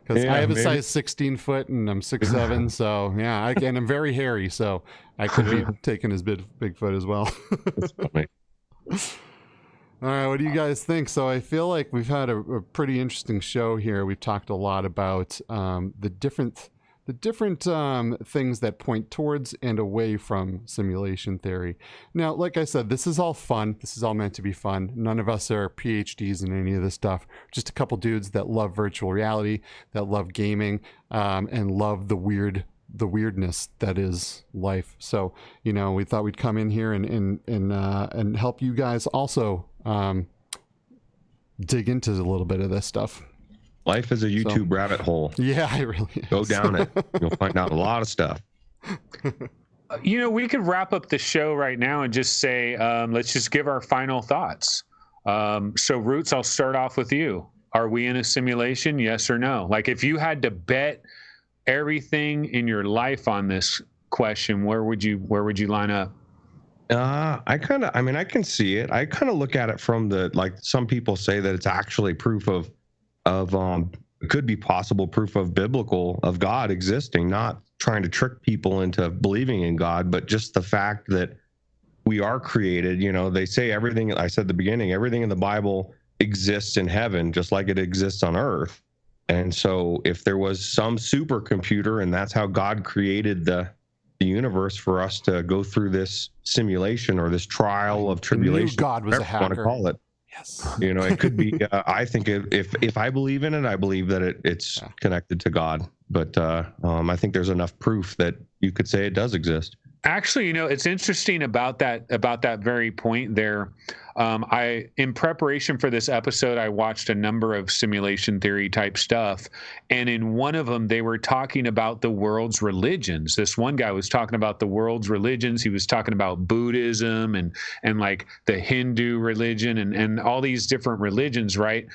S2: because I have a size 16 foot and I'm 6'7", so yeah, and I'm very hairy, so I could be taken as Bigfoot as well.
S3: That's funny.
S2: All right, what do you guys think? So I feel like we've had a pretty interesting show here. We've talked a lot about the different things that point towards and away from simulation theory. Now, like I said, this is all fun. This is all meant to be fun. None of us are PhDs in any of this stuff. Just a couple dudes that love virtual reality, that love gaming, and love the weirdness that is life. So, we thought we'd come in here and help you guys also dig into a little bit of this stuff.
S3: Life is a YouTube rabbit hole.
S2: Yeah, it really is.
S3: Go down it. You'll find out a lot of stuff.
S1: We could wrap up the show right now and just say, let's just give our final thoughts. So, Roots, I'll start off with you. Are we in a simulation? Yes or no? Like, if you had to bet everything in your life on this question, where would you line up?
S3: I can see it. I kind of look at it from some people say that it's actually proof of could be possible proof of God existing, not trying to trick people into believing in God, but just the fact that we are created. They say everything, I said at the beginning, everything in the Bible exists in heaven, just like it exists on earth. And so if there was some supercomputer and that's how God created the universe for us to go through this simulation or this trial of tribulation,
S2: God was a hacker.
S3: Want to call it.
S2: Yes.
S3: It could be. I think if I believe in it, I believe that it's connected to God. But I think there's enough proof that you could say it does exist.
S1: Actually, it's interesting about that very point there. In preparation for this episode, I watched a number of simulation theory type stuff. And in one of them, they were talking about the world's religions. This one guy was talking about the world's religions. He was talking about Buddhism and like the Hindu religion and all these different religions, right?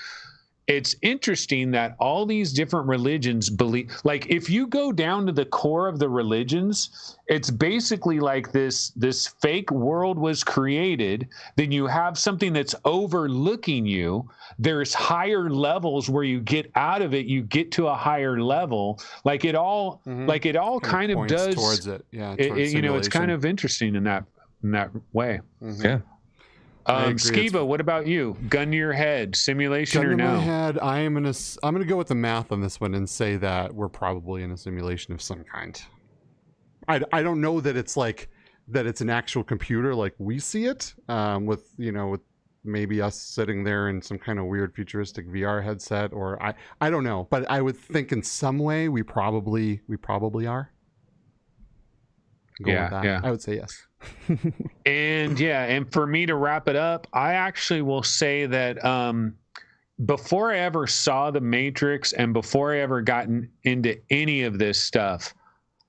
S1: It's interesting that all these different religions believe, like if you go down to the core of the religions, it's basically like this fake world was created. Then you have something that's overlooking you. There's higher levels where you get out of it. You get to a higher level. Like it all kind of does
S2: towards it. Yeah.
S1: It's kind of interesting in that way.
S3: Mm-hmm. Yeah.
S1: Skiba, what about you? Gun to your head, simulation or no?
S2: Gun to my head, I'm gonna go with the math on this one and say that we're probably in a simulation of some kind. I don't know that it's an actual computer like we see it, with maybe us sitting there in some kind of weird futuristic VR headset, or I don't know, but I would think in some way we probably are.
S1: Yeah.
S2: I would say yes.
S1: And for me to wrap it up, I actually will say that before I ever saw The Matrix and before I ever gotten into any of this stuff,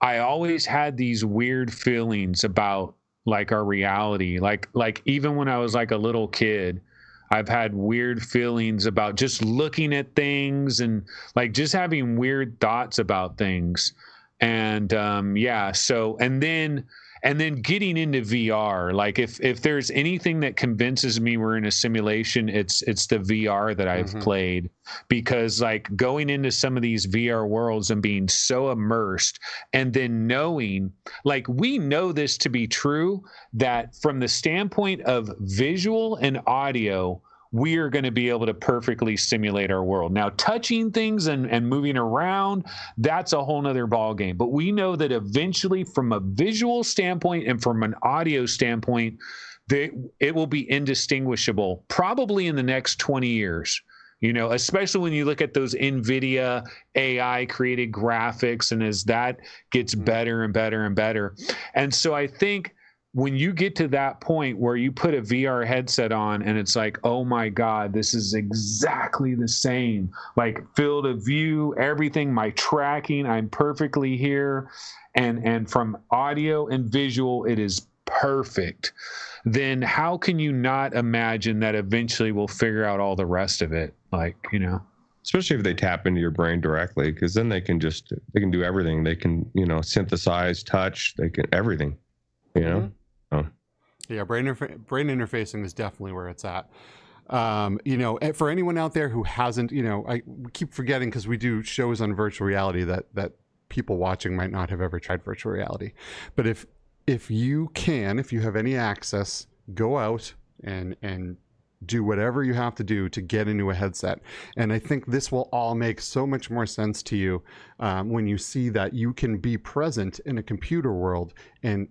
S1: I always had these weird feelings about like our reality. Like even when I was like a little kid, I've had weird feelings about just looking at things and like just having weird thoughts about things. And and then getting into VR, like if there's anything that convinces me we're in a simulation, it's the VR that I've played, because like going into some of these VR worlds and being so immersed and then knowing, like we know this to be true, that from the standpoint of visual and audio, we are going to be able to perfectly simulate our world. Now, touching things and moving around, that's a whole nother ballgame. But we know that eventually, from a visual standpoint and from an audio standpoint, it will be indistinguishable, probably in the next 20 years. Especially when you look at those NVIDIA AI created graphics, and as that gets better and better and better. And so I think when you get to that point where you put a VR headset on and it's like, oh my God, this is exactly the same, like field of view, everything, my tracking, I'm perfectly here. And from audio and visual, it is perfect. Then how can you not imagine that eventually we'll figure out all the rest of it?
S3: Especially if they tap into your brain directly, because then they can do everything. They can, synthesize, touch, they can everything,
S2: Yeah, brain interfacing is definitely where it's at. For anyone out there who hasn't, I keep forgetting because we do shows on virtual reality that people watching might not have ever tried virtual reality. But if you have any access, go out and do whatever you have to do to get into a headset. And I think this will all make so much more sense to you when you see that you can be present in a computer world and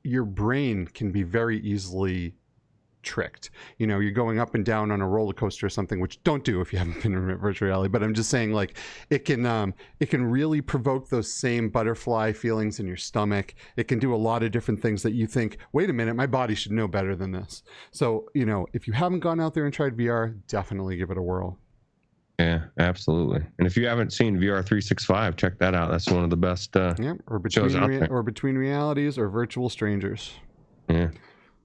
S2: your brain can be very easily tricked. You're going up and down on a roller coaster or something, which don't do if you haven't been in virtual reality. But I'm just saying, like, it can really provoke those same butterfly feelings in your stomach. It can do a lot of different things that you think, wait a minute, my body should know better than this. So, if you haven't gone out there and tried VR, definitely give it a whirl.
S3: Yeah, absolutely. And if you haven't seen VR 365, check that out. That's one of the best
S2: or
S3: shows out there.
S2: Or Between Realities or Virtual Strangers.
S3: Yeah.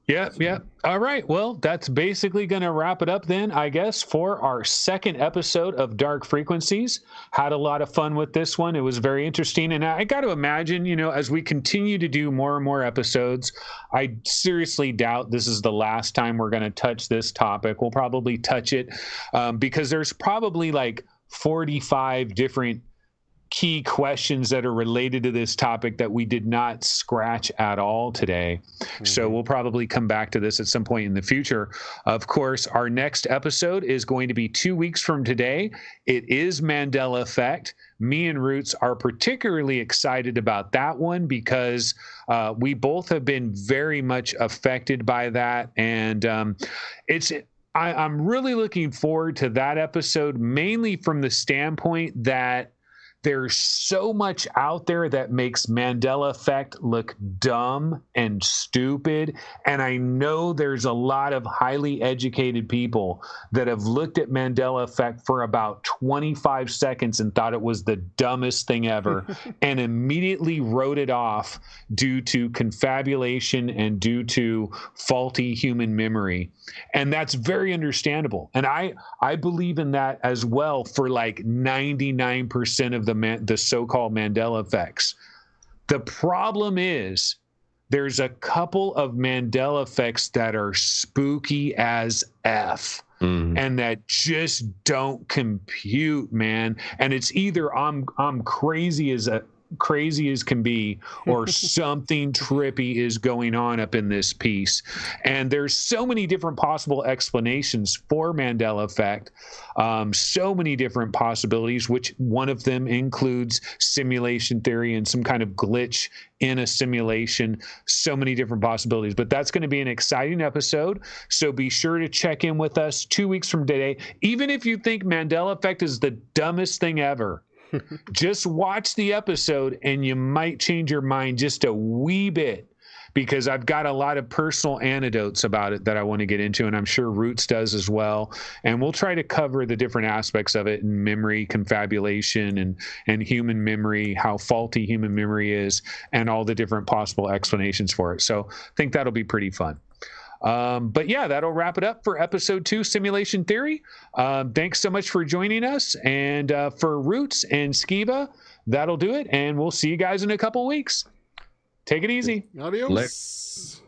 S1: Yeah. All right. Well, that's basically going to wrap it up then, I guess, for our second episode of Dark Frequencies. Had a lot of fun with this one. It was very interesting. And I got to imagine, as we continue to do more and more episodes, I seriously doubt this is the last time we're going to touch this topic. We'll probably touch it because there's probably like 45 different key questions that are related to this topic that we did not scratch at all today. Mm-hmm. So we'll probably come back to this at some point in the future. Of course, our next episode is going to be 2 weeks from today. It is Mandela Effect. Me and Roots are particularly excited about that one because we both have been very much affected by that. And I'm really looking forward to that episode, mainly from the standpoint that there's so much out there that makes Mandela Effect look dumb and stupid. And I know there's a lot of highly educated people that have looked at Mandela Effect for about 25 seconds and thought it was the dumbest thing ever and immediately wrote it off due to confabulation and due to faulty human memory. And that's very understandable. And I believe in that as well for like 99% of the so-called Mandela effects. The problem is there's a couple of Mandela effects that are spooky as F. And that just don't compute, man. And it's either I'm crazy as can be, or something trippy is going on up in this piece. And there's so many different possible explanations for Mandela Effect, so many different possibilities, which one of them includes simulation theory and some kind of glitch in a simulation, so many different possibilities. But that's going to be an exciting episode. So be sure to check in with us 2 weeks from today. Even if you think Mandela Effect is the dumbest thing ever, just watch the episode and you might change your mind just a wee bit, because I've got a lot of personal anecdotes about it that I want to get into, and I'm sure Roots does as well. And we'll try to cover the different aspects of it in memory, confabulation, and human memory, how faulty human memory is, and all the different possible explanations for it. So I think that'll be pretty fun. But yeah, that'll wrap it up for episode 2, Simulation Theory. Thanks so much for joining us. And for Roots and Skiba, that'll do it. And we'll see you guys in a couple weeks. Take it easy.
S2: Adios.